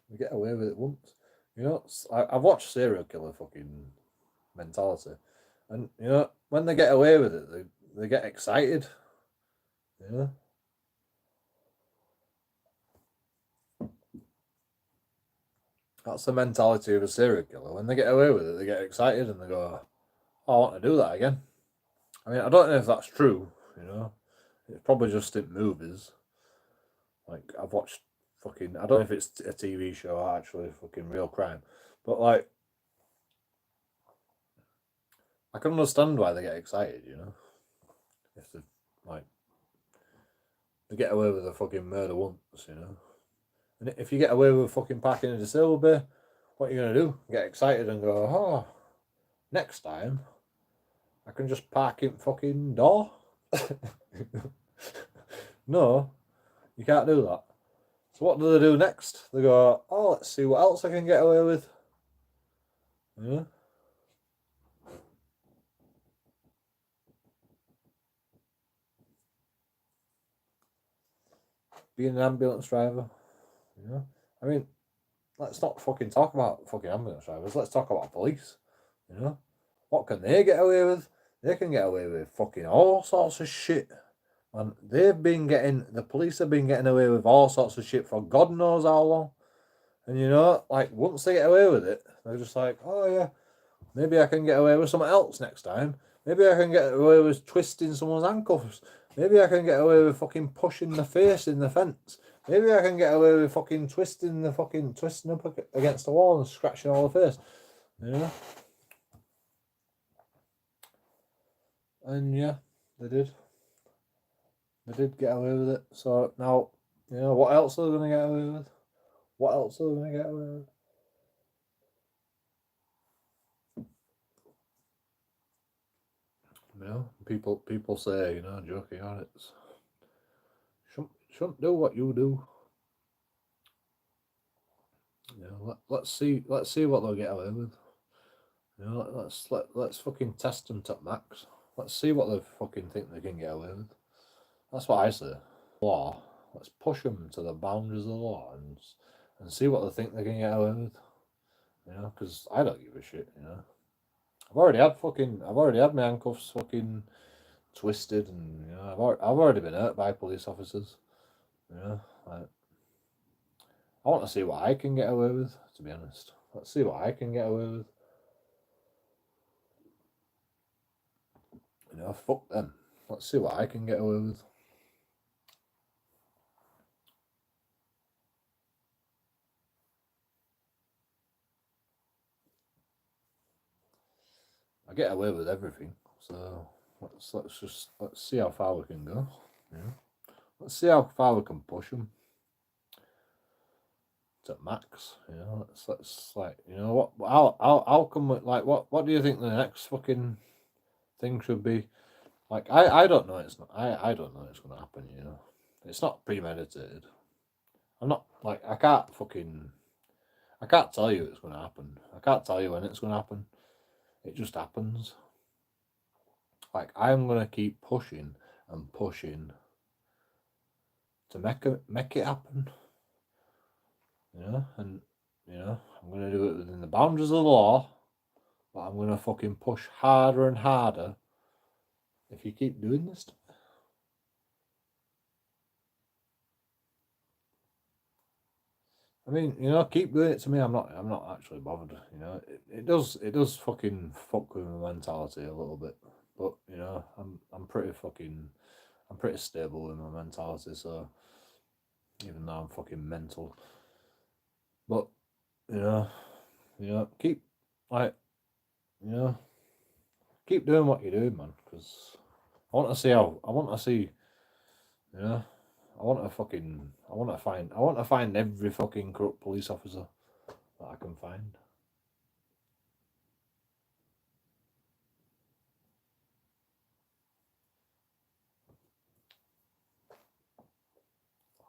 They get away with it once. You know, I've watched serial killer fucking mentality. And, you know, when they get away with it, they get excited. You know? That's the mentality of a serial killer. When they get away with it, they get excited and they go, "Oh, I want to do that again." I mean, I don't know if that's true, you know. It's probably just in movies. Like, I've watched fucking, I don't know if it's a TV show or actually fucking real crime. But, like, I can understand why they get excited, you know. If they, like, they get away with a fucking murder once, you know. And if you get away with fucking parking in a disabled bay, what are you going to do? Get excited and go, "Oh, next time I can just park in fucking door." No, you can't do that. So what do they do next? They go, "Oh, let's see what else I can get away with." Yeah. Being an ambulance driver. You know? I mean, let's not fucking talk about fucking ambulance drivers. Let's talk about police. You know? What can they get away with? They can get away with fucking all sorts of shit. And the police have been getting away with all sorts of shit for God knows how long. And you know, like, once they get away with it, they're just like, "Oh yeah, maybe I can get away with something else next time. Maybe I can get away with twisting someone's handcuffs. Maybe I can get away with fucking pushing the face in the fence. Maybe I can get away with fucking twisting up against the wall and scratching all the face." You know? And yeah, they did. They did get away with it. So now, you know, what else are they going to get away with? What else are they going to get away with? You know, people say, you know, joking on it. Shouldn't do what you do. You know, let's see what they'll get away with. You know, let's fucking test them to max. Let's see what they fucking think they can get away with. That's what I say. Law. Let's push them to the boundaries of the law and see what they think they can get away with. You know, because I don't give a shit. You know, I've already had my handcuffs fucking twisted, and you know, I've already been hurt by police officers. You know, like, I want to see what I can get away with. To be honest, let's see what I can get away with. You know, fuck them. Let's see what I can get away with. get away with everything. So let's see how far we can go. Yeah. Let's see how far we can push them to max. You know, let's like, you know, how come we, like what do you think the next fucking thing should be? Like I don't know. It's not. I don't know it's gonna happen. You know, it's not premeditated. I'm not like I can't tell you it's gonna happen. I can't tell you when it's gonna happen. It just happens. Like I'm gonna keep pushing and pushing to make it happen. You know, and you know, I'm gonna do it within the boundaries of the law, but I'm gonna fucking push harder and harder if you keep doing this to me. I mean, you know, keep doing it to me. I'm not actually bothered. You know, it does fucking fuck with my mentality a little bit, but you know, I'm pretty stable with my mentality. So even though I'm fucking mental, but you know, keep like, you know, keep doing what you're doing, man. Because I want to see, you know, I want to find every fucking corrupt police officer that I can find.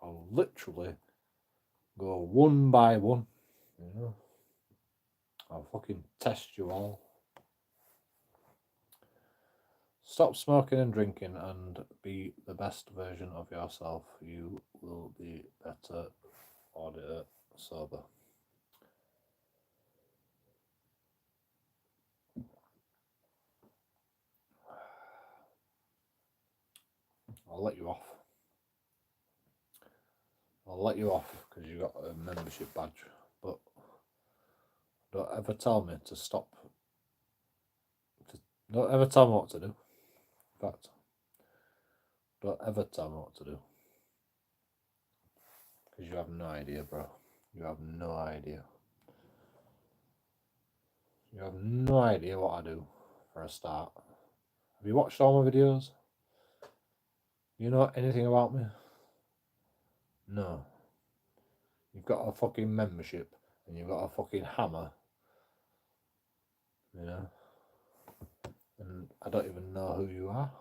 I'll literally go one by one, you know. I'll fucking test you all. Stop smoking and drinking and be the best version of yourself. You will be better auditor sober. I'll let you off. I'll let you off because you got a membership badge, but don't ever tell me to stop. Don't ever tell me what to do. In fact, don't ever tell me what to do. Because you have no idea, bro. You have no idea. You have no idea what I do for a start. Have you watched all my videos? You know anything about me? No. You've got a fucking membership and you've got a fucking hammer. You know? And I don't even know who you are.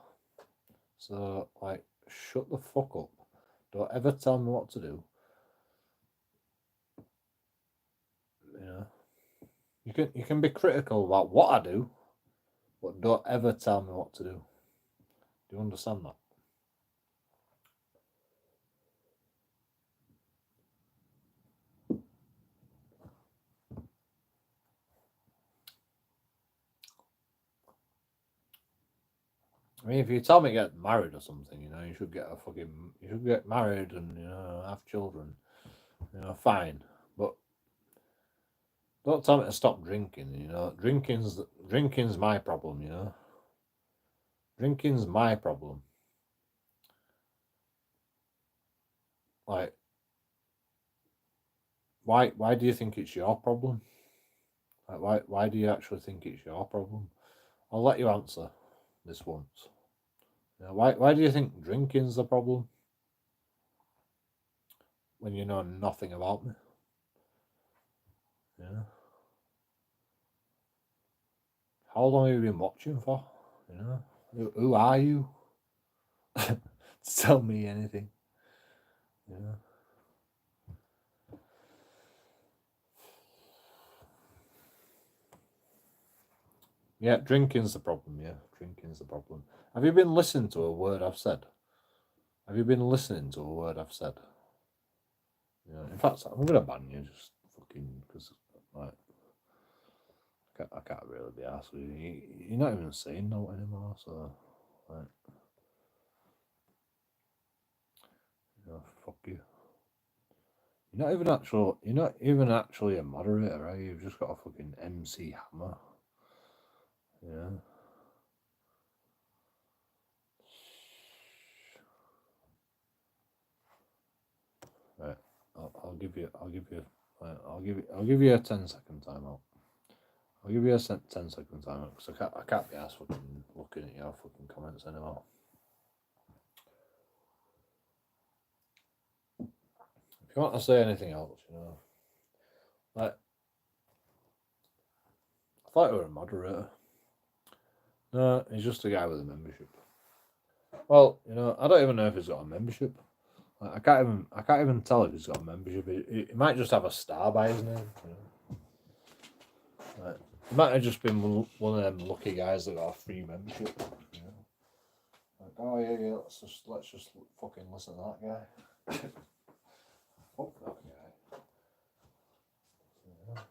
So, like, shut the fuck up. Don't ever tell me what to do. You know? You can be critical about what I do, but don't ever tell me what to do. Do you understand that? I mean, if you tell me to get married or something, you know, you should get married and, you know, have children. You know, fine. But don't tell me to stop drinking, you know. Drinking's my problem, you know. Drinking's my problem. Like, why do you think it's your problem? Like, why do you actually think it's your problem? I'll let you answer this once. You know, why do you think drinking's the problem when you know nothing about me? Yeah. How long have you been watching for? You know, who are you to tell me anything? You know. Yeah, drinking's the problem. Yeah, drinking's the problem. Have you been listening to a word I've said? Have you been listening to a word I've said? Yeah. In fact, I'm gonna ban you just fucking because like I can't really be asked with you. You're not even saying no anymore. So like, you know, fuck you. You're not even actually a moderator, right? You've just got a fucking MC hammer. Yeah. Right. I'll give you a 10-second timeout. I'll give you a 10-second timer because I can't be asked fucking looking at your fucking comments anymore. If you want to say anything else, you know, like, I thought you were a moderator. No, he's just a guy with a membership. Well, you know, I don't even know if he's got a membership. Like, I can't even tell if he's got a membership. He might just have a star by his name. You know? Like, he might have just been one of them lucky guys that got a free membership. You know? Like, oh yeah, let's just fucking listen to that guy. Fuck that guy. Yeah.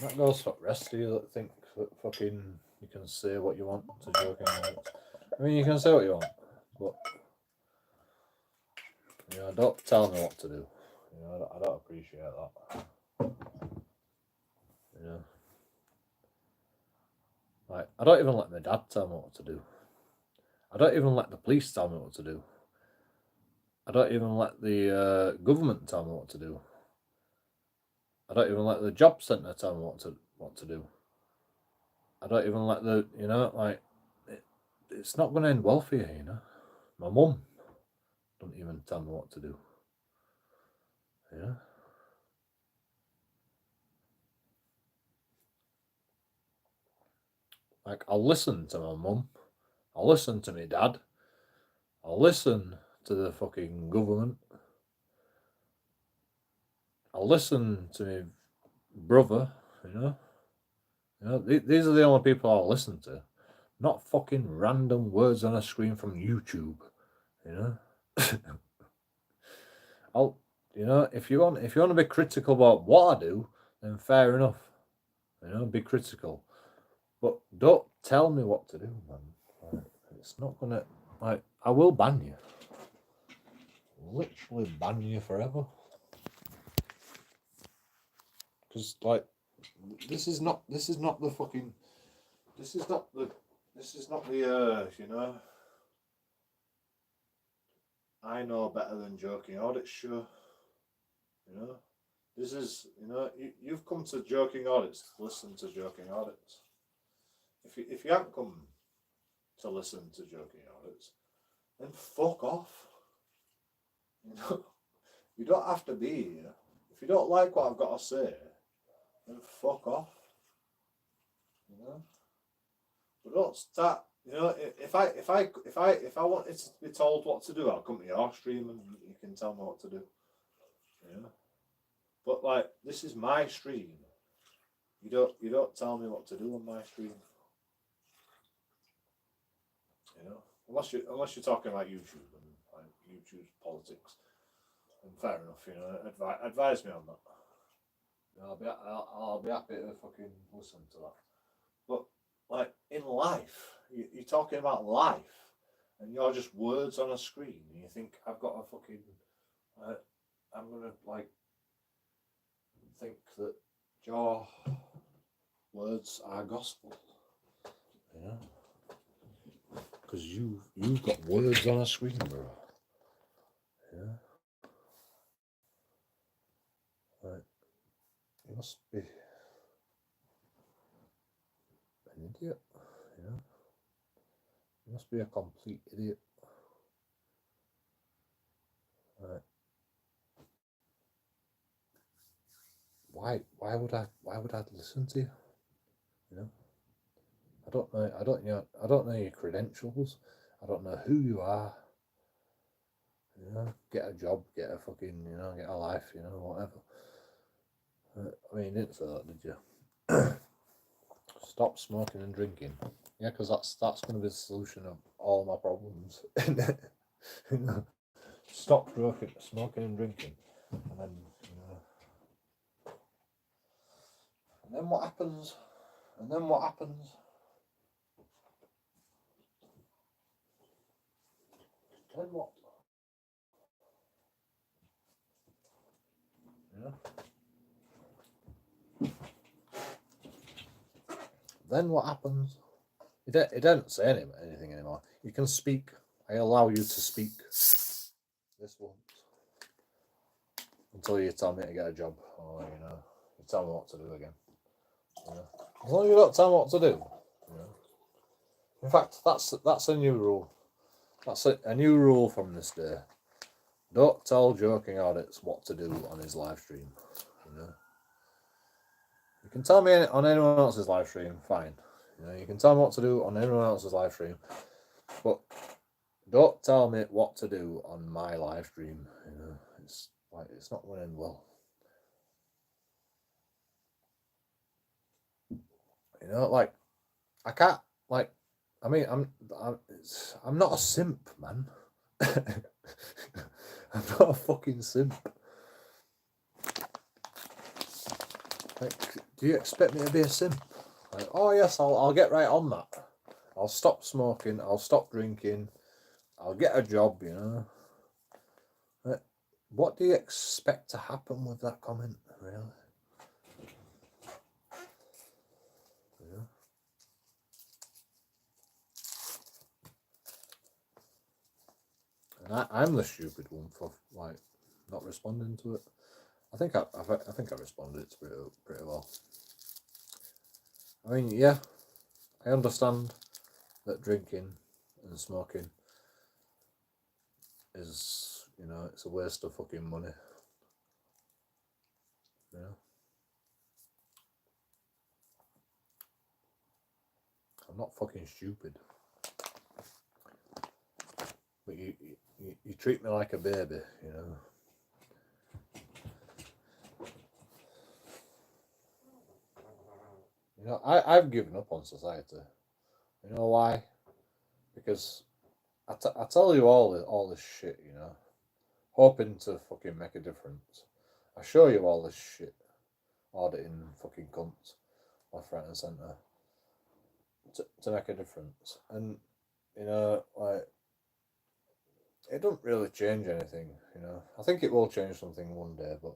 That goes for the rest of you that think that fucking you can say what you want to JoeKingAudits. I mean, you can say what you want, but you know, don't tell me what to do. You know, I don't appreciate that. You know, like, I don't even let my dad tell me what to do. I don't even let the police tell me what to do. I don't even let the government tell me what to do. I don't even let the job centre tell me what to do. I don't even let the, you know, like, it's not going to end well for you, you know. My mum don't even tell me what to do. Yeah. Like, I'll listen to my mum. I'll listen to my dad. I'll listen to the fucking government. I'll listen to my brother, you know. You know, these are the only people I'll listen to. Not fucking random words on a screen from YouTube, you know. You know, if you want to be critical about what I do, then fair enough. You know, be critical, but don't tell me what to do, man. Like, it's not gonna. Like, I will ban you. Literally ban you forever. Because, like, this is not the fucking. This is not the. You know. I know better than JoeKingAudits show. You know, this is, you know, you've come to JoeKingAudits to listen to JoeKingAudits. If you haven't come to listen to JoeKingAudits, then fuck off. You know, you don't have to be here. If you don't like what I've got to say, then fuck off. You know, but don't start. You know, if I wanted to be told what to do, I'll come to your stream and you can tell me what to do. Yeah. But, like, this is my stream. You don't tell me what to do on my stream. You know, unless you're talking about YouTube and like YouTube's politics. And fair enough, you know. Advise me on that. I'll be happy to fucking listen to that. But, like, in life, you're talking about life, and you're just words on a screen, and you think I've got a fucking. I'm gonna, like, think that your words are gospel, you know, because you've got words on a screen, bro. Yeah, like, you must be an idiot, you know. You must be a complete idiot. Right. Why would I listen to you? You know, I don't know your credentials. I don't know who you are. You know, get a job, get a fucking, you know, get a life, you know, whatever. I mean, you didn't say that, did you? Stop smoking and drinking. Yeah, because that's going to be the solution of all my problems. You know, stop smoking and drinking, and then, you know, and then what happens? And then what happens? Then what? You know? Then what happens? It doesn't say anything anymore. You can speak I allow you to speak this once until you tell me to get a job, or you tell me what to do again. As long as you don't tell me what to do. In fact, that's a new rule. That's a new rule from this day. Don't tell JoeKingAudits what to do on his live stream. You can tell me on anyone else's live stream, fine. You can tell me what to do on anyone else's live stream, but don't tell me what to do on my live stream. It's like it's not going to end well. Like I can't. Like, I mean, I'm not a simp, man. I'm not a fucking simp. Like, do you expect me to be a simp? Like, oh yes, I'll get right on that. I'll stop smoking. I'll stop drinking. I'll get a job. Like, what do you expect to happen with that comment, really? And I'm the stupid one for like not responding to it. I think I responded to it pretty well. I mean, yeah, I understand that drinking and smoking is, it's a waste of fucking money. I'm not fucking stupid. But you treat me like a baby, I've given up on society. You know why? Because I tell you all this shit, hoping to fucking make a difference. I show you all this shit, auditing fucking cunts left, right, and centre to make a difference, and like it don't really change anything. I think it will change something one day, but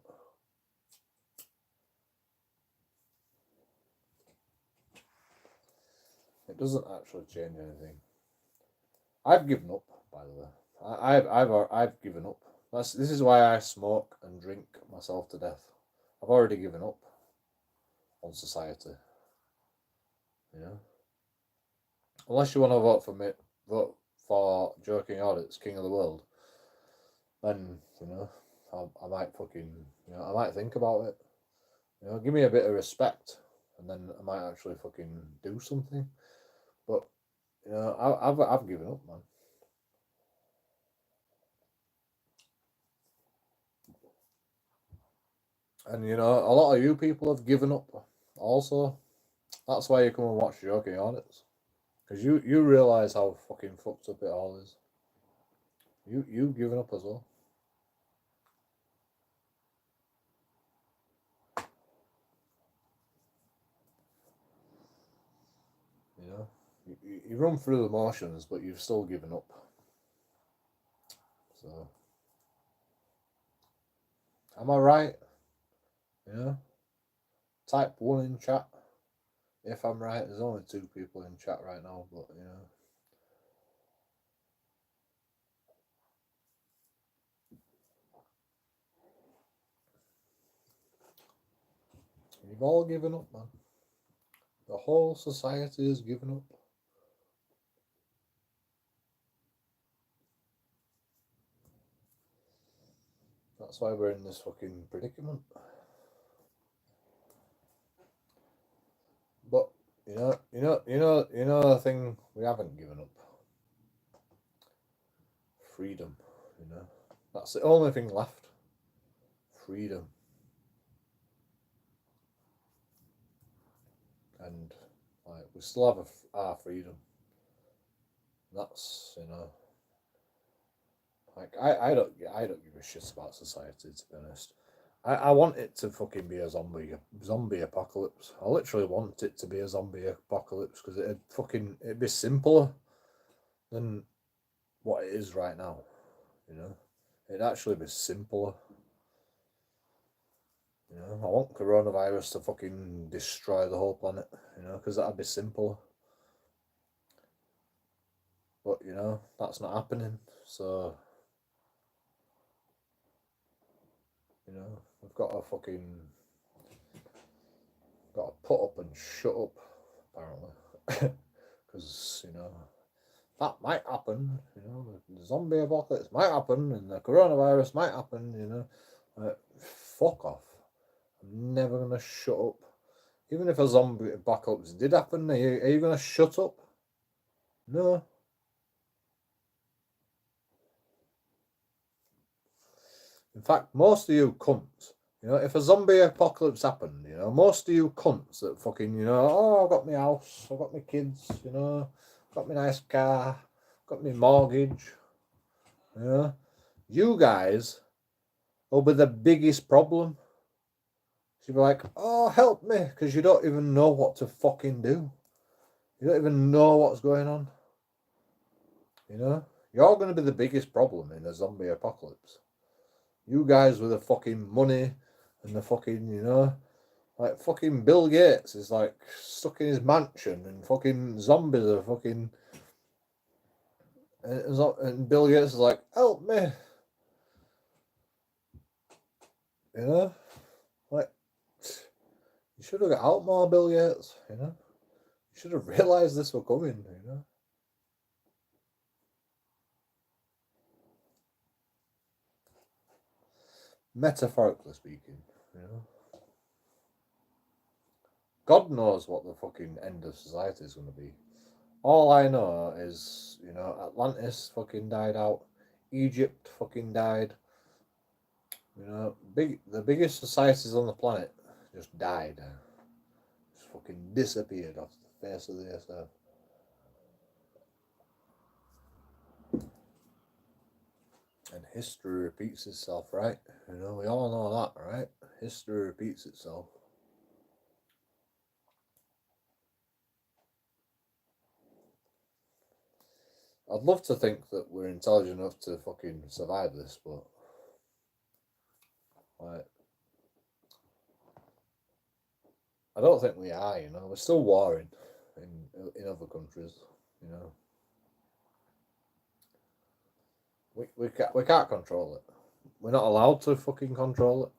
it doesn't actually change anything. I've given up, by the way. I've given up. This is why I smoke and drink myself to death. I've already given up on society. Unless you want to vote for JoeKingAudits, King of the World, then I might fucking I might think about it. Give me a bit of respect, and then I might actually fucking do something. But I've given up, man. And a lot of you people have given up also. That's why you come and watch JoeKingAudits. Because you realise how fucking fucked up it all is. You've given up as well. You run through the motions, but you've still given up. So, am I right? Type 1 in chat if I'm right. There's only 2 people in chat right now, but you've all given up, man. The whole society has given up. That's why we're in this fucking predicament. But the thing we haven't given up. Freedom. That's the only thing left. Freedom. And like we still have our freedom. That's like I don't give a shit about society, to be honest. I want it to fucking be a zombie apocalypse. I literally want it to be a zombie apocalypse because it'd be simpler than what it is right now. It'd actually be simpler. I want coronavirus to fucking destroy the whole planet. Because that'd be simpler. But know, that's not happening. So, you know, we've got to put up and shut up, apparently. Because, you know, that might happen, you know, the zombie apocalypse might happen, and the coronavirus might happen, you know. Fuck off. I'm never going to shut up. Even if a zombie apocalypse did happen, are you going to shut up? No. In fact, most of you cunts, you know, if a zombie apocalypse happened, you know, most of you cunts that fucking, you know, oh, I've got my house, I've got my kids, you know, got my nice car, got my mortgage, you know, you guys will be the biggest problem. You'll be like, oh, help me, because you don't even know what to fucking do. You don't even know what's going on. You know, you're going to be the biggest problem in a zombie apocalypse. You guys with the fucking money and the fucking, you know, like fucking Bill Gates is like stuck in his mansion and fucking zombies are fucking, and Bill Gates is like, help me. You know, like, you should have got out more, Bill Gates, you know. You should have realised this was coming, you know. Metaphorically speaking, you know. God knows what the fucking end of society is going to be. All I know is, you know, Atlantis fucking died out. Egypt fucking died. You know, the biggest societies on the planet just died. Just fucking disappeared off the face of the earth. And history repeats itself, right? You know, we all know that, right? History repeats itself. I'd love to think that we're intelligent enough to fucking survive this, but like, I don't think we are. You know, we're still warring in other countries. You know, we can't control it. We're not allowed to fucking control it.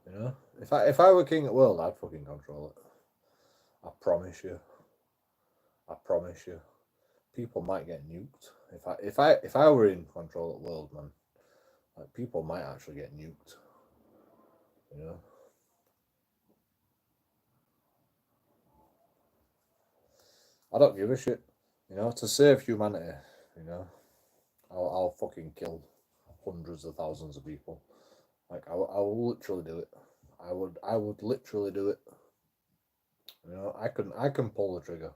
You know, if I were king of the world, I'd fucking control it. I promise you. I promise you. People might get nuked. If I were in control of the world, man, like people might actually get nuked. You know. I don't give a shit. You know, to save humanity, you know, I'll fucking kill hundreds of thousands of people. Like I will literally do it. I would literally do it. You know, I can pull the trigger.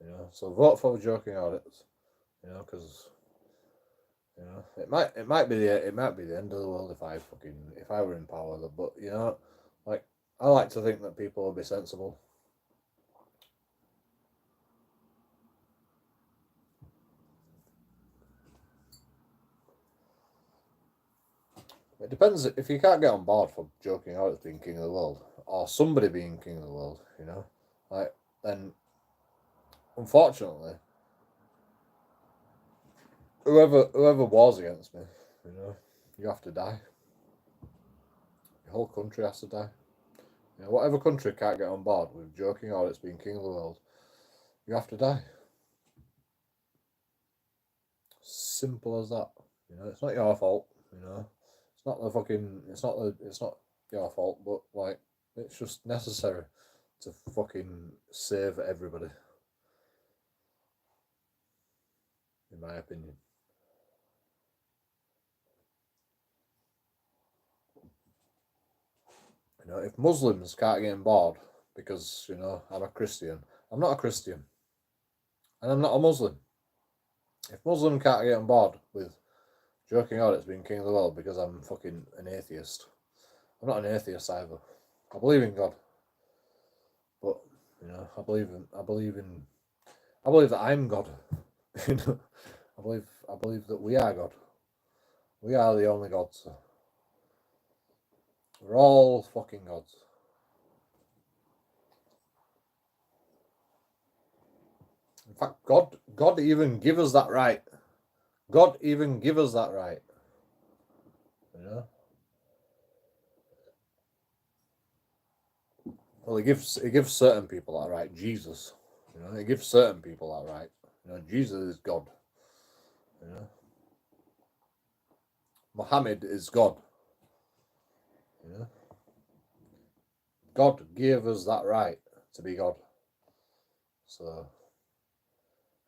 You know, so vote for JoeKingAudits. You know, because you know it might be the end of the world if I were in power. But you know, like I like to think that people will be sensible. It depends if you can't get on board for JoeKingAudits being king of the world or somebody being king of the world. You know, like then unfortunately whoever wars against me, you know, you have to die. Your whole country has to die. You know, whatever country can't get on board with JoeKingAudits being king of the world, you have to die. Simple as that. You know, it's not your fault. You know, it's not your fault. But like, it's just necessary to fucking save everybody. In my opinion. You know, if Muslims can't get on board because, you know, I'm a Christian, I'm not a Christian. And I'm not a Muslim. If Muslim can't get on board with JoeKingAudits being king of the world because I'm fucking an atheist, I'm not an atheist either. I believe in God. But, you know, I believe that I'm God. You know, I believe that we are God. We are the only gods. We're all fucking gods. In fact, God even give us that right. God even give us that right. You know? Well, he gives certain people that right. Jesus, you know, he gives certain people that right. You know, Jesus is God. You know, Muhammad is God. You know, God gave us that right to be God. So,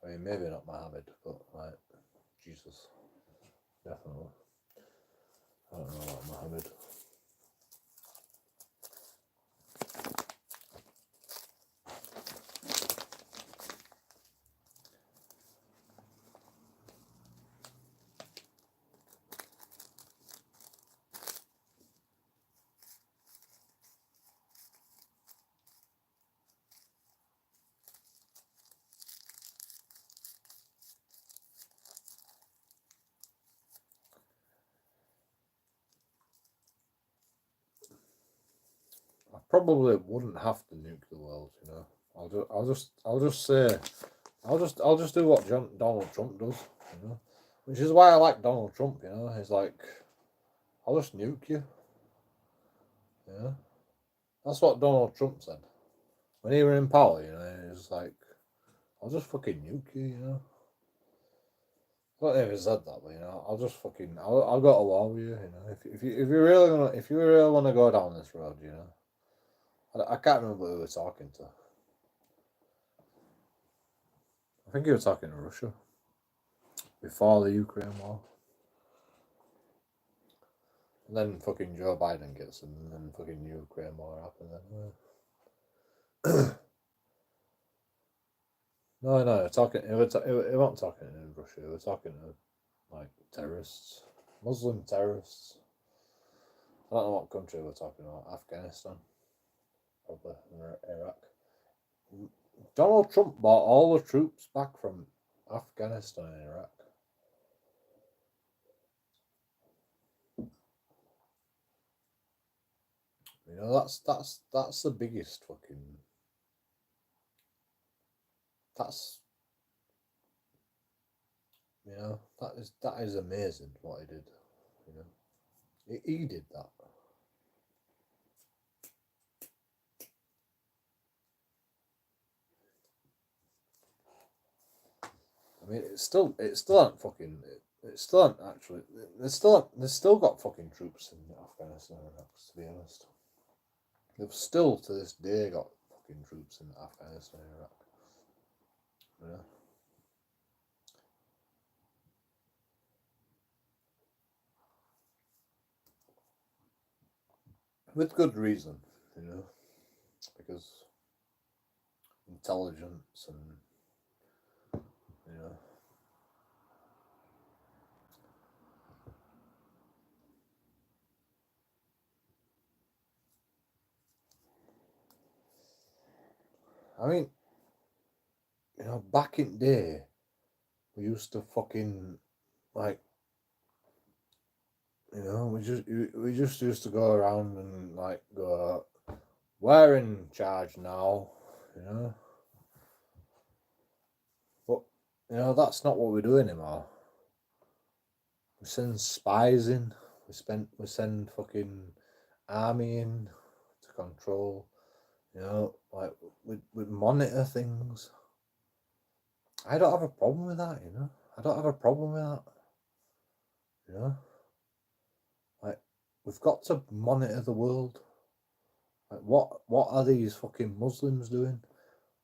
I mean, maybe not Muhammad, but like Jesus, definitely. I don't know about Muhammad. I probably wouldn't have to nuke the world. You know, I'll just say, I'll just do what Donald Trump does. You know, which is why I like Donald Trump. You know, he's like, I'll just nuke you. Yeah, that's what Donald Trump said when he were in power. You know, he was like, I'll just fucking nuke you. You know, I don't know if he said that, but you know, I'll just fucking, I'll go to war with you. You know, if you if you really want to go down this road, you know, I can't remember who we were talking to. I think he was talking to Russia before the Ukraine war. And then fucking Joe Biden gets him, and then fucking Ukraine war happened. Then. No, it wasn't talking to Russia. It was talking to like terrorists, Muslim terrorists. I don't know what country we're talking about. Afghanistan, probably Iraq. Donald Trump bought all the troops back from Afghanistan and Iraq. You know, that's the biggest fucking. That's, you know, that is amazing what he did. You know, he did that. I mean, it's still not fucking. It's still not actually. There's still got fucking troops in Afghanistan and Iraq. To be honest, they've still to this day got fucking troops in Afghanistan and Iraq. Yeah. With good reason, you know, because intelligence and, you know, I mean, you know, back in the day, we used to fucking like, you know, we just used to go around and like go, we're in charge now, you know. But you know, that's not what we do anymore. We send spies in. We send fucking army in to control. You know, like we monitor things. I don't have a problem with that. You know, I don't have a problem with that. You know, like we've got to monitor the world. Like what are these fucking Muslims doing?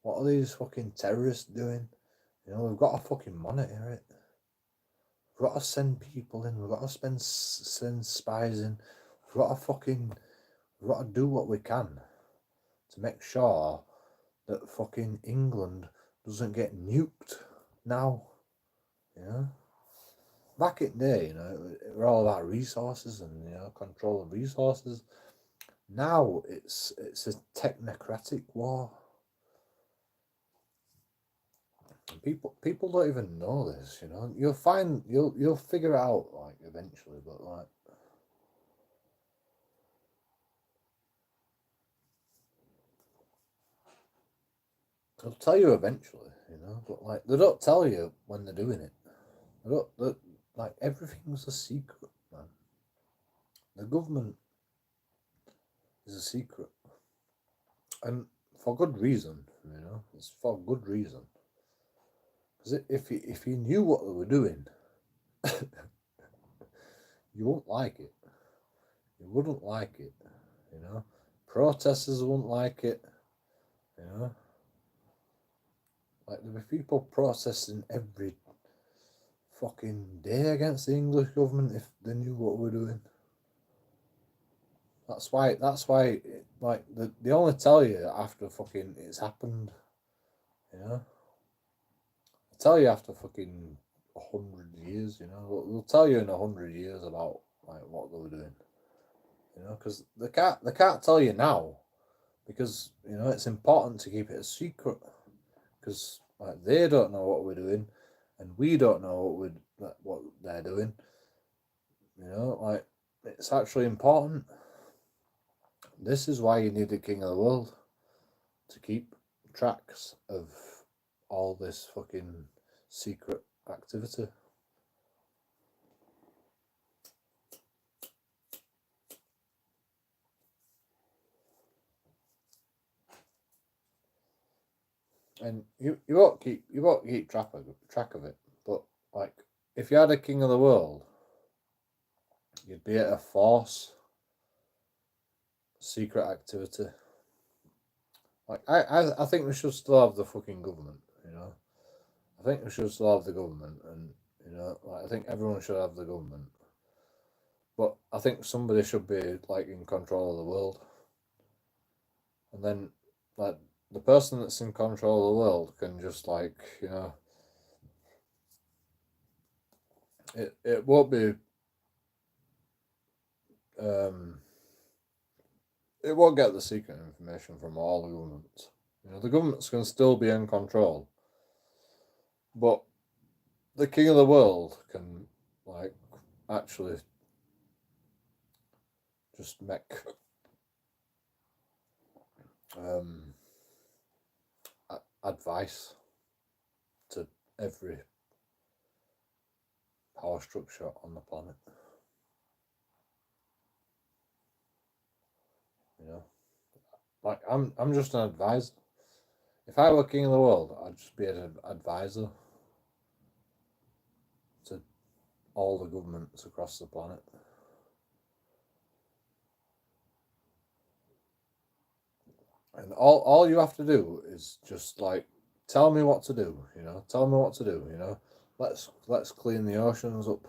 What are these fucking terrorists doing? You know, we've got to fucking monitor it. We've got to send people in. We've got to send spies in. We've got to do what we can to make sure that fucking England doesn't get nuked now. You know, back in the day, you know, it were all about resources and, you know, control of resources. Now it's a technocratic war. And people don't even know this. You know, you'll figure it out like eventually, but like. I'll tell you eventually, you know. know. But like, they don't tell you when they're doing it. Like, everything's a secret, man. The government is a secret, and for good reason. You know, it's for good reason. Because if you knew what they were doing, you wouldn't like it. You wouldn't like it. You know, protesters wouldn't like it. You know, like, there were people protesting every fucking day against the English government if they knew what we're doing. That's why. Like, they only tell you after fucking it's happened. You know, they tell you after fucking 100 years. You know, they'll tell you in 100 years about like what they were doing. You know, because they can't tell you now, because you know it's important to keep it a secret, because like they don't know what we're doing, and we don't know what they're doing. You know, like, it's actually important. This is why you need a king of the world, to keep tracks of all this fucking secret activity. And you won't keep track of it. But like, if you had a king of the world, you'd be able to force secret activity. Like, I think we should still have the fucking government, you know. I think we should still have the government, and you know, like, I think everyone should have the government. But I think somebody should be like in control of the world. And then, like, the person that's in control of the world can just, like, you know, it won't be it won't get the secret information from all the governments. You know, the governments can still be in control, but the king of the world can, like, actually just make advice to every power structure on the planet. You know, like, I'm just an advisor. If I were king of the world, I'd just be an advisor to all the governments across the planet. And all you have to do is just, like, tell me what to do, you know. Tell me what to do, you know. Let's clean the oceans up.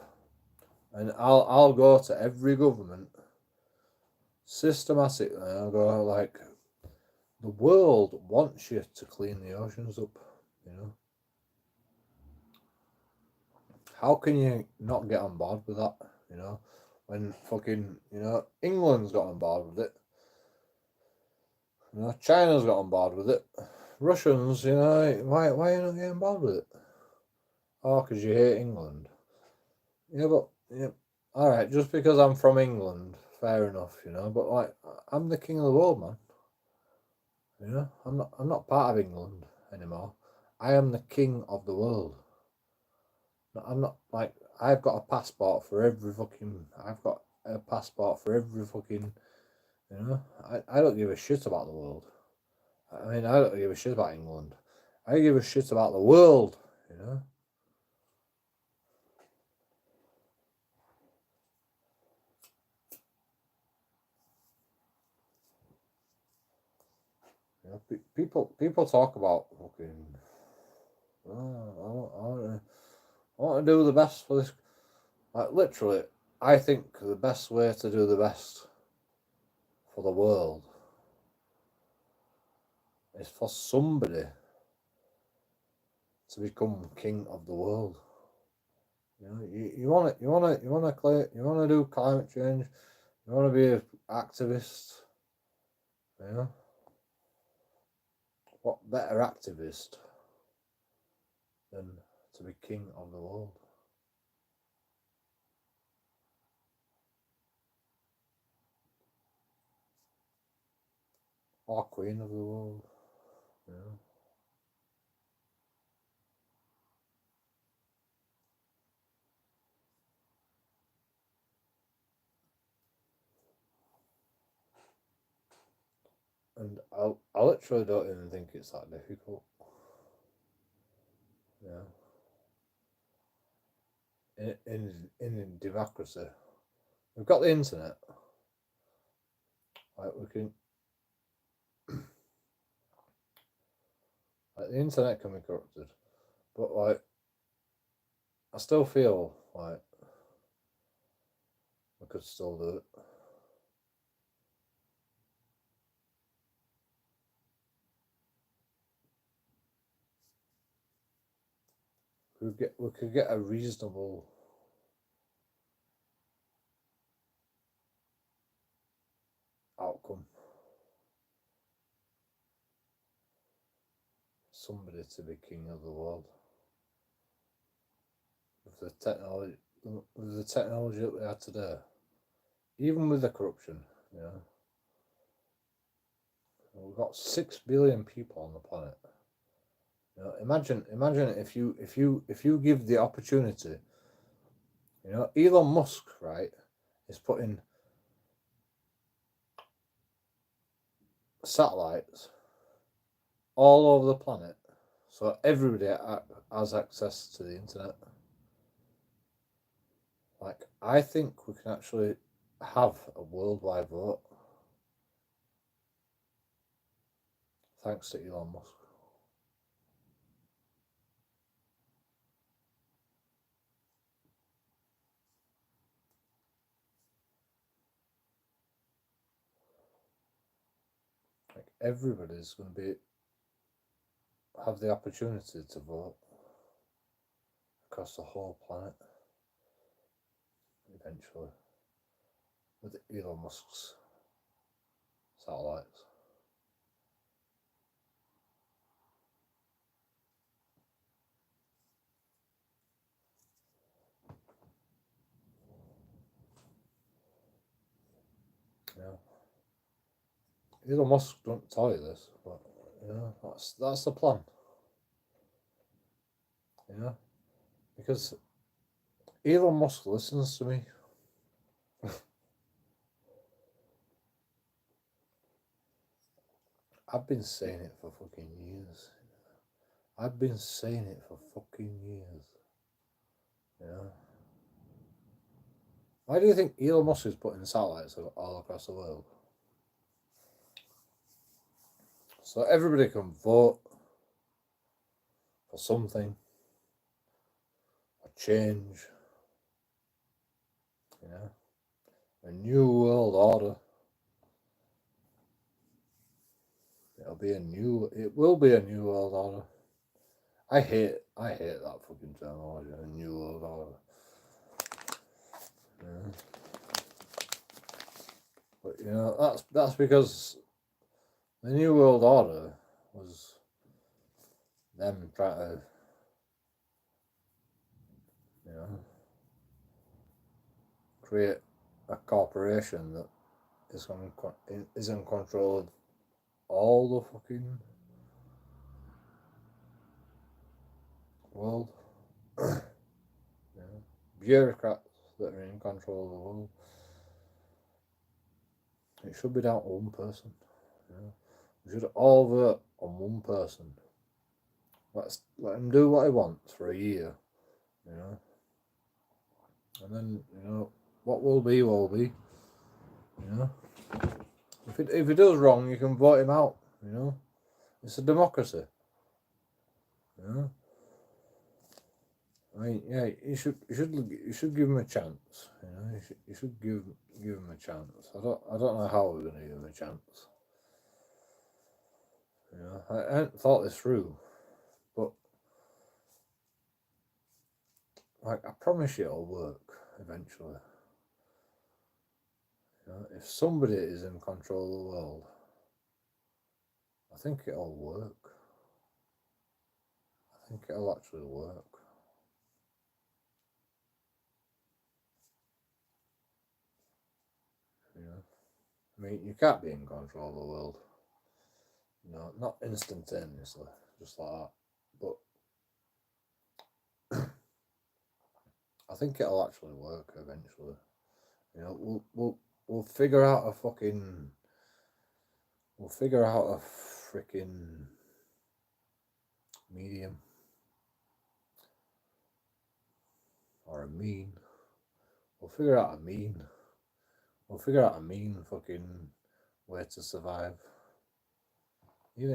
And I'll go to every government systematically, and I'll go like, the world wants you to clean the oceans up, you know. How can you not get on board with that, you know? When fucking, you know, England's got on board with it. You know, China's got on board with it. Russians, you know, why are you not getting on board with it? Oh, because you hate England. Yeah, but yeah, all right. Just because I'm from England, fair enough, you know. But like, I'm the king of the world, man. You know, I'm not part of England anymore. I am the king of the world. I'm not, like, I've got a passport for every fucking. I've got a passport for every fucking. You know, I don't give a shit about the world. I mean, I don't give a shit about England. I give a shit about the world. You know. You know, people talk about fucking. Oh, I want to do the best for this. Like, literally, I think the best way to do the best for the world is for somebody to become king of the world. You know, you want to do climate change. You want to be an activist. You know, what better activist than to be king of the world? Or queen of the world. You know. And I literally don't even think it's that difficult. Yeah. In democracy, we've got the internet. Like we can, like the internet can be corrupted, but like I still feel like we could still do it. We could get a reasonable outcome. Somebody to be king of the world with the technology that we have today, even with the corruption. You know, we've got 6 billion people on the planet. You know, imagine if you give the opportunity. You know, Elon Musk, right, is putting satellites all over the planet, so everybody has access to the internet. Like, I think we can actually have a worldwide vote thanks to Elon Musk. Like, everybody's going to have the opportunity to vote across the whole planet eventually with Elon Musk's satellites. Yeah. Elon Musk don't tell you this, but yeah, that's the plan. Yeah, because Elon Musk listens to me. I've been saying it for fucking years. I've been saying it for fucking years. Yeah. Why do you think Elon Musk is putting satellites all across the world? So everybody can vote for something, a change, you know, a new world order. It will be a new world order. I hate that fucking terminology, a new world order. Yeah. But you know, that's because the new world order was them trying to, you know, create a corporation that is in control of all the fucking world. Yeah. Bureaucrats that are in control of the world. It should be down to one person. Yeah. We should all vote on one person. Let him do what he wants for a year, you know. And then, you know, what will be, you know. If he does wrong, you can vote him out, you know. It's a democracy, you know. I mean, yeah, you should give him a chance, you know. You should give him a chance. I don't know how we're gonna give him a chance. You know, I hadn't thought this through, but like I promise you, it'll work eventually. You know, if somebody is in control of the world, I think it'll work. I think it'll actually work. You know, I mean, you can't be in control of the world. You know, not instantaneously, just like that. But I think it'll actually work eventually. You know, we'll figure out a fucking We'll figure out a freaking medium or a mean. We'll figure out a mean. We'll figure out a mean fucking way to survive. Even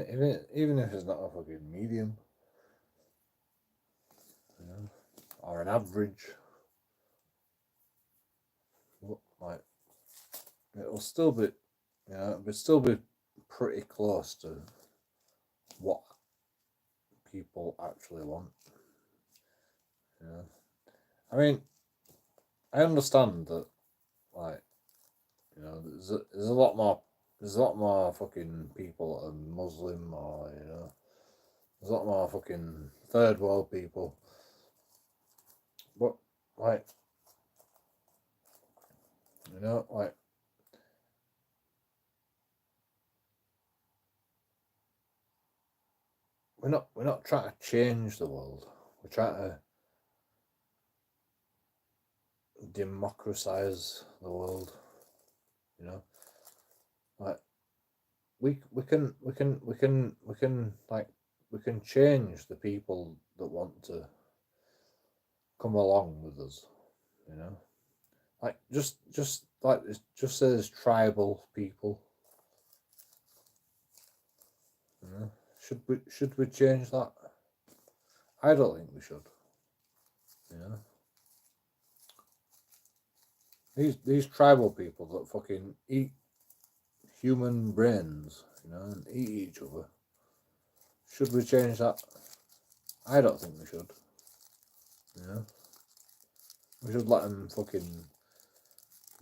if it's not a fucking medium, you know, or an average. Like, it'll still be, you know, it'll still be pretty close to what people actually want. You know, I mean, I understand that, like, you know, there's a lot more fucking people that are Muslim, or, you know, there's a lot more fucking third world people, but, like, you know, like, we're not trying to change the world. We're trying to democratize the world. You know, like, we can change the people that want to come along with us. You know, like, just like this, just as tribal people. You know, should we change that? I don't think we should. You know, these tribal people that fucking eat human brains, you know, and eat each other. Should we change that? I don't think we should. You know, we should let them fucking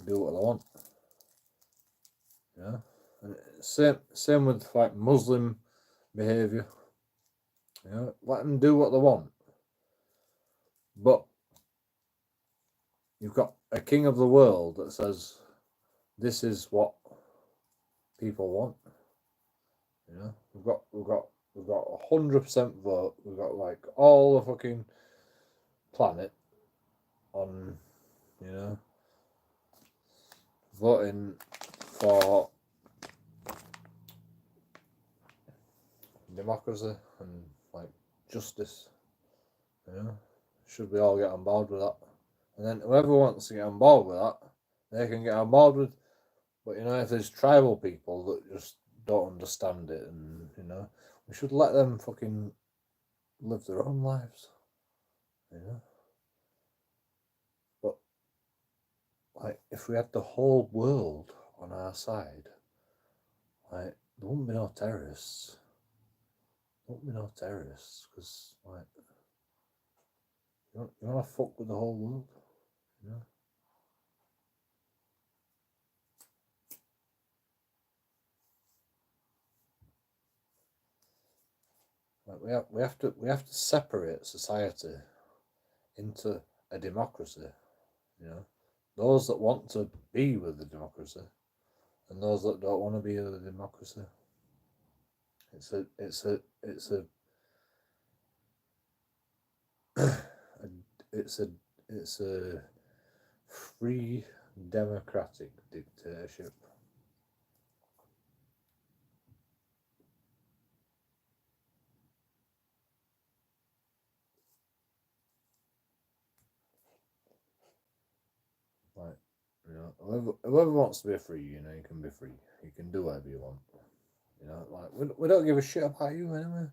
do what they want. You know, and same with, like, Muslim behaviour. You know, let them do what they want. But you've got a king of the world that says this is what people want. You know, we've got 100% vote. We've got, like, all the fucking planet on, you know, voting for democracy and, like, justice. You know, should we all get on board with that? And then whoever wants to get on board with that, they can get on board with. But, you know, if there's tribal people that just don't understand it, and, you know, we should let them fucking live their own lives. You know, but, like, if we had the whole world on our side, like, there wouldn't be no terrorists. There wouldn't be no terrorists, because, like, you want to fuck with the whole world, you know. Like, we have to separate society into a democracy. You know, those that want to be with the democracy, and those that don't want to be with the democracy. It's a it's a free democratic dictatorship. Like, you know, whoever wants to be free, you know, you can be free. You can do whatever you want. You know, like, we don't give a shit about you anyway.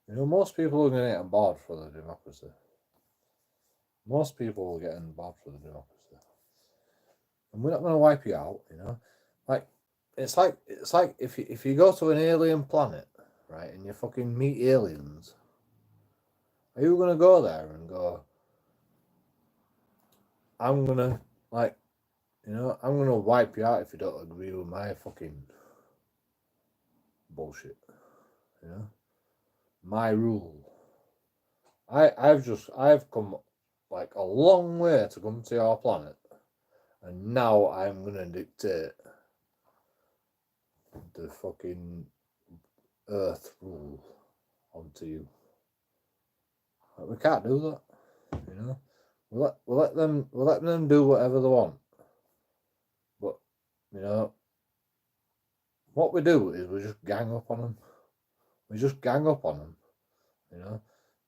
You know, most people are going to get on board for the democracy. Most people will get on board for the democracy, and we're not going to wipe you out. You know, like, it's like if you go to an alien planet, right, and you fucking meet aliens, are you going to go there and go, I'm gonna, like, you know, I'm gonna wipe you out if you don't agree with my fucking bullshit, you know, my rule. I've come, like, a long way to come to your planet, and now I'm gonna dictate the fucking Earth rule onto you. Like, we can't do that, you know. We'll let them do whatever they want, but, you know, what we do is we just gang up on them. We just gang up on them, you know.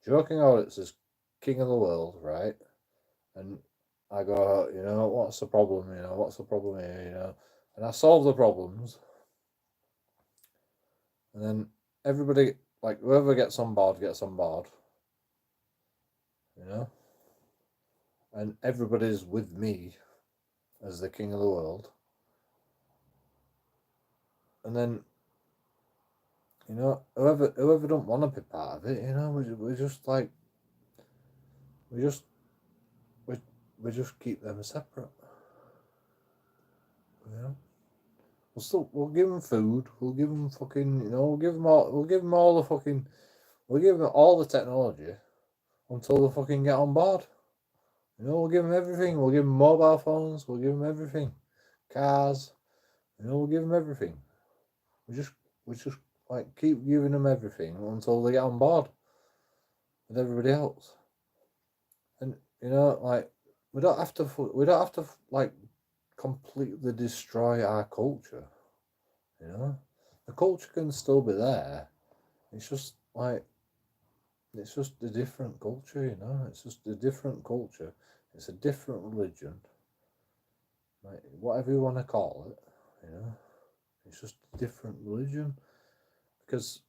JoeKingAudits is king of the world, right? And I go, you know, what's the problem? You know, what's the problem here? You know, and I solve the problems, and then everybody, like whoever gets on board, you know, and everybody's with me as the king of the world, and then, you know, whoever don't want to be part of it, you know, we just like we just we just keep them separate, you know. We'll give them food. We'll give them fucking, you know, we'll give them all the fucking, we'll give them all the technology until they fucking get on board. You know, we'll give them everything. We'll give them mobile phones. We'll give them everything, cars. You know, we'll give them everything. We just like keep giving them everything until they get on board with everybody else. And you know, like we don't have to like completely destroy our culture. You know, the culture can still be there. It's just like it's just a different culture. You know, it's just a different culture. It's a different religion. Like whatever you want to call it, you know, it's just a different religion because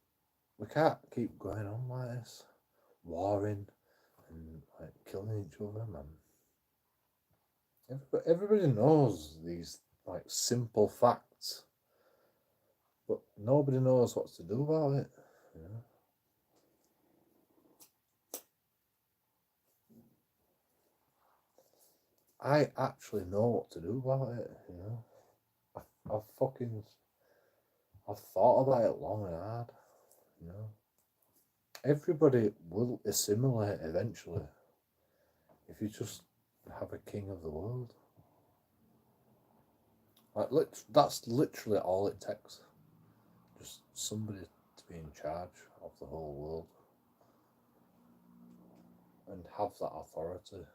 we can't keep going on like this, warring and like killing each other, man. Everybody knows these like simple facts, but nobody knows what to do about it. You know? I actually know what to do about it. You know, I've thought about it long and hard. You know, everybody will assimilate eventually if you just have a king of the world. Like, that's literally all it takes. Just somebody to be in charge of the whole world and have that authority.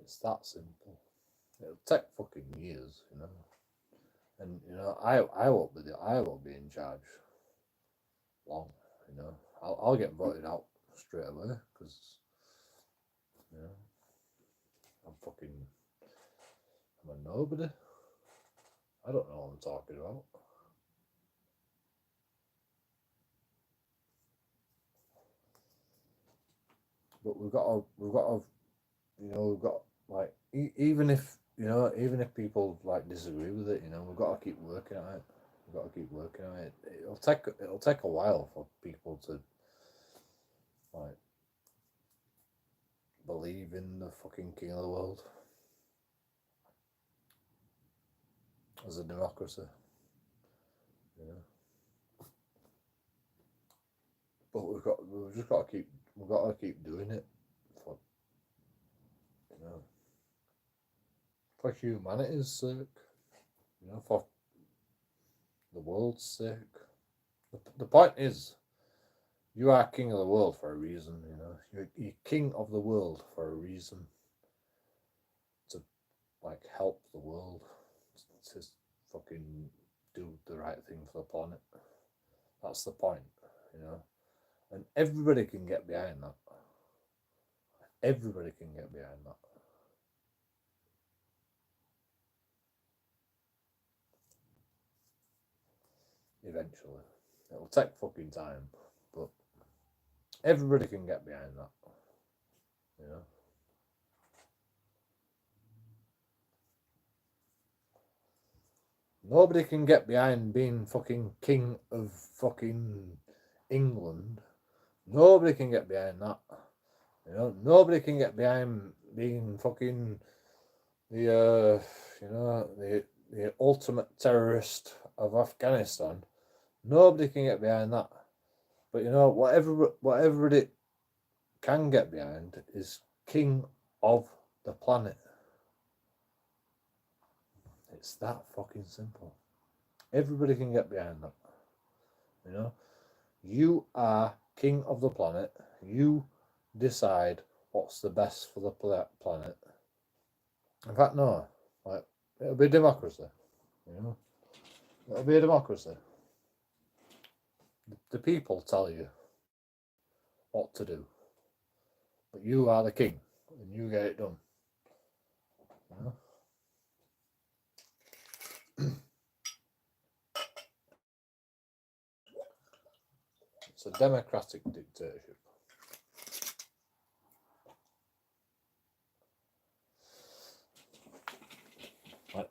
It's that simple. It'll take fucking years, you know. And you know, I won't be in charge long. You know, I'll get voted out straight away because you know I'm a nobody. I don't know what I'm talking about. But we've got to, you know, we've got like even if you know, even if people like disagree with it, you know, we've got to keep working at it. We've got to keep working at it. It'll take a while for people to like believe in the fucking king of the world as a democracy. You know. But we've got to keep doing it for you know for humanity's sake, you know, for the world's sake. The point is, you are king of the world for a reason. You know, you're king of the world for a reason. To like help the world, to fucking do the right thing for the planet. That's the point, you know. And everybody can get behind that. Everybody can get behind that. Eventually. It'll take fucking time, but everybody can get behind that. You know? Nobody can get behind being fucking king of fucking England. Nobody can get behind that. You know, nobody can get behind being fucking the you know, the ultimate terrorist of Afghanistan. Nobody can get behind that. But you know, whatever it can get behind is king of the planet. It's that fucking simple. Everybody can get behind that. You know, You are king of the planet. You decide what's the best for the planet. In fact, no. Like, it'll be democracy. You know, it'll be a democracy. The people tell you what to do, but you are the king, and you get it done. You know? It's a democratic dictatorship. Like,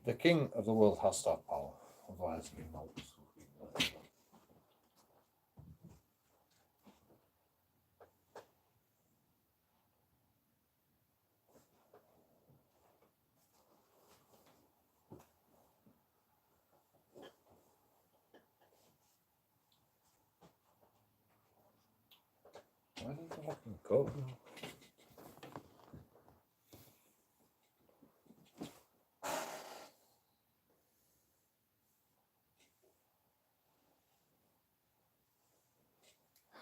the king of the world has to have power, otherwise he melts. Why did the fucking coat?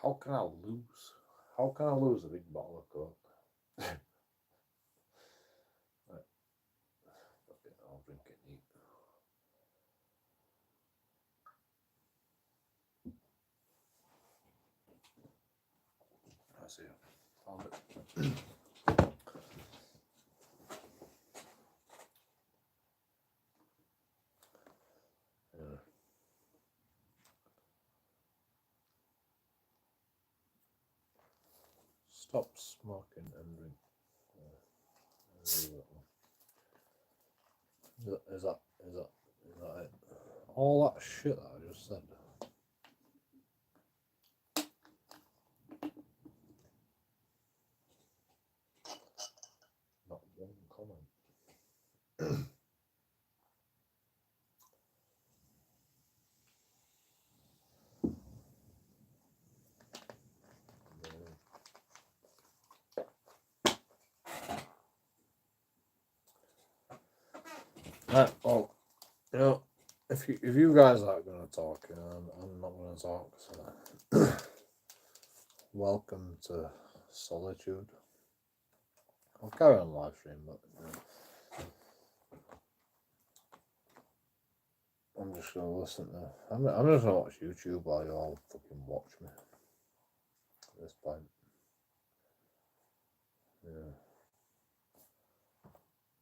How can I lose? How can I lose a big bottle of Coke? Right. Okay, I'll drink it neat. I see it. Found it. Yeah. Stop smoking and drink. Is that it? All that shit that I just said. Not one comment. Right, well, you know, if you guys aren't gonna talk, you know, I'm not gonna talk. So welcome to solitude. I'll carry on live stream, but you know, I'm just gonna listen to. I'm just gonna watch YouTube while you all fucking watch me. At this point, yeah.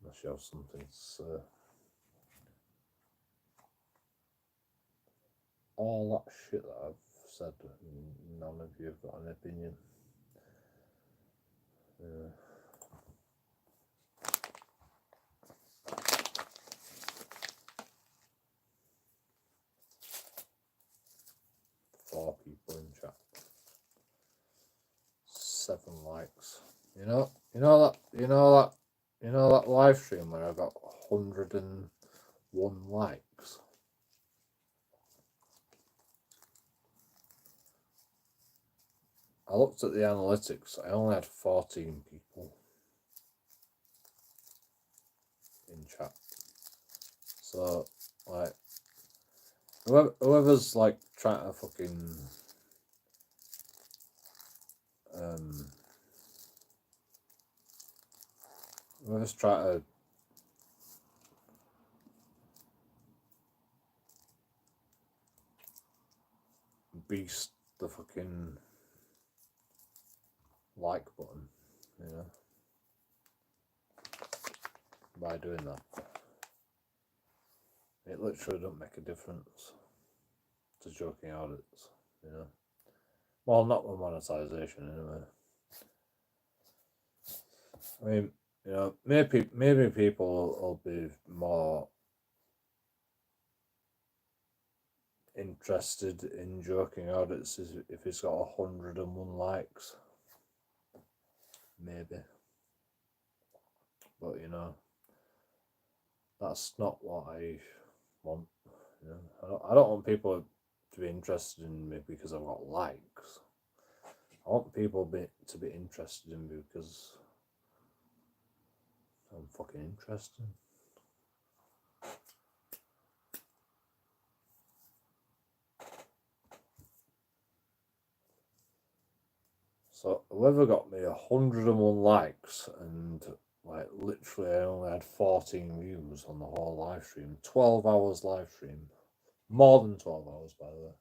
Unless you have something to say. All that shit that I've said, none of you have got an opinion. Yeah. 4 people in chat. 7 likes. You know that live stream where I got 101 likes. I looked at the analytics. I only had 14 people in chat. So, like, whoever's like trying to fucking whoever's trying to beast the fucking like button, you know, by doing that, it literally don't make a difference to JoeKingAudits, you know. Well, not with monetization anyway. I mean, you know, maybe people will be more interested in JoeKingAudits if it's got 101 likes, maybe. But you know, that's not what I want. You know, I don't want people to be interested in me because I've got likes. I want people to be interested in me because I'm fucking interesting. So whoever got me 101 likes and like literally I only had 14 views on the whole live stream. 12 hours live stream. More than 12 hours, by the way.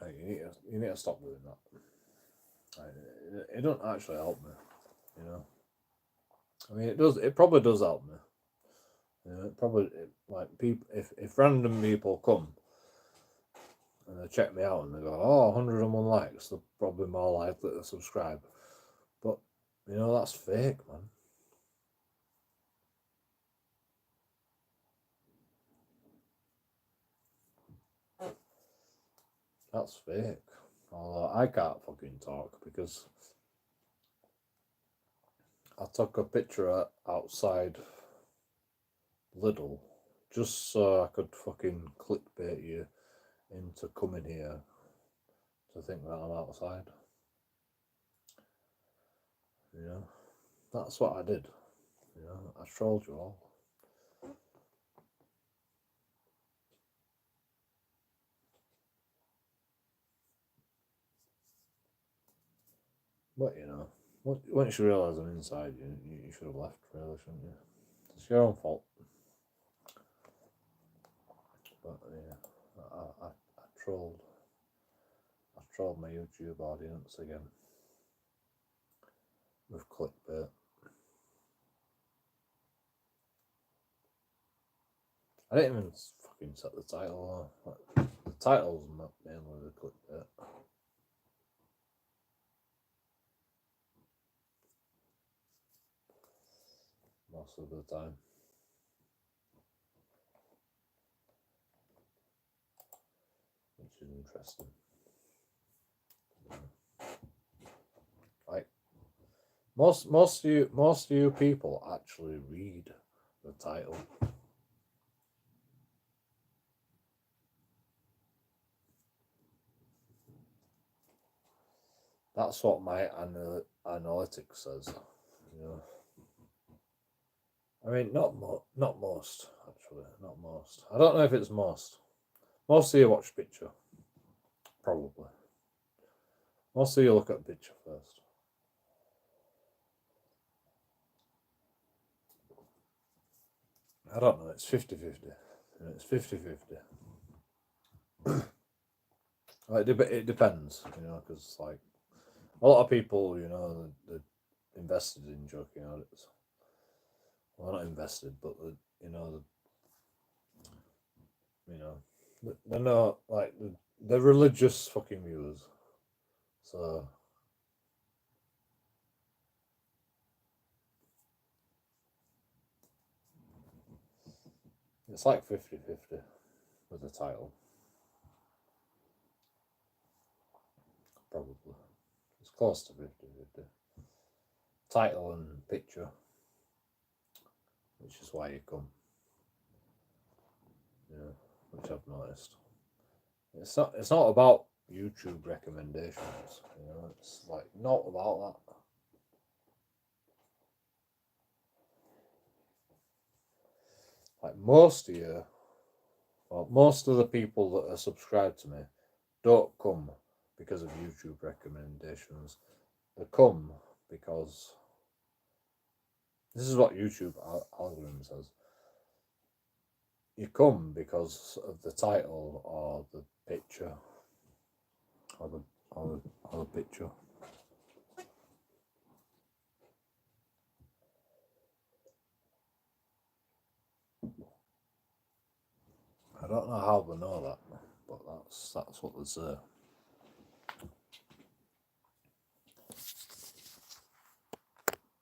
Like, you need to stop doing that. Like, it don't actually help me, you know. I mean, it probably does help me. You know, like people, if random people come and they check me out and they go, oh, 101 likes, they're probably more likely to subscribe. But you know, that's fake, man. That's fake. Although I can't fucking talk because I took a picture outside Lidl just so I could fucking clickbait you into coming here to think that I'm outside. You know, that's what I did. You know, I trolled you all. But you know, once you realise I'm inside, you should have left, really, shouldn't you? It's your own fault. But yeah, I trolled. I trolled my YouTube audience again with clickbait. I didn't even fucking set the title. Like, the title's not mainly the clickbait. Most of the time. Which is interesting. Like most of you people actually read the title. That's what my analytics says. You know. I mean, not most actually, not most. I don't know if it's most. Most of you watch picture, probably. Most of you look at picture first. I don't know. It's 50-50. It's 50-50. It depends, you know, because like a lot of people, you know, they're invested in JoeKingAudits. Well, not invested, but they're not like they're religious fucking viewers. So it's like 50-50 with the title. Probably. It's close to 50-50. Title and picture. Which is why you come. Yeah, which I've noticed. It's not about YouTube recommendations, you know, it's like not about that. Like most of you, well, most of the people that are subscribed to me don't come because of YouTube recommendations. They come because this is what YouTube algorithm says. You come because of the title or the picture or the picture. I don't know how they know that, but that's what they say.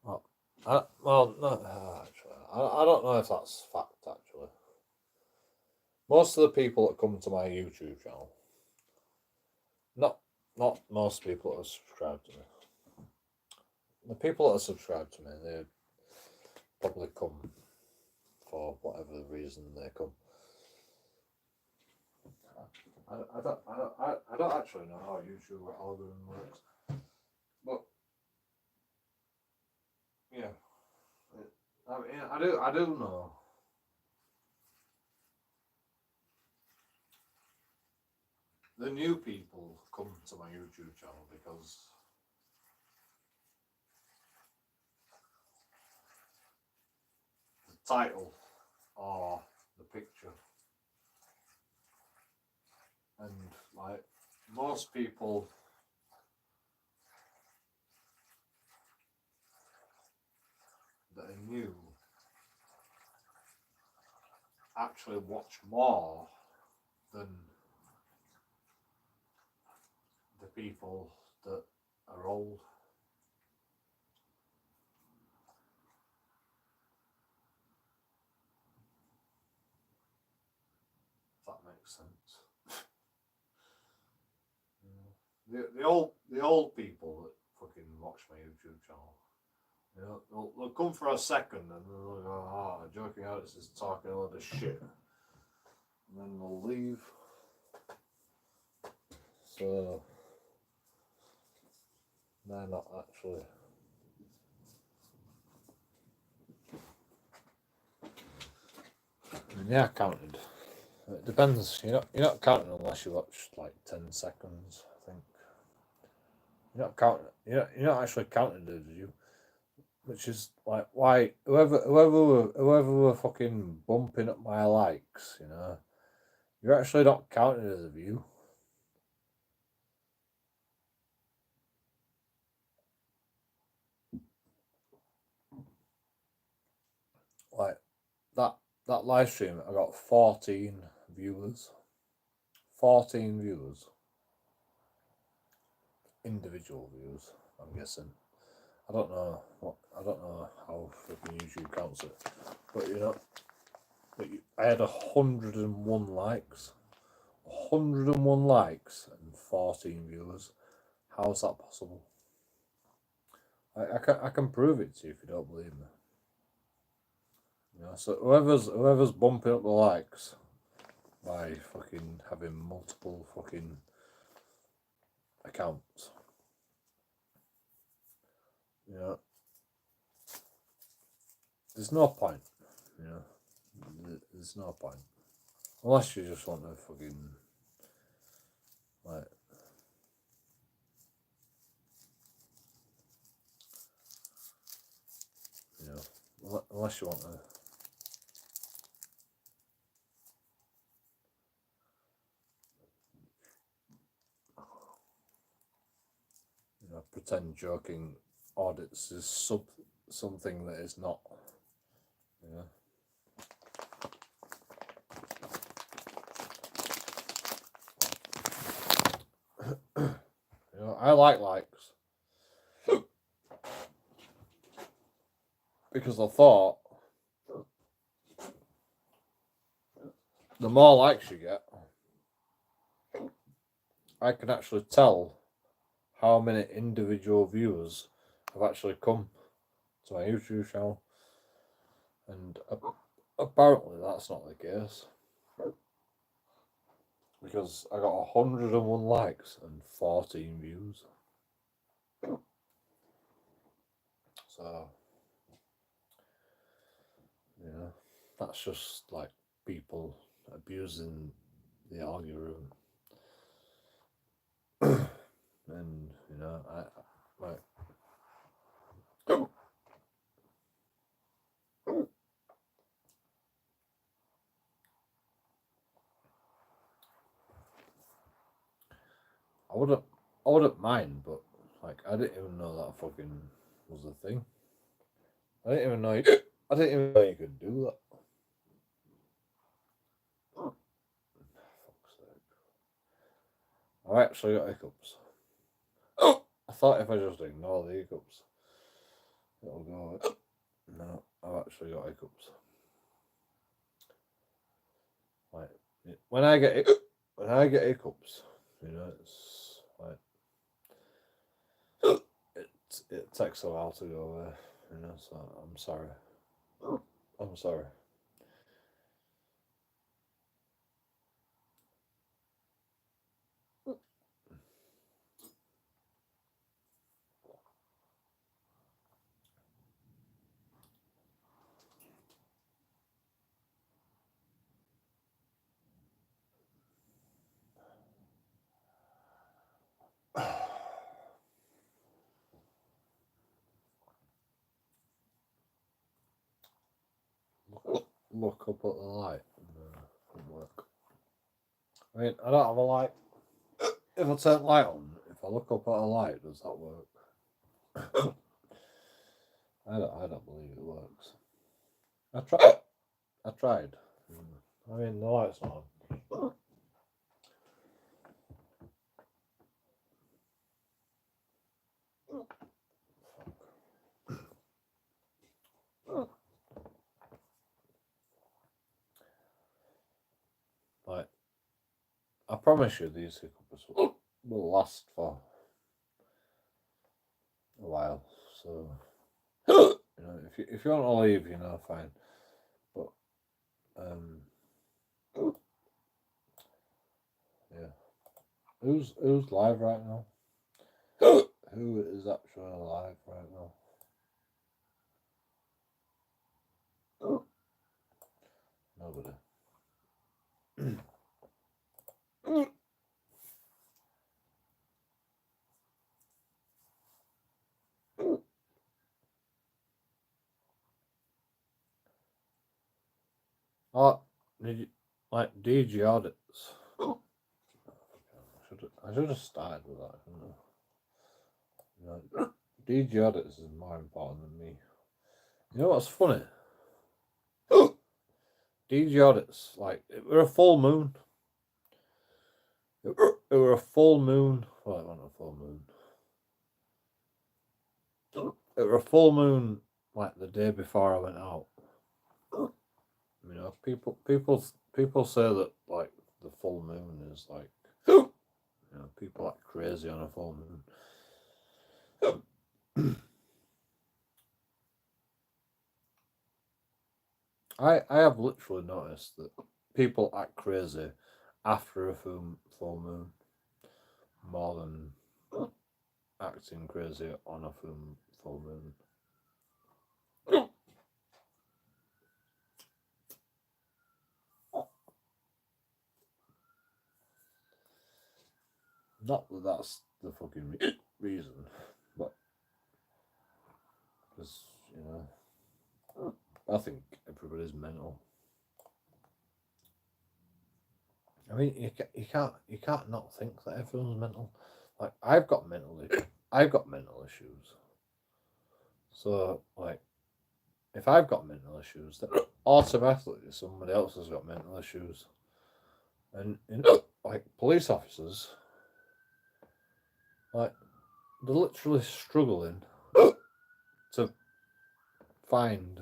Well, no, actually, I don't know if that's fact. Actually, most of the people that come to my YouTube channel, not most people that are subscribed to me. The people that are subscribed to me, they probably come for whatever reason they come. I don't actually know how YouTube algorithm works, but yeah, I mean, I do know. the new people come to my YouTube channel because the title or the picture, and like most people that are new actually watch more than the people that are old. If that makes sense. The old people that fucking watch my YouTube channel, you know, they'll come for a second and they'll go, "Ah, JoeKingAudits is talking a lot of shit," and then they'll leave. So they're not actually. I mean, they are counted. It depends. You're not counting unless you watch like 10 seconds. I think you're not counting. You're not actually counting the view, which is like why whoever were fucking bumping up my likes. You're actually not counted as a view. Like that live stream, I got 14 viewers. 14 viewers. Individual views, I'm guessing. I don't know how fucking YouTube counts it, but I had 101 likes. 101 likes and 14 viewers. How's that possible? I can prove it to you if you don't believe me. So whoever's bumping up the likes by fucking having multiple fucking accounts, there's no point. There's no point unless you just want to fucking like. Unless you want to pretend joking audits is something that is not. I like likes because I thought the more likes you get, I can actually tell how many individual viewers have actually come to my YouTube channel, and apparently that's not the case because I got 101 likes and 14 views. So that's just like people abusing the algorithm. And I like I wouldn't mind, but like I didn't even know that fucking was a thing. I didn't even know you could do that. Fuck's sake. I actually got hiccups. I thought if I just ignore the hiccups, it'll go. No, I've actually got hiccups. Like when I get hiccups, it's like it takes a while to go away. So I'm sorry. I'm sorry. look up at the light. It won't work. I mean, I don't have a light. If I turn light on, if I look up at a light, does that work? I don't believe it works. I tried. I mean, the light's not on. Like, I promise you, these hiccups will last for a while. So, you know, if you want to leave, you know, fine. But yeah, who's live right now? Who is actually live right now? Nobody. Oh, like DG audits? I should have started with that, shouldn't I? You know, DG audits is more important than me. You know what's funny? DG audits, like, it were a full moon. It were a full moon. Well, it wasn't a full moon. It were a full moon, like the day before I went out. You know, people say that, like, the full moon is like, you know, people act crazy on a full moon. I have literally noticed that people act crazy after a full moon more than acting crazy on a full moon. Not that that's the fucking reason, but because, you know, I think everybody's mental. I mean, you can't not think that everyone's mental. Like, I've got mental issues. So, like, if I've got mental issues, then automatically somebody else has got mental issues. And, you know, like, police officers, like, they're literally struggling to find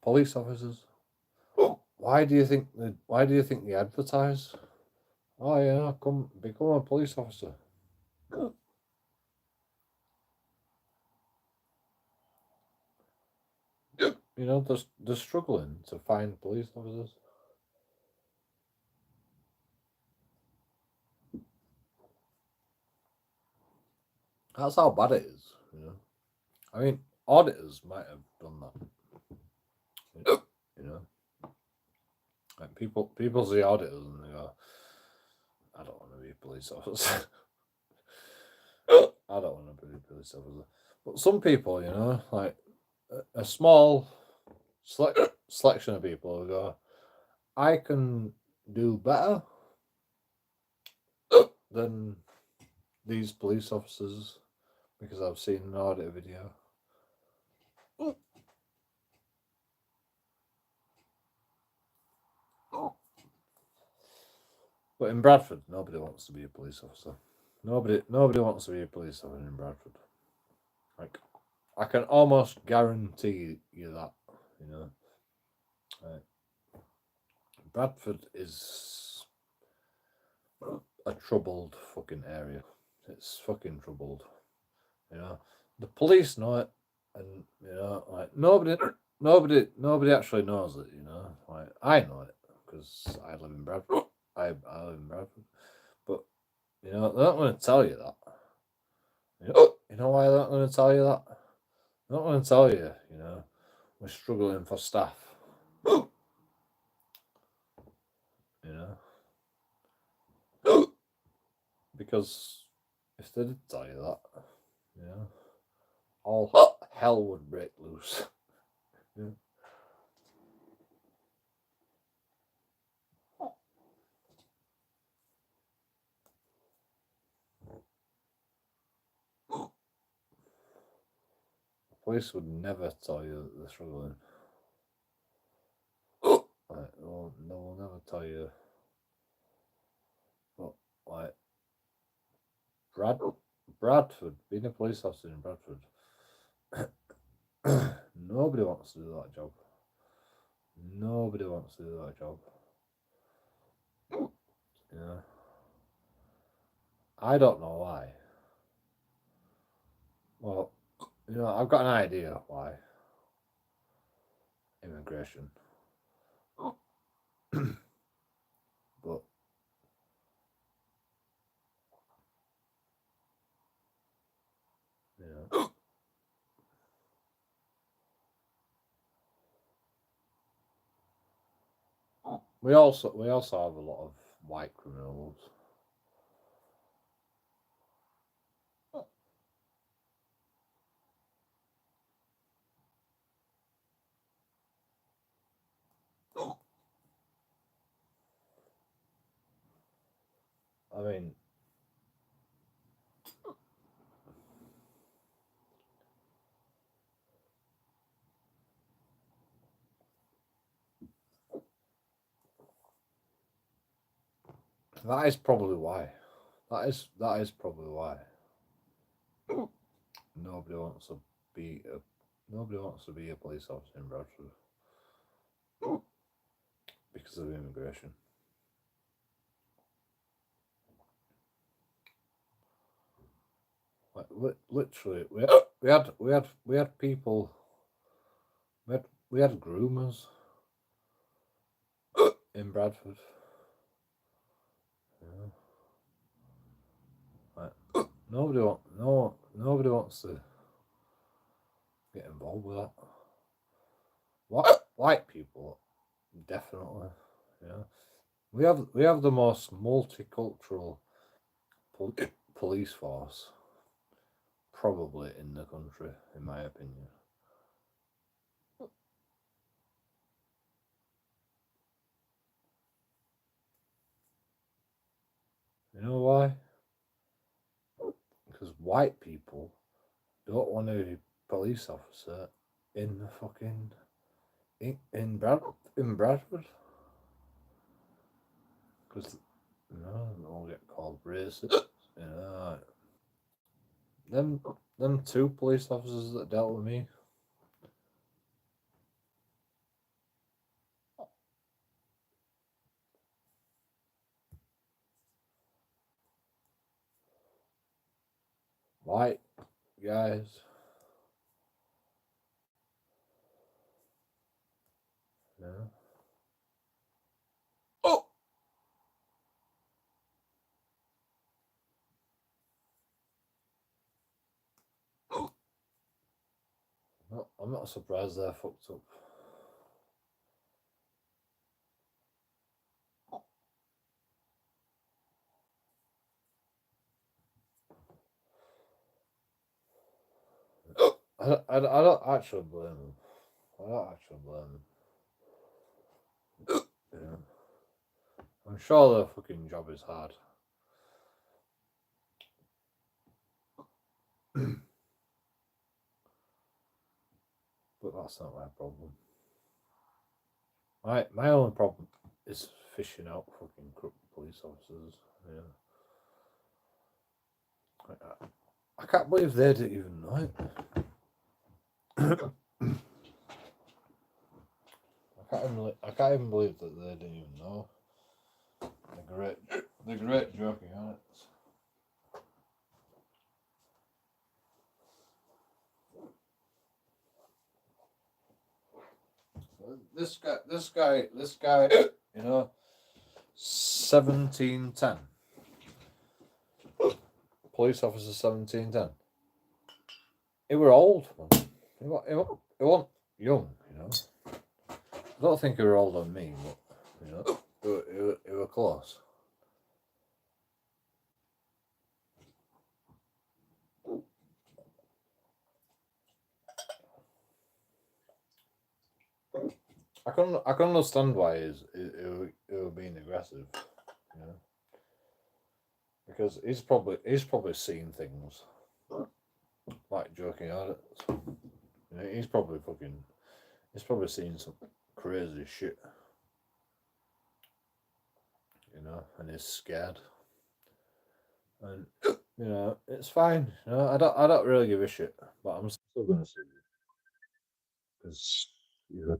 police officers. Why do you think they advertise? Oh yeah, come become a police officer. You know, they're struggling to find police officers. That's how bad it is, you know. I mean, auditors might have done that. You know, like, people see auditors and they go, "I don't want to be a police officer." I don't want to be a police officer. But some people, you know, like a small selection of people who go, "I can do better than these police officers because I've seen an audit video." But in Bradford, nobody wants to be a police officer. Nobody wants to be a police officer in Bradford. Like, I can almost guarantee you that, you know. Bradford is a troubled fucking area. It's fucking troubled. You know, the police know it, and, you know, like, nobody actually knows it. You know, like, I know it because I live in Bradford. I live in Bradford, but, you know, they're not going to tell you that. You know why they're not going to tell you that? They're not going to tell you, you know, we're struggling for staff. You know, because if they did tell you that, yeah, all hell would break loose. Yeah. The police would never tell you that they're struggling. Like, they will never tell you. But like Bradford, being a police officer in Bradford, nobody wants to do that job. Nobody wants to do that job. Yeah. I don't know why. Well, I've got an idea why. Immigration. But we also have a lot of white criminals. I mean, that is probably why. That is probably why. Nobody wants to be a police officer in Bradford because of immigration. Like, literally, we had people. We had groomers in Bradford. Yeah. Like, nobody wants to get involved with that. White people, definitely. Yeah. We have the most multicultural police force probably in the country, in my opinion. You know why? Because white people don't want to be a police officer in the fucking in Bradford. Because they'll get called racist. Them two police officers that dealt with me. White guys. Yeah. Oh. No, I'm not surprised they're fucked up. I don't actually blame them. I don't actually blame them. Yeah. I'm sure their fucking job is hard. But that's not my problem. My only problem is fishing out fucking crook police officers. Yeah. I can't believe they didn't even know it. I can't even believe that they didn't even know. The great JoeKingAudits. This guy, 1710. Police officer 1710. He were old, man. He wasn't young, I don't think he were older than me, but he were close. I can understand why he was being aggressive, you know, because he's probably seen things like JoeKingAudits. You know, he's probably seen some crazy shit, you know, and he's scared. And you know, it's fine. You know, I don't really give a shit, but I'm still gonna sue you because you're a